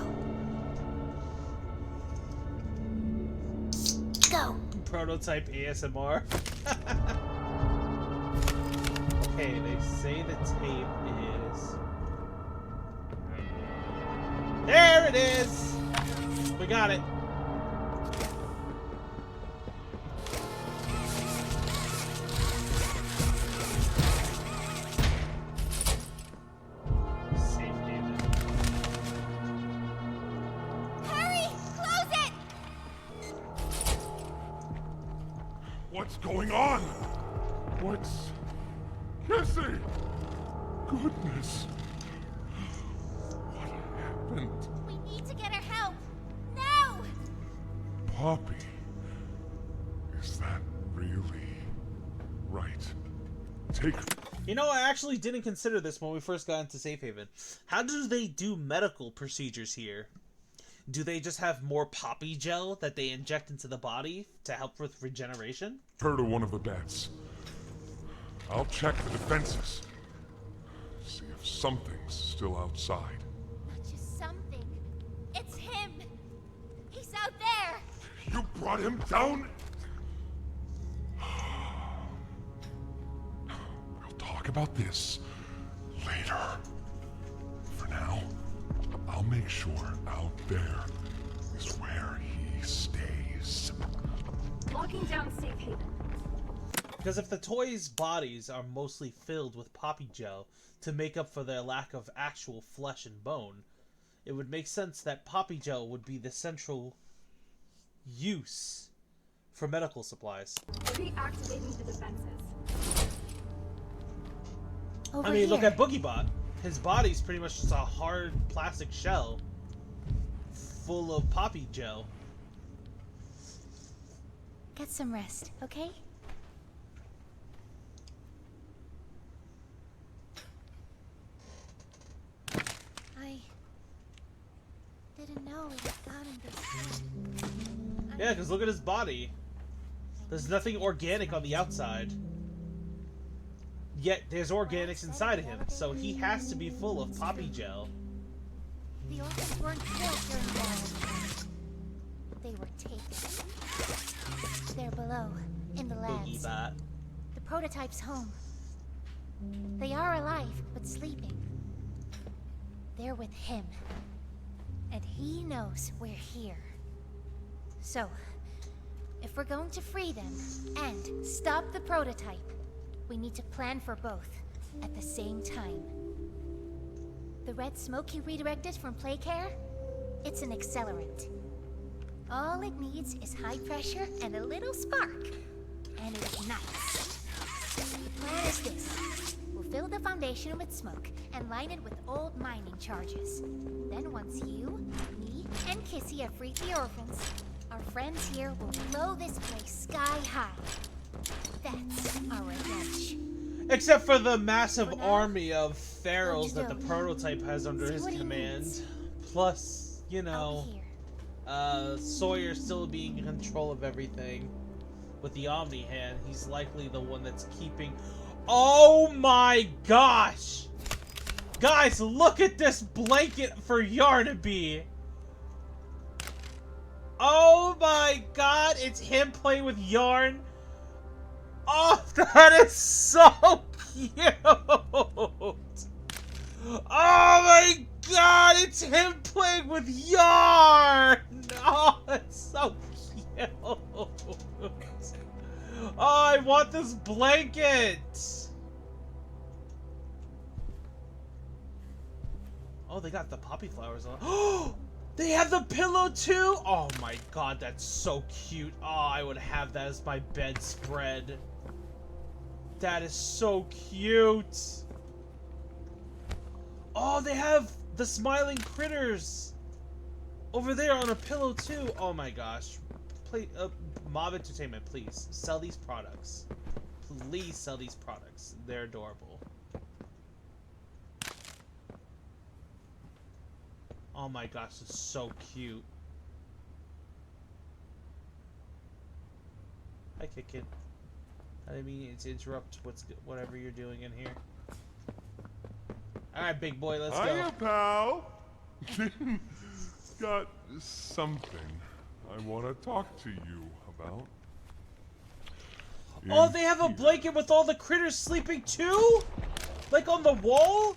Go! Prototype ASMR. Okay, they say the tape is... There it is! We got it. What's going on? What's... Cassie! Goodness. What happened? We need to get her help. Now! Poppy. Is that really right? Take her. You know, I actually didn't consider this when we first got into Safe Haven. How do they do medical procedures here? Do they just have more poppy gel that they inject into the body to help with regeneration? Her to one of the beds. I'll check the defenses. See if something's still outside. Not just something. It's him. He's out there. You brought him down? We'll talk about this later. For now, I'll make sure out there is where he stays. Locking down safe haven. Because if the toys' bodies are mostly filled with poppy gel to make up for their lack of actual flesh and bone, it would make sense that poppy gel would be the central use for medical supplies. Reactivating the defenses. I mean, look at BoogieBot. His body's pretty much just a hard plastic shell full of poppy gel. Get some rest, okay? I didn't know it had gotten this far. Yeah, because look at his body. There's nothing organic on the outside. Yet there's organics inside of him, so he has to be full of poppy gel. The orphans weren't killed during the war. They were taken. They're below, in the labs. BoogieBot. The prototype's home. They are alive, but sleeping. They're with him. And he knows we're here. So, if we're going to free them and stop the prototype, we need to plan for both at the same time. The red smoke you redirected from Playcare? It's an accelerant. All it needs is high pressure and a little spark, and it ignites. The plan is this. We'll fill the foundation with smoke and line it with old mining charges. Then once you, me, and Kissy have freed the orphans, our friends here will blow this place sky high. That's our revenge. Except for the massive army of pharaohs that the prototype has under his command. Plus, you know, Sawyer still being in control of everything. With the Omni hand, he's likely the one that's keeping... Oh my gosh! Guys, look at this blanket for Yarnaby! Oh my god, it's him playing with yarn! Oh, that is so cute! Oh my god, it's him playing with yarn! Oh, that's so cute! Oh, I want this blanket! Oh, they got the poppy flowers on. Oh, they have the pillow too? Oh my god, that's so cute. Oh, I would have that as my bedspread. That is so cute. Oh, they have the smiling critters over there on a pillow too. Oh my gosh. Mob Entertainment, please sell these products. Please sell these products. They're adorable. Oh my gosh, it's so cute. Hi, Kikin. I didn't mean to interrupt whatever you're doing in here. Alright, big boy, let's go. Hiya, pal! Got something I want to talk to you about. Oh, they have a blanket with all the critters sleeping too? Like on the wall?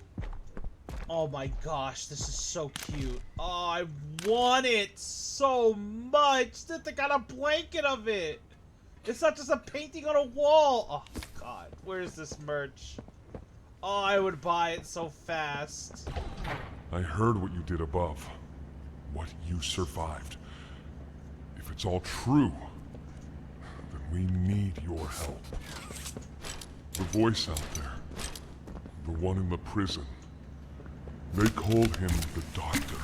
Oh my gosh, this is so cute. Oh, I want it so much that they got a blanket of it. It's not just a painting on a wall. Oh god, where's this merch? Oh, I would buy it so fast. I heard what you did above. What you survived. If it's all true, then we need your help. The voice out there, the one in the prison, they called him the Doctor.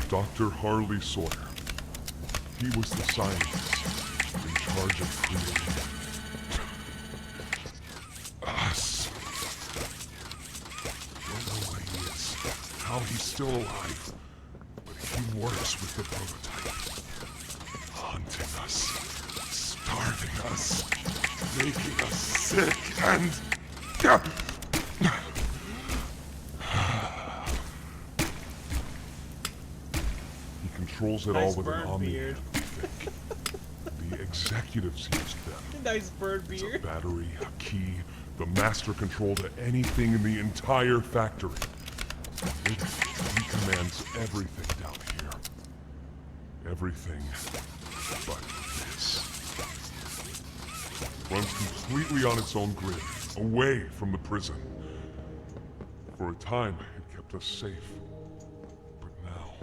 Dr. Harley Sawyer. He was the scientist in charge of creating us. Don't know what he is, how he's still alive, but He works with the prototype. Hunting us, starving us, making us sick, and... He controls it all with an omni-hand, we think. The executives used them. Nice bird beard. The battery, a key, the master control to anything in the entire factory. He commands everything down here. Everything but this. Runs completely on its own grid, away from the prison. For a time, it kept us safe. But now,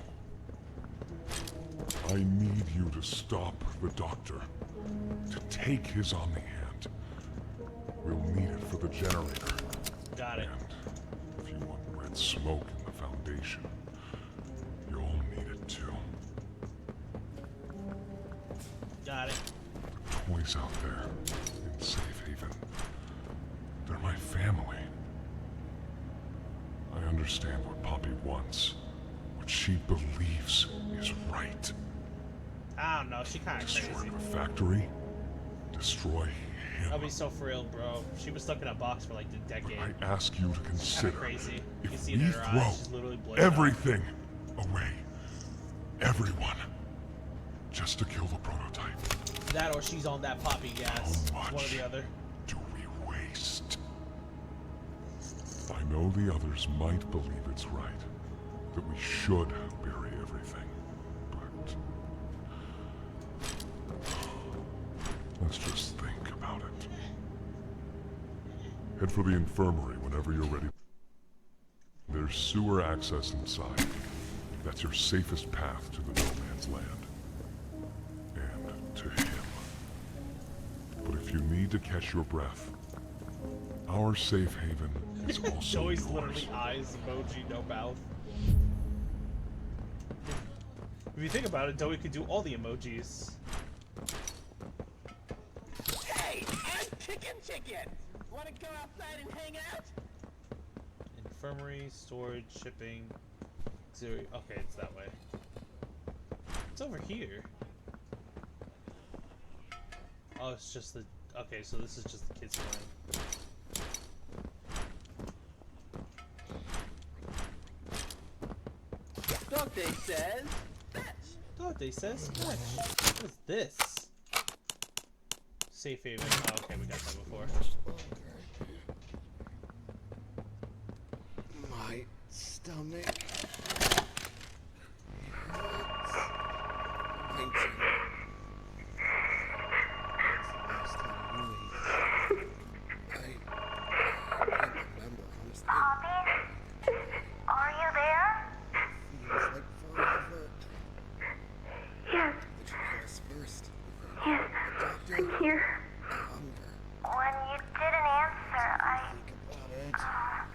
I need you to stop the doctor. To take his omni-hand. We'll need it for the generator. Got it. And if you want red smoke in the Foundation, you'll need it too. Got it. The toys out there in Safe Haven, they're my family. I understand what Poppy wants, what she believes is right. I don't know, she kinda crazy. Destroy the factory, destroy him. That'll be so for real, bro. She was stuck in a box for like a decade. I ask you to consider crazy. You can if see it we in her throw eyes. She's literally blooded everything away, everyone, just to kill the prototype. That or she's on that poppy gas. How much One or the other. do we waste? I know the others might believe it's right, that we should bury everything, but let's just think about it. Head for the infirmary whenever you're ready. There's sewer access inside. That's your safest path to the no man's land. And to him. But if you need to catch your breath, our safe haven is also Joey's yours. literally eyes emoji, no mouth. If you think about it, Joey could do all the emojis. Hey, I'm Chicken. Wanna go outside and hang out? Infirmary, storage, shipping, auxiliary. Okay, it's that way. It's over here. Oh, it's just the. Okay, so this is just the kids' playing. Dog Day says fetch. Dog Day says fetch. What is this? Safe haven. Oh, okay, we got that before. My stomach hurts. Thank you. That's the last time you ate. I can't remember, honestly. Poppy? Are you there? Feels like forever. Yes, Did you hear us first? yes, Doctor, I'm here. hunger. When you didn't answer, Think about it.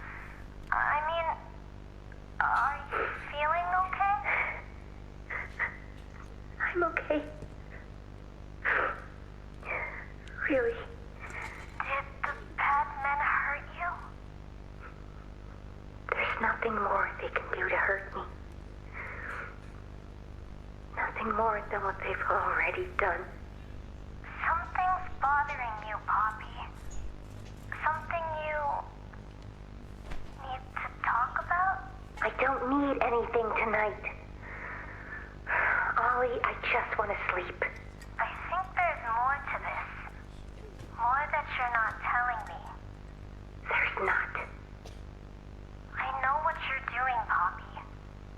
I mean, are you feeling okay? I'm okay. Really, Did the bad men hurt you? there's nothing more they can do to hurt me. Nothing more than what they've already done. Something's bothering you, Poppy. Something you need to talk about? I don't need anything tonight. Ollie, I just want to sleep. I think there's more to this. More that you're not telling me. There's not. I know what you're doing, Poppy.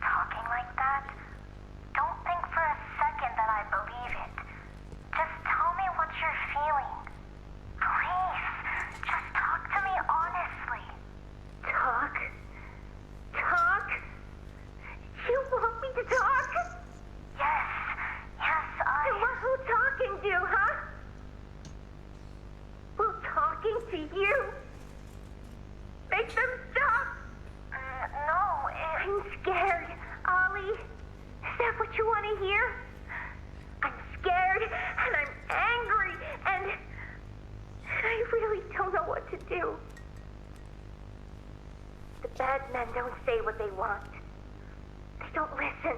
Talking like that. Don't think for a second that I believe it. Just tell me what you're feeling. Please, just talk to me honestly. Talk? Talk? You want me to talk? Yes, And what will talking do, huh? Will talking to you make them stop? No, I'm scared, Ollie. Is that what you want to hear? I'm scared, and I'm angry, and I really don't know what to do. The bad men don't say what they want. They don't listen.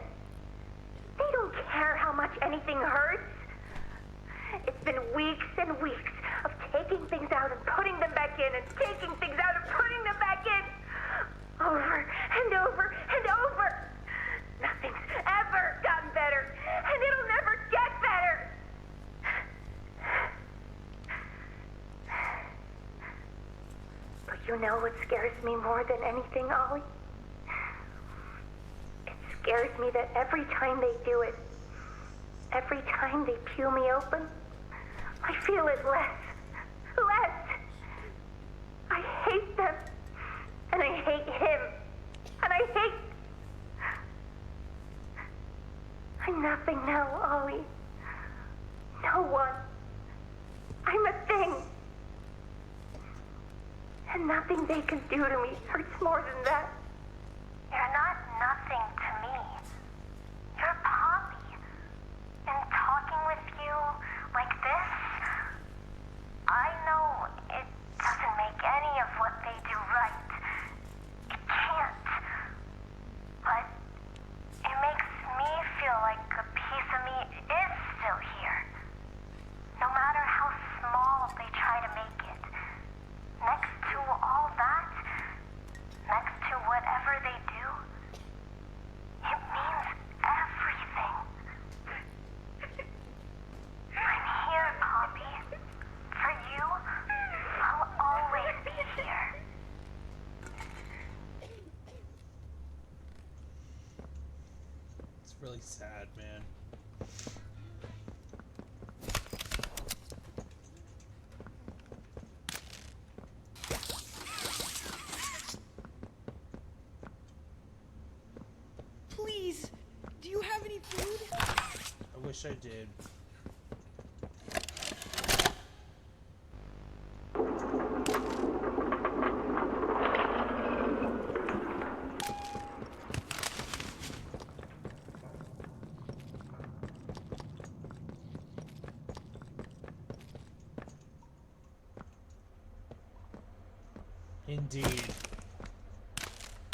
don't care how much anything hurts. It's been weeks and weeks of taking things out and putting them back in and taking things out and putting them back in. Over and over and over. Nothing's ever gotten better, and it'll never get better. But you know what scares me more than anything, Ollie? It scares me that every time they do it, every time they peel me open, I feel it less. Less. I hate them. And I hate him. And I hate... I'm nothing now, Ollie. No one. I'm a thing. And nothing they can do to me hurts more than that. You're not nothing to me. You're Poppy. And talking with you like this, I know it doesn't make any of what they do right. It can't. But it makes me feel like a piece of me is still here. No matter how small they try to make it. Next to all that, next to whatever they do, it means everything. I'm here, Poppy. For you, I'll always be here. It's really sad, man. Please, do you have any food? I wish I did. Indeed.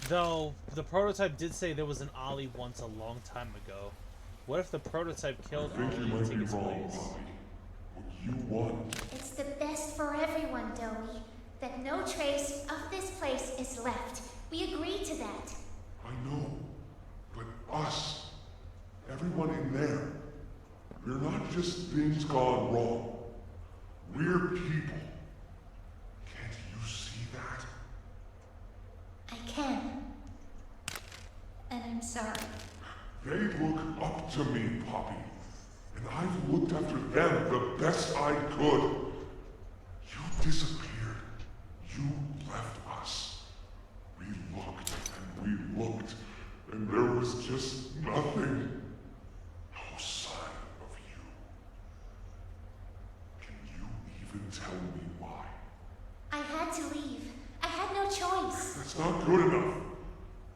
Though, the prototype did say there was an Ollie once a long time ago. What if the prototype killed I think Ollie you to might take be his wrong, place? Ollie. What you want. It's the best for everyone, Dowie. That no trace of this place is left. We agree to that. I know. But us, everyone in there, we're not just things gone wrong. We're people. Can't you see that? I can. And I'm sorry. They look up to me, Poppy. And I've looked after them the best I could. You disappeared. You left us. We looked and we looked, and there was just nothing. No sign of you. Can you even tell me why? I had to leave. I had no choice. That's not good enough.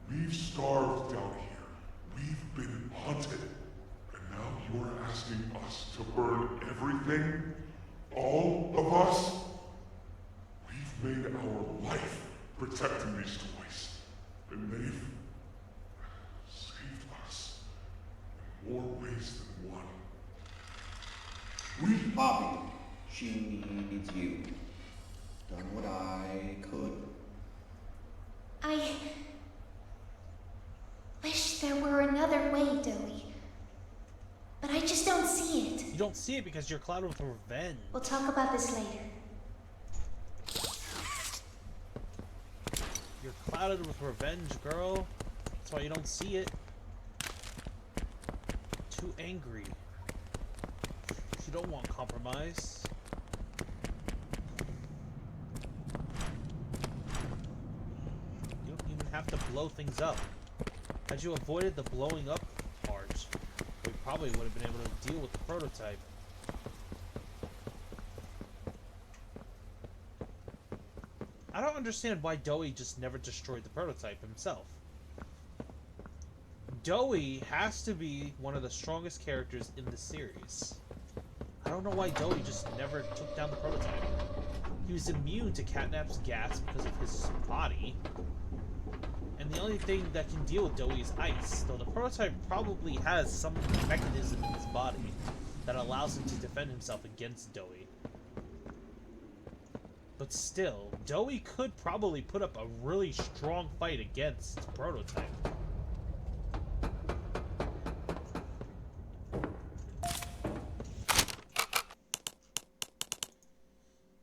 We've starved down here. We've been hunted. And now you're asking us to burn everything? All of us? We've made our life protecting these toys. And they've saved us in more ways than one. We, Poppy, she needs you. Done what I could. I wish there were another way, Dowie. But I just don't see it. You don't see it because you're clouded with revenge. We'll talk about this later. You're clouded with revenge, girl. That's why you don't see it. Too angry. You don't want compromise. You don't even have to blow things up. Had you avoided the blowing up part, we probably would have been able to deal with the prototype. I don't understand why Dowie just never destroyed the prototype himself. Dowie has to be one of the strongest characters in the series. I don't know why Dowie just never took down the prototype. He was immune to Catnap's gas because of his body. And and the only thing that can deal with Dowie is ice, though the prototype probably has some mechanism in his body that allows him to defend himself against Dowie. But still, Dowie could probably put up a really strong fight against Prototype.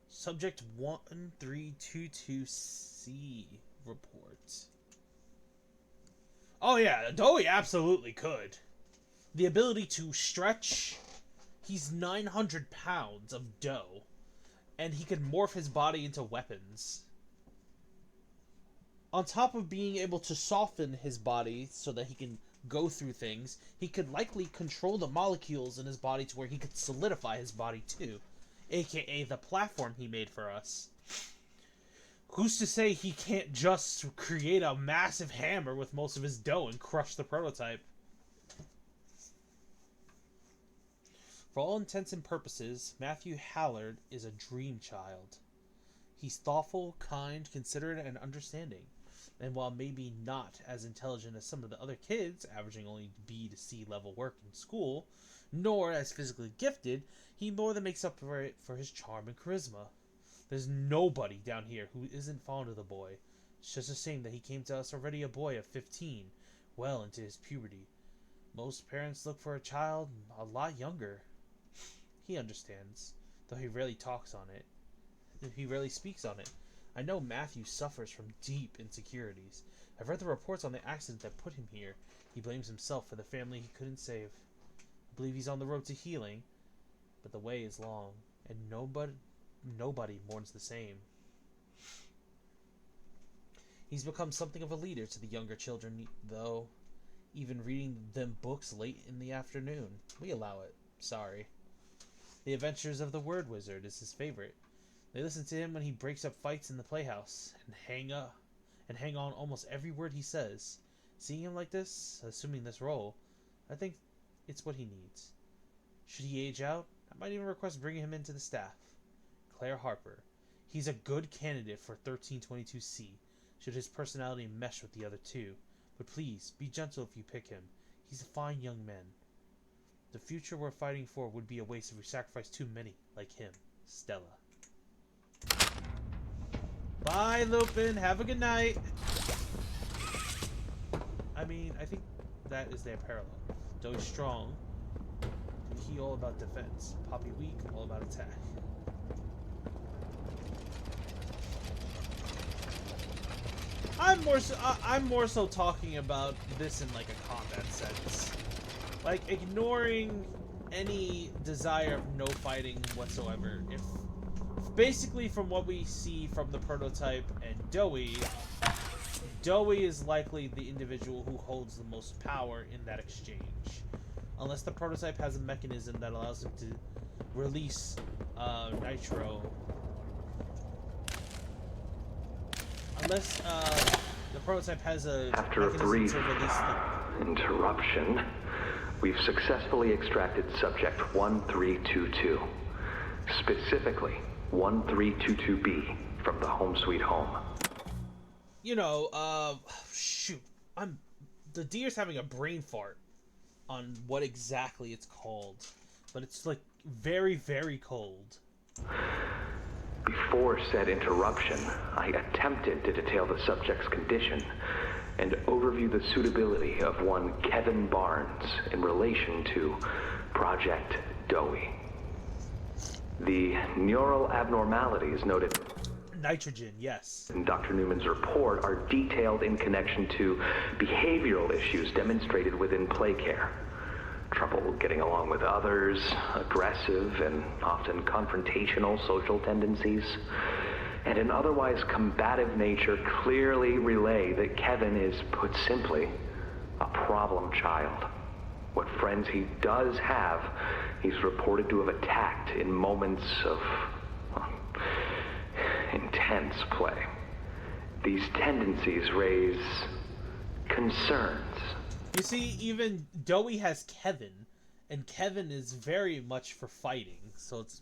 Subject 1322C report. Oh yeah, Dowie absolutely could. The ability to stretch. He's 900 pounds of dough. And he can morph his body into weapons. On top of being able to soften his body so that he can go through things, he could likely control the molecules in his body to where he could solidify his body too. AKA the platform he made for us. Who's to say he can't just create a massive hammer with most of his dough and crush the prototype? For all intents and purposes, Matthew Hallard is a dream child. He's thoughtful, kind, considerate, and understanding. And while maybe not as intelligent as some of the other kids, averaging only B to C level work in school, nor as physically gifted, he more than makes up for it for his charm and charisma. There's nobody down here who isn't fond of the boy. It's just a shame that he came to us already a boy of 15, well into his puberty. Most parents look for a child a lot younger. He understands, though he rarely talks on it. He rarely speaks on it. I know Matthew suffers from deep insecurities. I've read the reports on the accident that put him here. He blames himself for the family he couldn't save. I believe he's on the road to healing, but the way is long, and nobody mourns the same. He's become something of a leader to the younger children, though, even reading them books late in the afternoon. We allow it. Sorry. The Adventures of the Word Wizard is his favorite. They listen to him when he breaks up fights in the playhouse and hang on almost every word he says. Seeing him like this, assuming this role, I think it's what he needs. Should he age out, I might even request bringing him into the staff. Claire Harper. He's a good candidate for 1322C, should his personality mesh with the other two. But please, be gentle if you pick him. He's a fine young man. The future we're fighting for would be a waste if we sacrifice too many like him. Stella. Bye, Lupin. Have a good night. I mean, I think that is their parallel. Doug's strong. He all about defense. Poppy weak, all about attack. I'm more so talking about this in like a combat sense. Like ignoring any desire of no fighting whatsoever. If basically from what we see from the prototype and Dowie is likely the individual who holds the most power in that exchange. Unless the prototype has a mechanism that allows him to release nitro. Unless the prototype has a After a brief interruption, we've successfully extracted subject 1322, specifically 1322B from the Home Sweet Home. You know, shoot, the deer's having a brain fart on what exactly it's called, but it's like very, very cold. Before said interruption, I attempted to detail the subject's condition and overview the suitability of one Kevin Barnes in relation to Project Dowie. The neural abnormalities noted nitrogen, yes, in Dr. Newman's report are detailed in connection to behavioral issues demonstrated within play care. Trouble getting along with others, aggressive and often confrontational social tendencies, and an otherwise combative nature clearly relay that Kevin is, put simply, a problem child. What friends he does have, he's reported to have attacked in moments of intense play. These tendencies raise concerns. You see, even Dowie has Kevin, and Kevin is very much for fighting, so it's,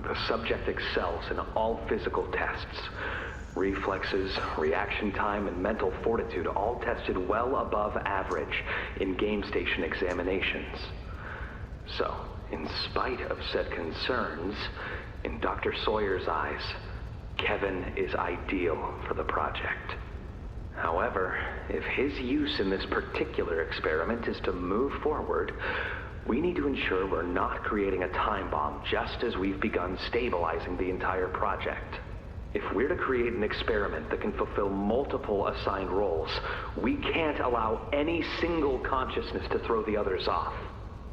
The subject excels in all physical tests, Reflexes, reaction time, and mental fortitude all tested well above average in game station examinations. So, in spite of said concerns, in Dr. Sawyer's eyes, Kevin is ideal for the project. However, if his use in this particular experiment is to move forward, we need to ensure we're not creating a time bomb just as we've begun stabilizing the entire project. If we're to create an experiment that can fulfill multiple assigned roles, we can't allow any single consciousness to throw the others off.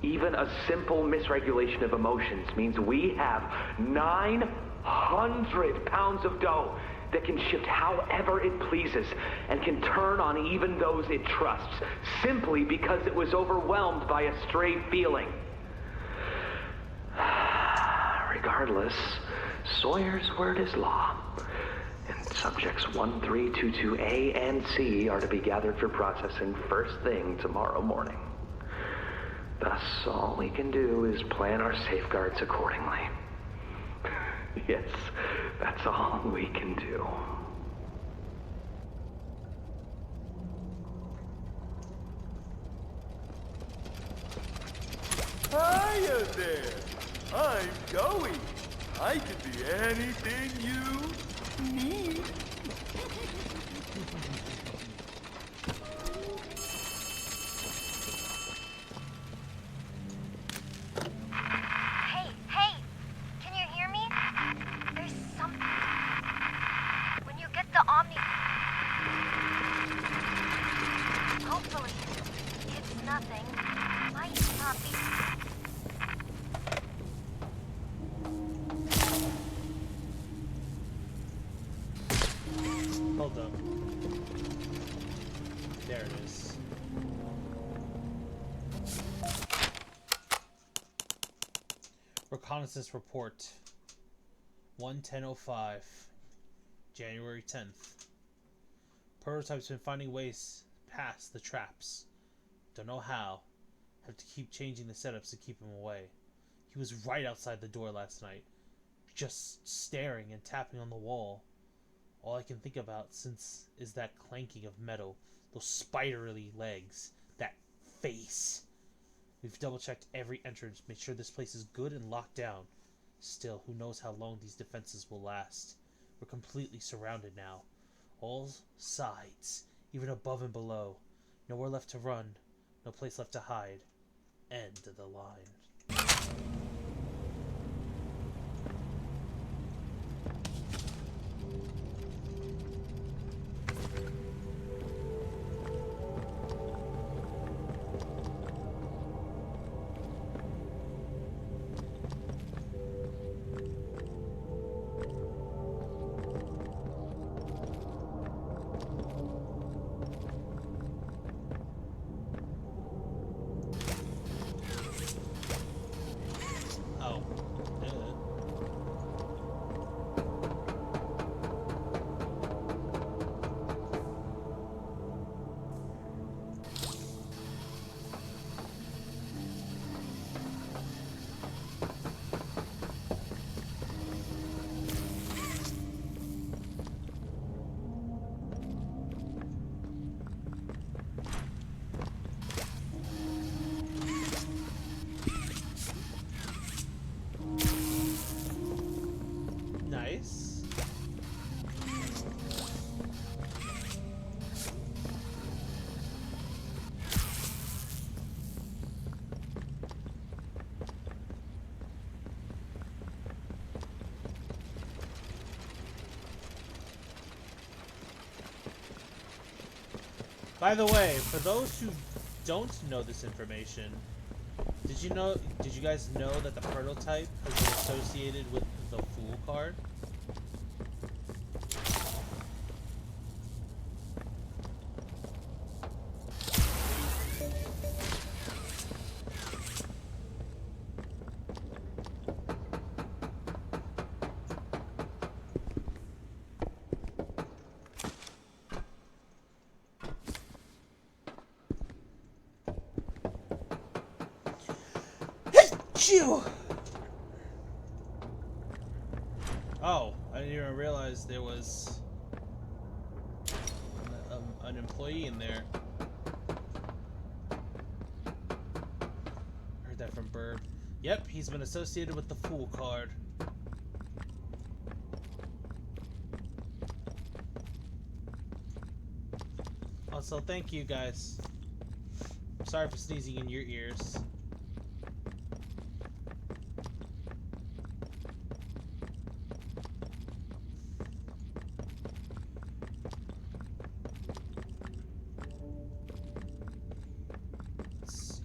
Even a simple misregulation of emotions means we have 900 pounds of dough that can shift however it pleases and can turn on even those it trusts, simply because it was overwhelmed by a stray feeling. Regardless, Sawyer's word is law, and subjects 1322A and C are to be gathered for processing first thing tomorrow morning. Thus, all we can do is plan our safeguards accordingly. Yes, that's all we can do. Hiya there! I'm Joey. I can be anything you need. Hey, can you hear me? There's something. When you get the Omni... Hopefully, it's nothing. Might not be... Hold up. There it is. Reconnaissance report. 1:10:05, January 10th. Prototype's been finding ways past the traps. Don't know how. Have to keep changing the setups to keep him away. He was right outside the door last night, just staring and tapping on the wall. All I can think about since is that clanking of metal, those spiderly legs, that face. We've double-checked every entrance, made sure this place is good and locked down. Still, who knows how long these defenses will last. We're completely surrounded now. All sides, even above and below. Nowhere left to run, no place left to hide. End of the line. Nice. By the way, for those who don't know this information, did you guys know that the prototype has been associated with the Fool card? Achoo! Oh, I didn't even realize there was employee in there. Heard that from Burb. Yep, he's been associated with the Fool card. Also, thank you guys. Sorry for sneezing in your ears. Let's see.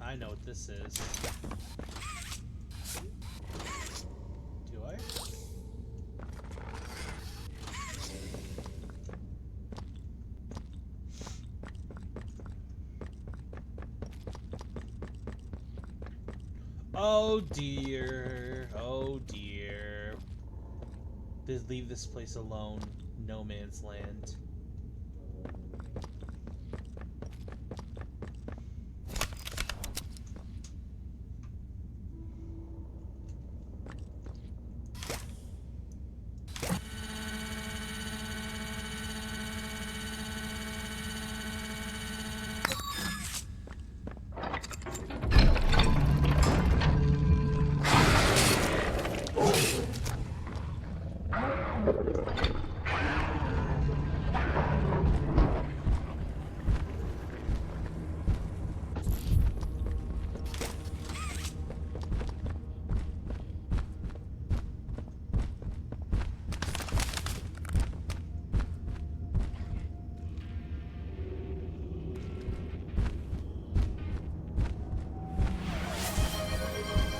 I know what this is. Do I? Oh dear. Oh dear. Just leave this place alone. No man's land.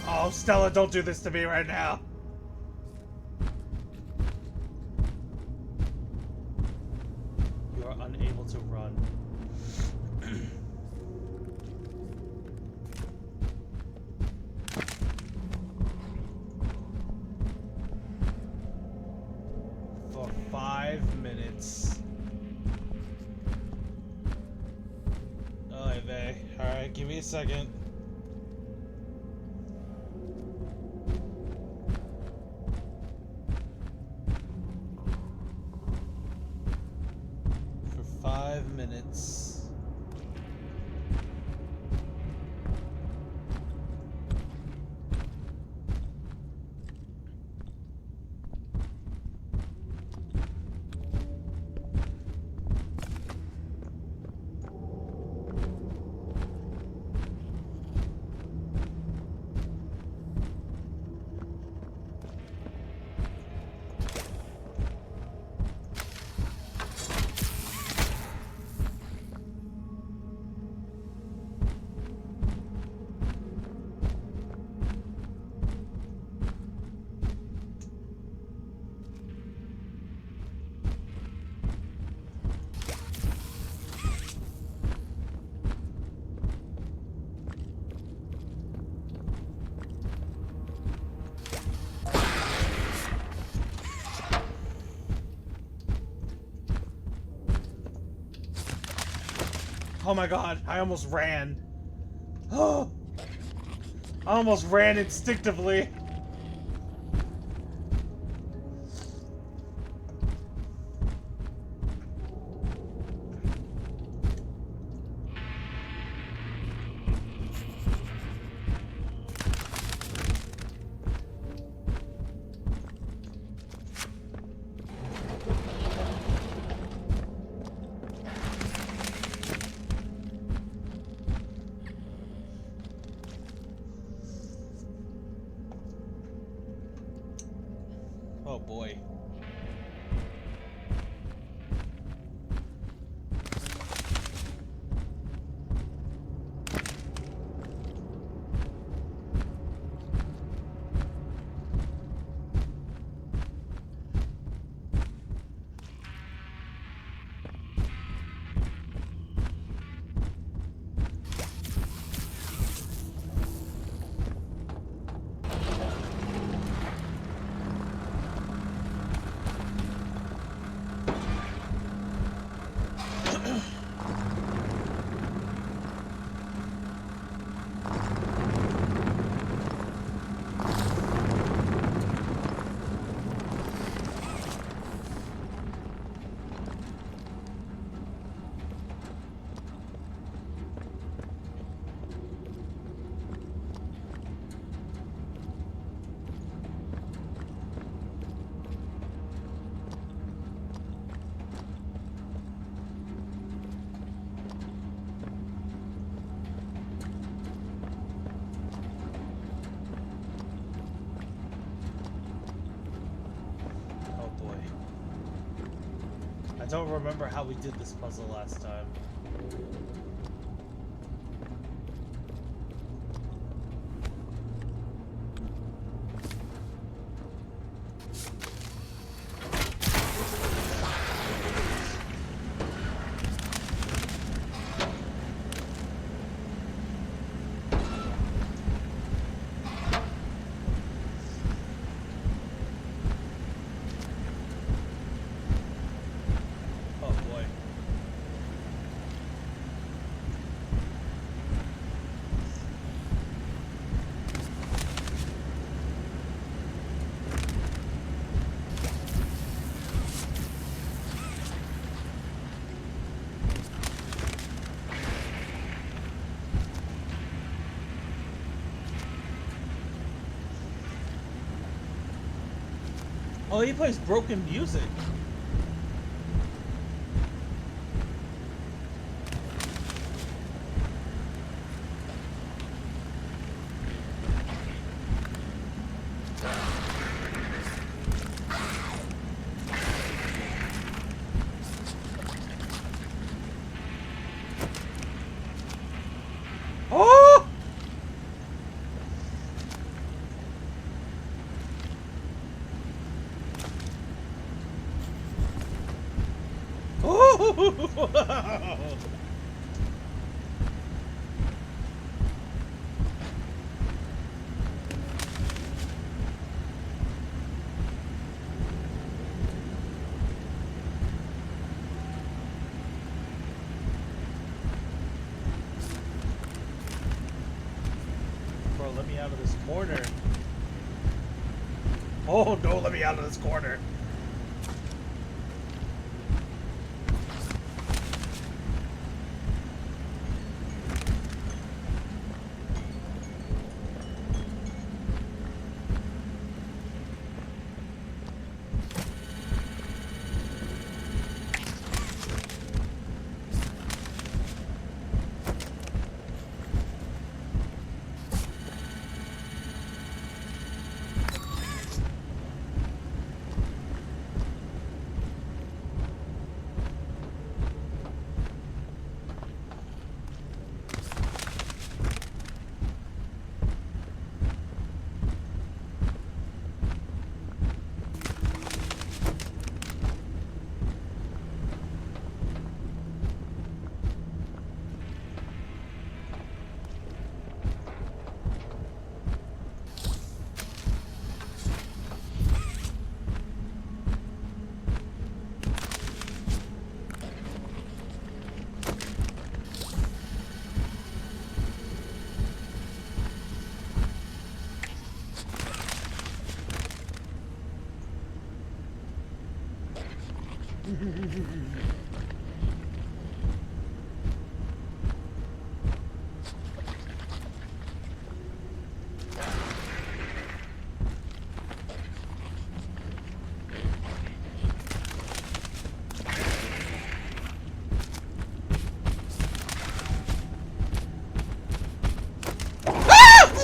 Oh, Stella, don't do this to me right now. You are unable to run. For 5 minutes. Oh, vey. Alright, give me a second. For 5 minutes. Oh my god, I almost ran. Oh, I almost ran instinctively. Oh boy. I don't remember how we did this puzzle last time. Oh, he plays broken music. Oh! Oh! Bro, let me out of this corner. Oh, no, let me out of this corner.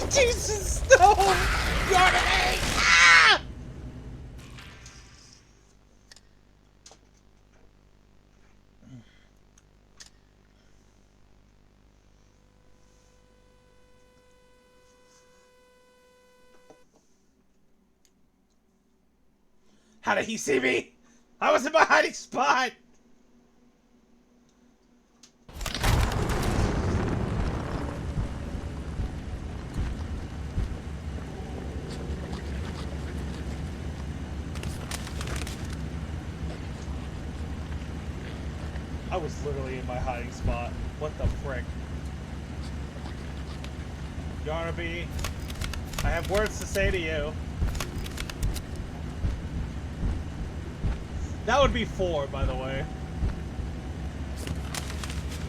Jesus, no! You're me! Ah! How did he see me? I was in my hiding spot! I was literally in my hiding spot. What the frick? Yarnaby, I have words to say to you. That would be 4, by the way.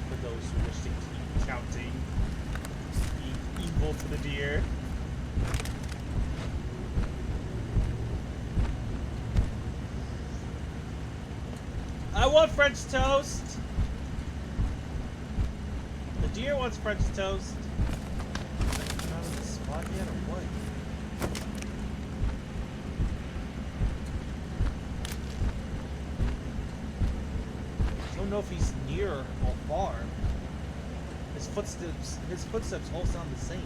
For those who wish to keep counting. Evil to the deer. I want French toast. The deer wants French toast. Out of the spot yet or what? know if he's near or far. His footsteps all sound the same.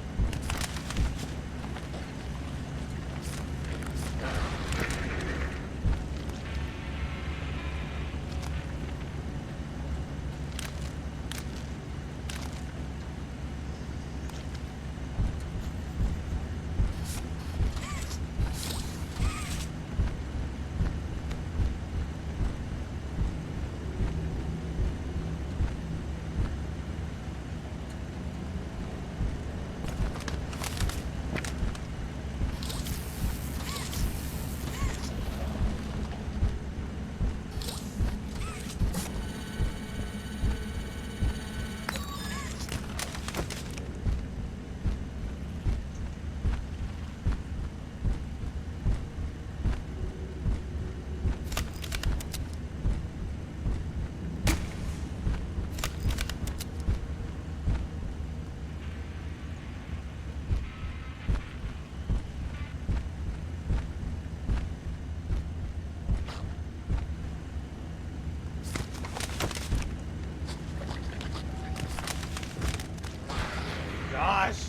Gosh!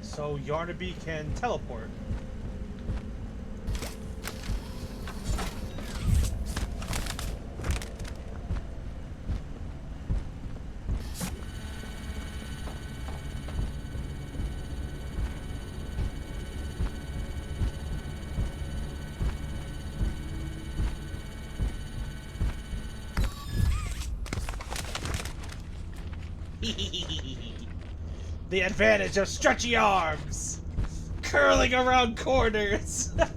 So Yarnaby can teleport. The advantage of stretchy arms! Curling around corners! I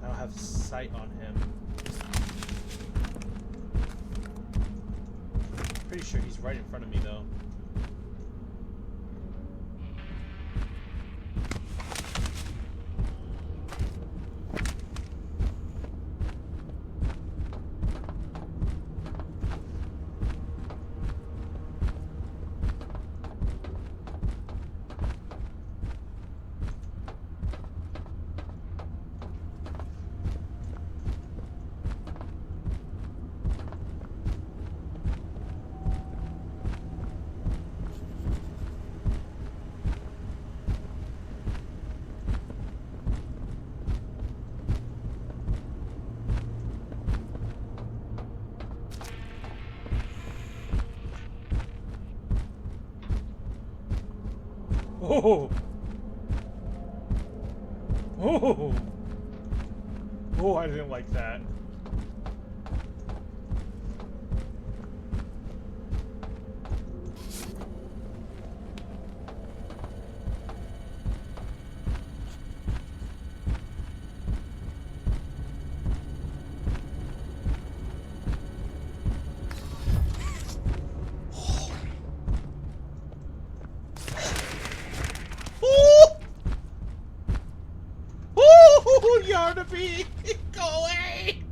don't have sight on him. Pretty sure he's right in front of me though. Oh! Oh! Oh, I didn't like that. Oh, Yarnaby! Go away!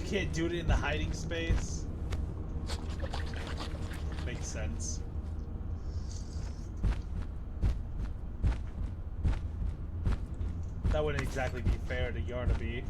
Can't do it in the hiding space. Makes sense. That wouldn't exactly be fair to Yarnaby.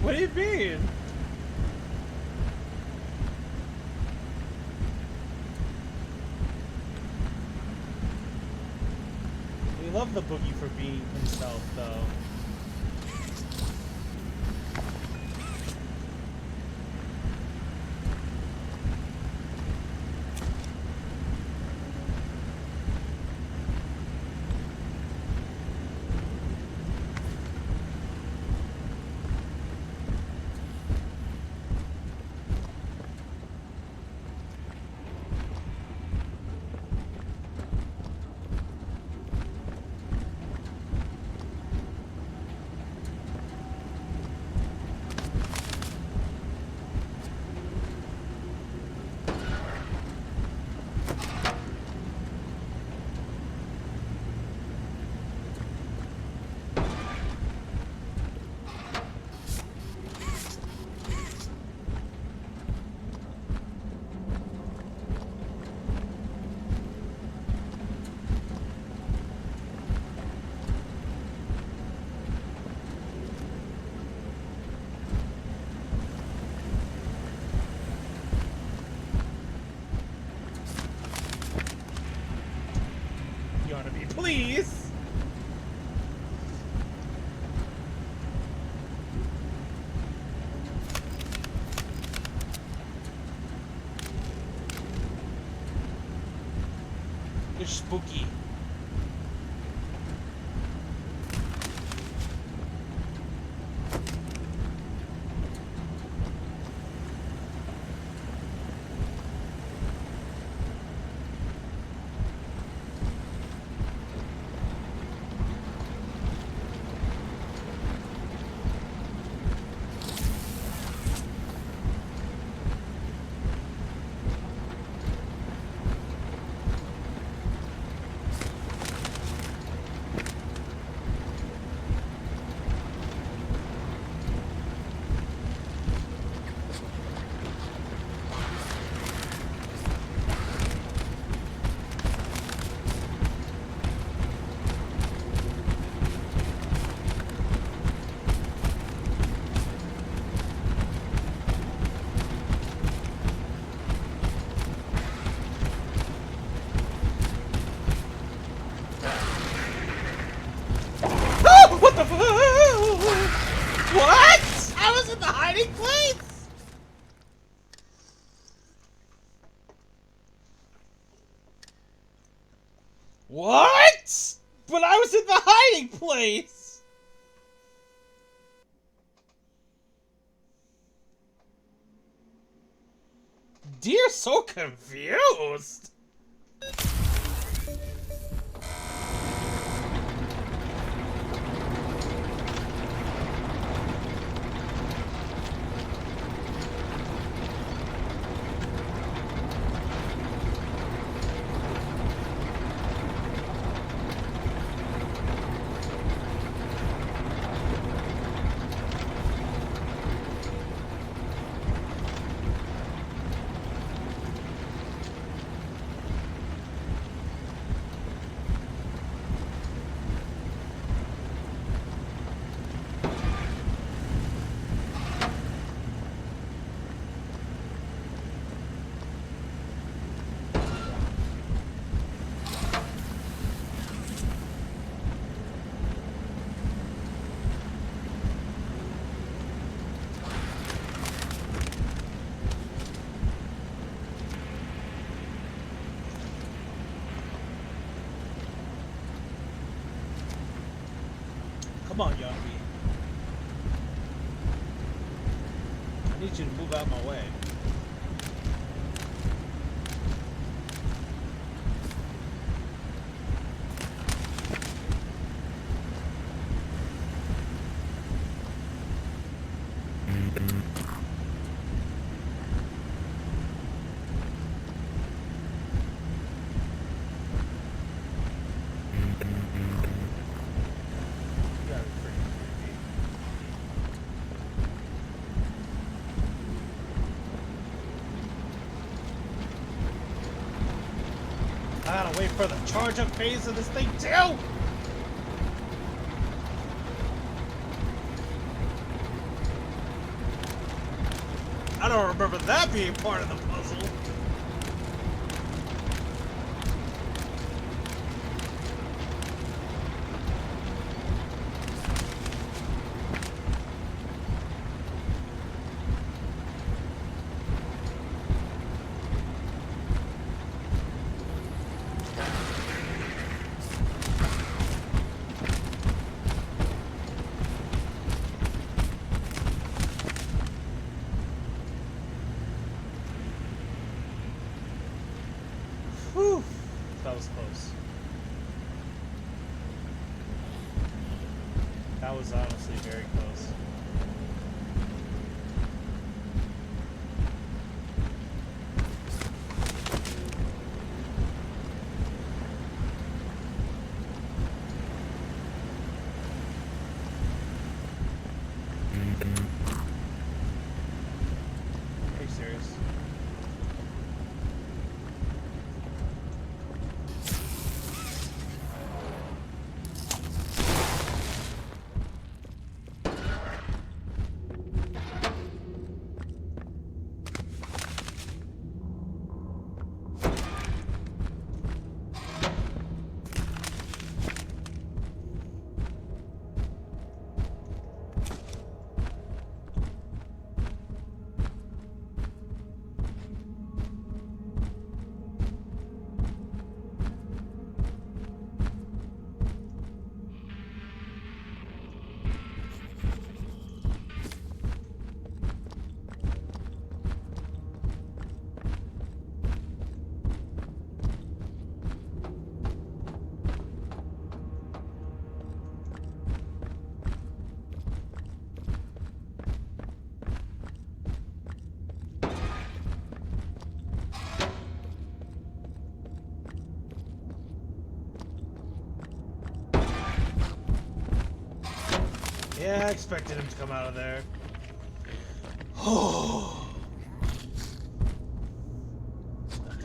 What do you mean? We love the Boogie for being himself, though. Please! You're spooky. What the What? I was in the hiding place? What? But I was in the hiding place! Dear, so confused! Come on, Yogi. I need you to move out of my way. I gotta wait for the charge up phase of this thing too! I don't remember that being part of the puzzle. Whew, that was close. That was honestly very close. Are you serious? Yeah, I expected him to come out of there.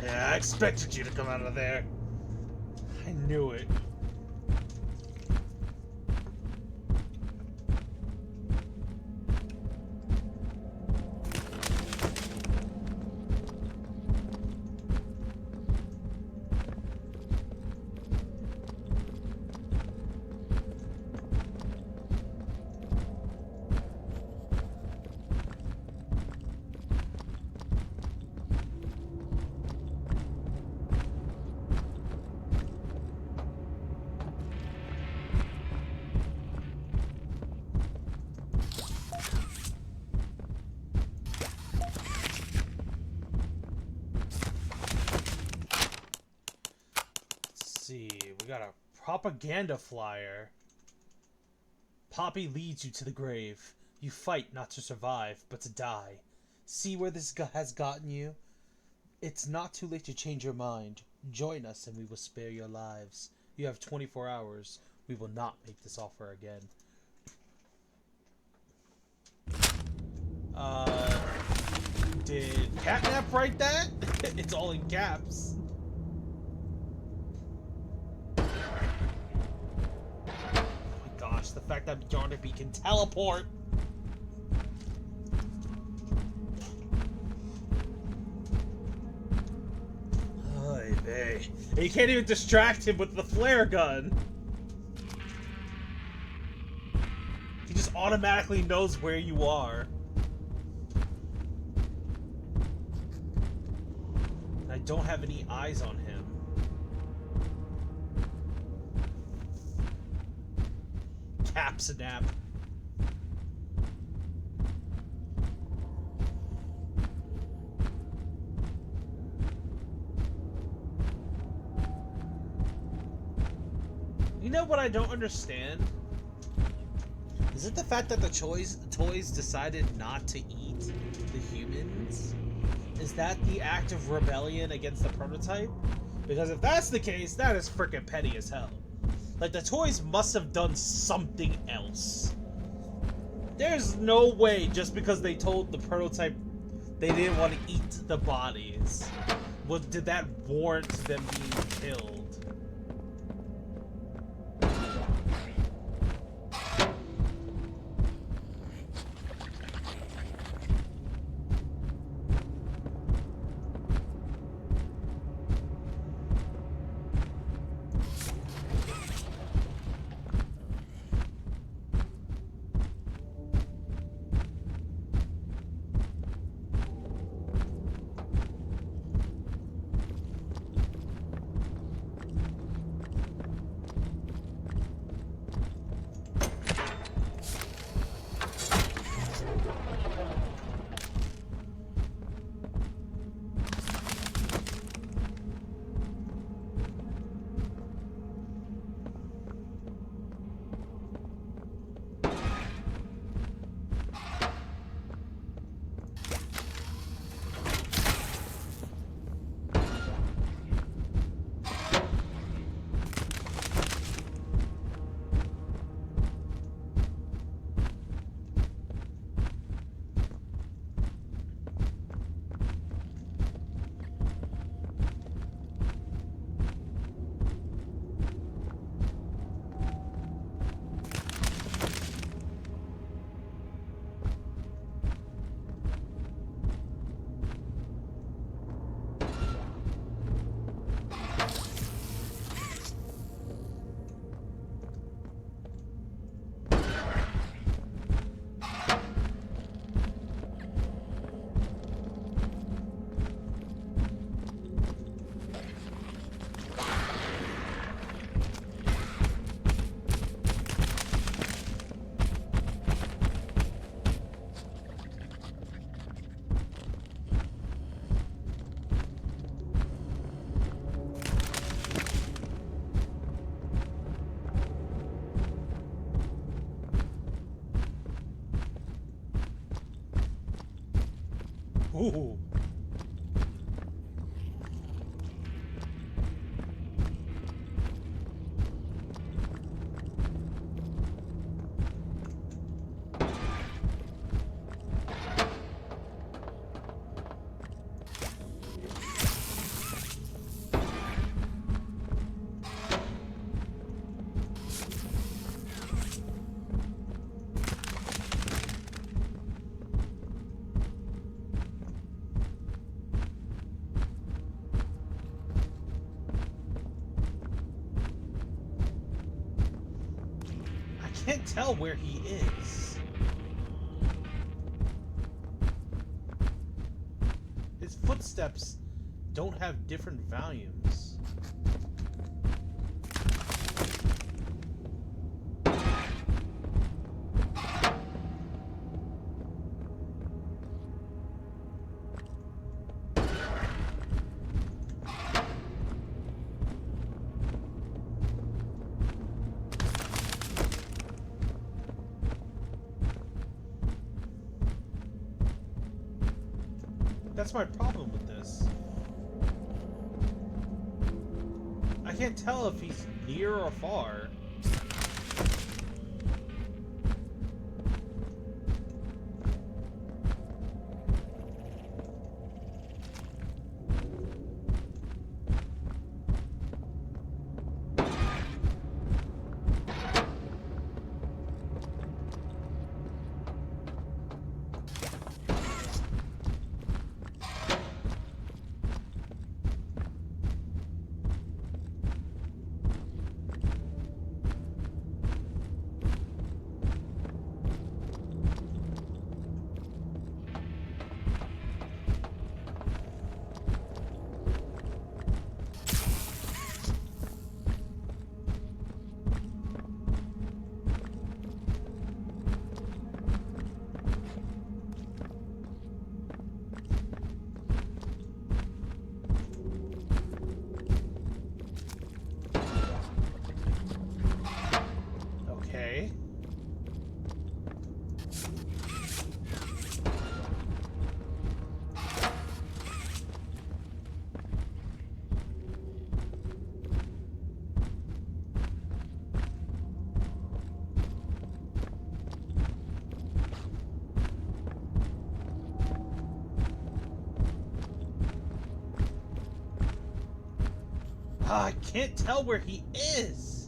Yeah, I expected you to come out of there. I knew it. We got a propaganda flyer. Poppy leads you to the grave. You fight not to survive, but to die. See where this has gotten you? It's not too late to change your mind. Join us and we will spare your lives. You have 24 hours. We will not make this offer again. Did Catnap write that? It's all in caps. Gosh, the fact that Yarnaby can teleport. Oy vey. And you can't even distract him with the flare gun. He just automatically knows where you are. I don't have any eyes on him. Snap. You know what I don't understand? Is it the fact that the toys decided not to eat the humans? Is that the act of rebellion against the prototype? Because if that's the case, that is freaking petty as hell. Like, the toys must have done something else. There's no way just because they told the prototype they didn't want to eat the bodies. Well, did that warrant them being killed? Ooh. I can't tell where he is. His footsteps don't have different volumes. That's my problem with this. I can't tell if he's near or far. Okay. I can't tell where he is.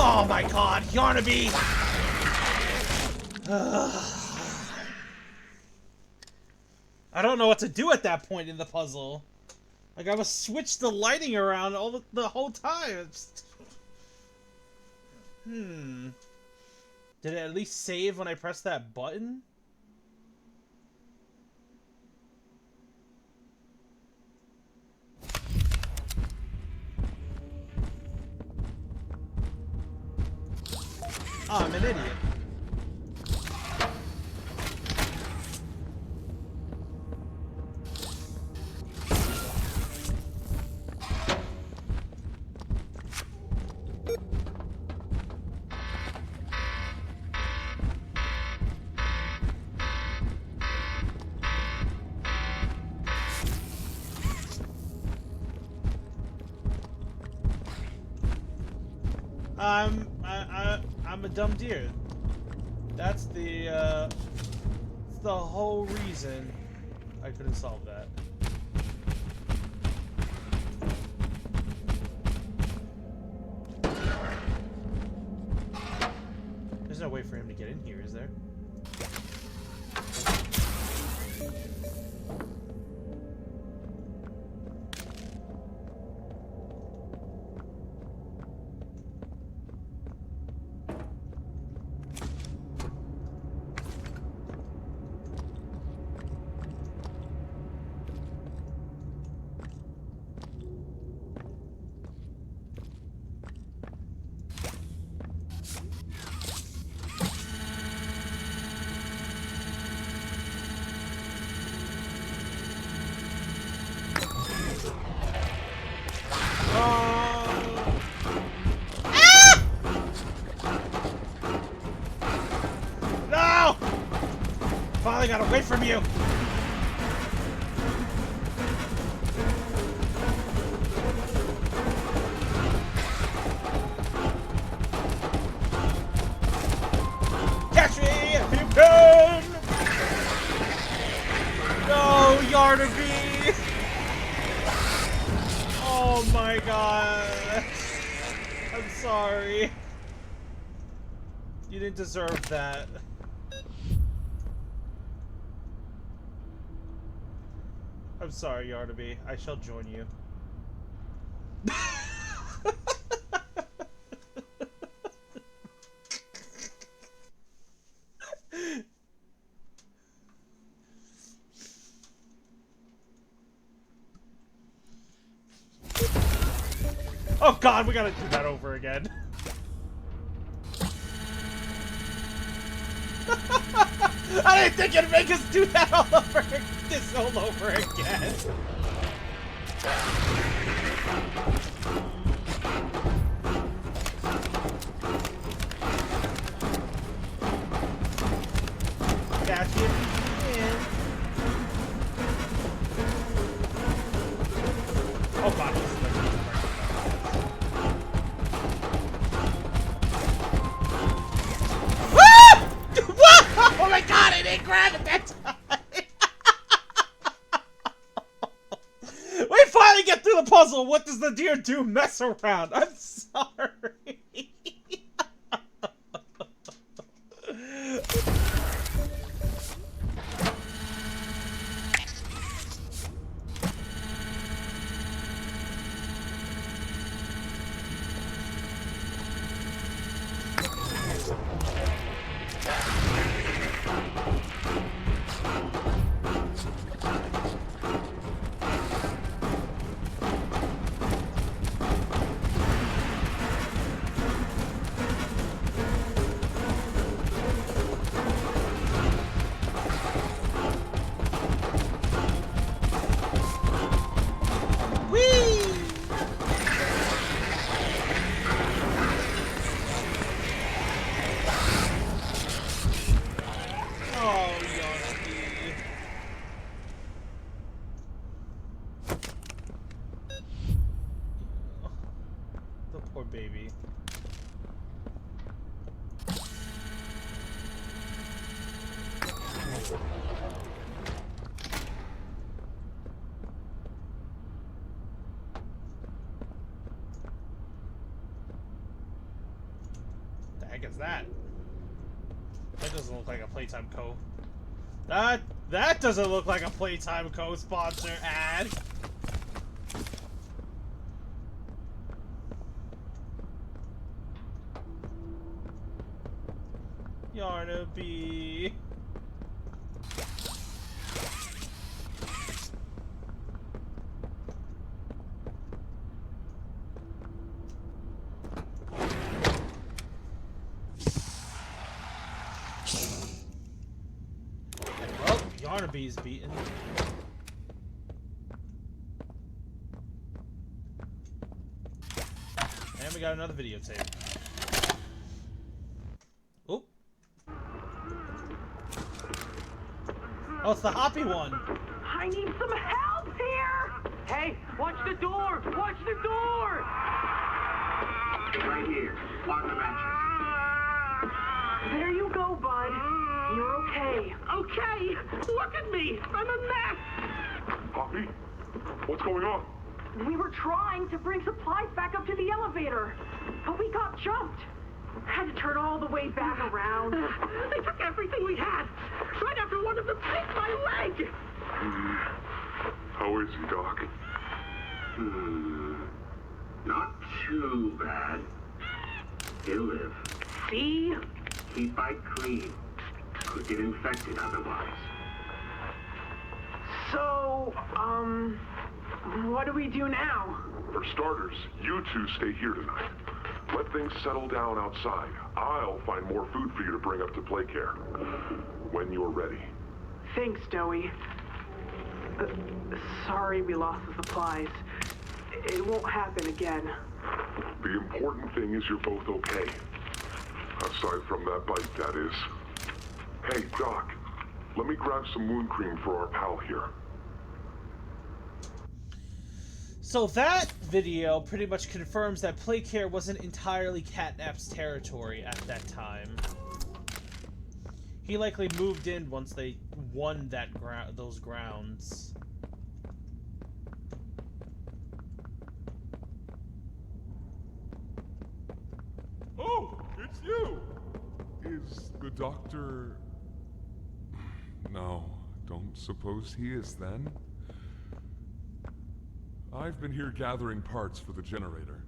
Oh my god, Yarnaby! I don't know what to do at that point in the puzzle. Like, I was switched the lighting around all the whole time. It's... Did it at least save when I pressed that button? Oh, I'm an idiot. I'm a dumb deer. That's the the whole reason I couldn't solve that. There's no way for him to get in here, is there? No! Finally got away from you! Catch me if you can! No, Yarnaby! Oh my god. I'm sorry. You didn't deserve that. I'm sorry, Yarnaby. I shall join you. Oh god, we gotta do that over again. I didn't think it'd make us do that all over again. Catch it in. Oh god, this is like oh my god, I didn't grab it that time! We finally get through the puzzle! What does the deer do? Mess around! I'm sorry! Poor baby. The heck is that? That doesn't look like a Playtime Co. That doesn't look like a Playtime Co. sponsor ad. Yarnaby. Well, Yarnaby's beaten. And we got another videotape. Oop. Oh, it's the hoppy one. I need some help here! Hey, watch the door! Watch the door! Right here, on the mattress. There you go, bud. you're okay. Okay! Look at me! I'm a mess! Poppy? What's going on? We were trying to bring supplies back up to the elevator, but we got jumped. Had to turn all the way back around. They took everything we had, right after one of them bit my leg! How is he, Doc? Not too bad. He'll live. See? Keep Ike clean. Could get infected otherwise. So, what do we do now? For starters, you two stay here tonight. Let things settle down outside. I'll find more food for you to bring up to Playcare. When you're ready. Thanks, Joey. Sorry we lost the supplies. It won't happen again. The important thing is you're both okay. Aside from that bite, that is. Hey, Doc, let me grab some wound cream for our pal here. So that video pretty much confirms that Playcare wasn't entirely Catnap's territory at that time. He likely moved in once they won that those grounds. Oh, it's you! Is the doctor... No, don't suppose he is then? I've been here gathering parts for the generator.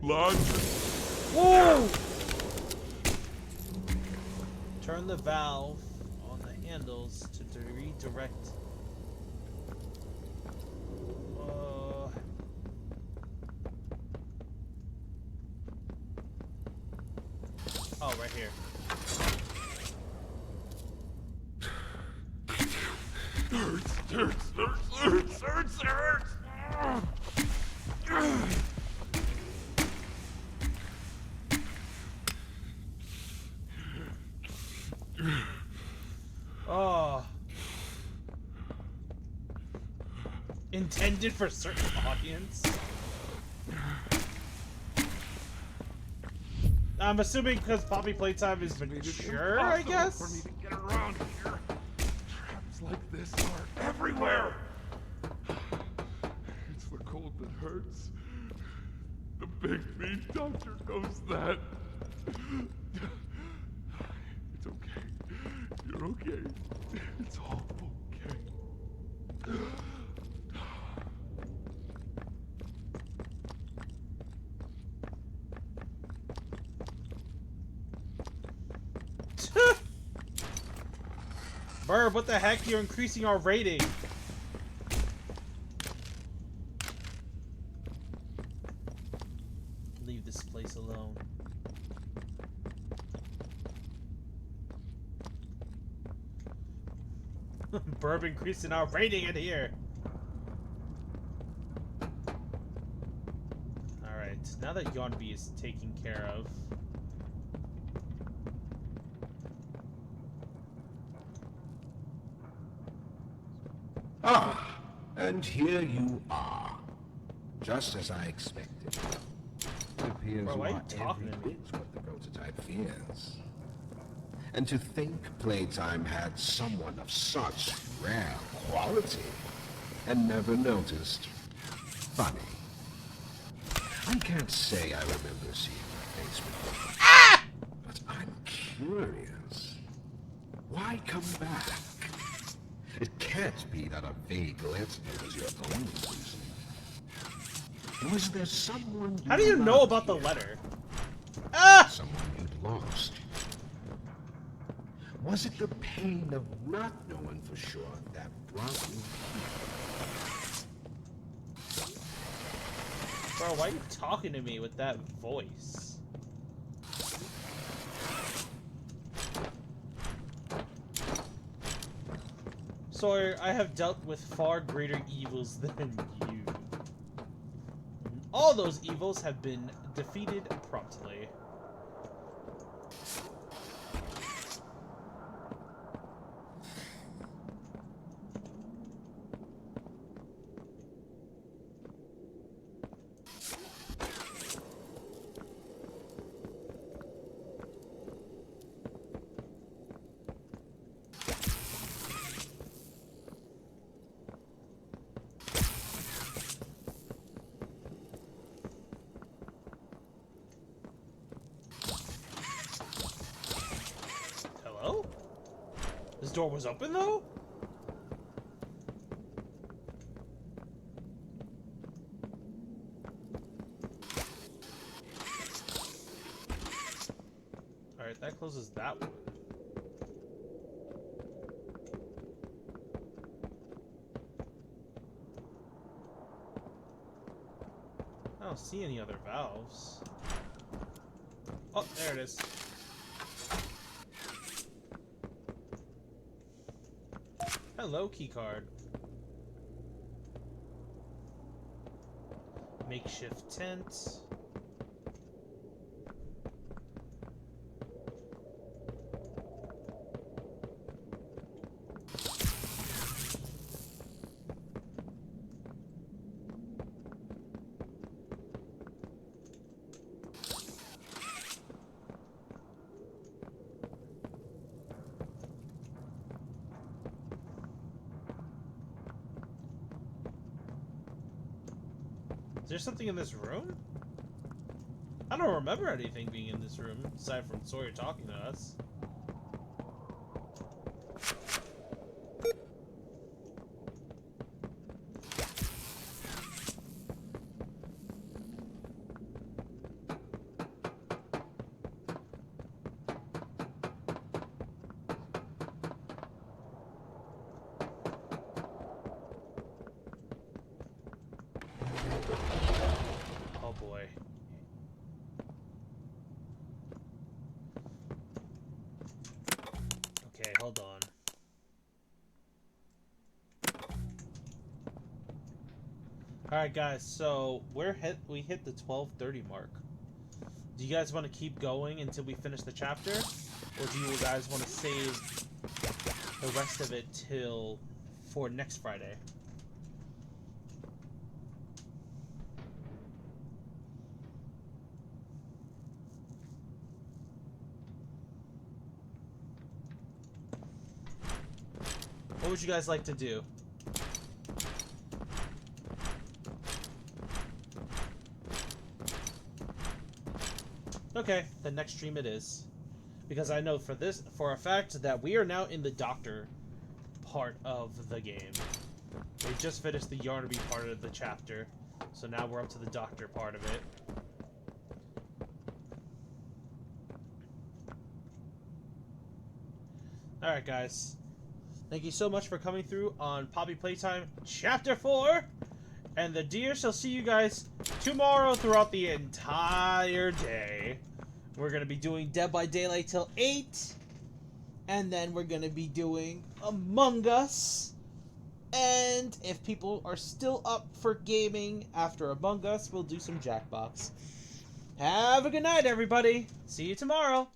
Lunch! Whoa! Turn the valve on the handles to redirect. Oh, right here. Hurts! Oh. Intended for certain audience? I'm assuming because Poppy Playtime is mature, I guess? For me to get around here. Traps like this are everywhere. It's the cold that hurts. The big mean doctor knows that. It's okay. You're okay. It's all okay. Burb, what the heck? You're increasing our rating. Leave this place alone. Burb increasing our rating in here. Alright, now that Yonbi is taken care of. Ah, and here you are. Just as I expected. It appears Bro, why are you you are talking every to me? bit what the prototype fears. And to think Playtime had someone of such rare quality and never noticed. Funny. I can't say I remember seeing your face before. But I'm curious. Why come back? It can't be that a vague letter was your only reason. Was there someone How do you know loved about the here? letter? Ah! Someone you'd lost. Was it the pain of not knowing for sure that brought you here? Bro, why are you talking to me with that voice? Sawyer, I have dealt with far greater evils than you. All those evils have been defeated promptly. This door was open, though? Alright, that closes that one. I don't see any other valves. Oh, there it is. Hello, keycard. Makeshift tent. Is there something in this room? I don't remember anything being in this room, aside from Sawyer talking to us. Oh boy. Okay, hold on. Alright guys, so we hit the 12:30 mark. Do you guys want to keep going until we finish the chapter? Or do you guys want to save the rest of it for next Friday? What would you guys like to do? Okay, the next stream it is. Because I know for a fact that we are now in the doctor part of the game. We just finished the Yarnaby part of the chapter, so now we're up to the doctor part of it. Alright guys, thank you so much for coming through on Poppy Playtime Chapter 4, and the deer shall see you guys tomorrow throughout the entire day. We're going to be doing Dead by Daylight till 8, and then we're going to be doing Among Us, and if people are still up for gaming after Among Us, we'll do some Jackbox. Have a good night, everybody. See you tomorrow.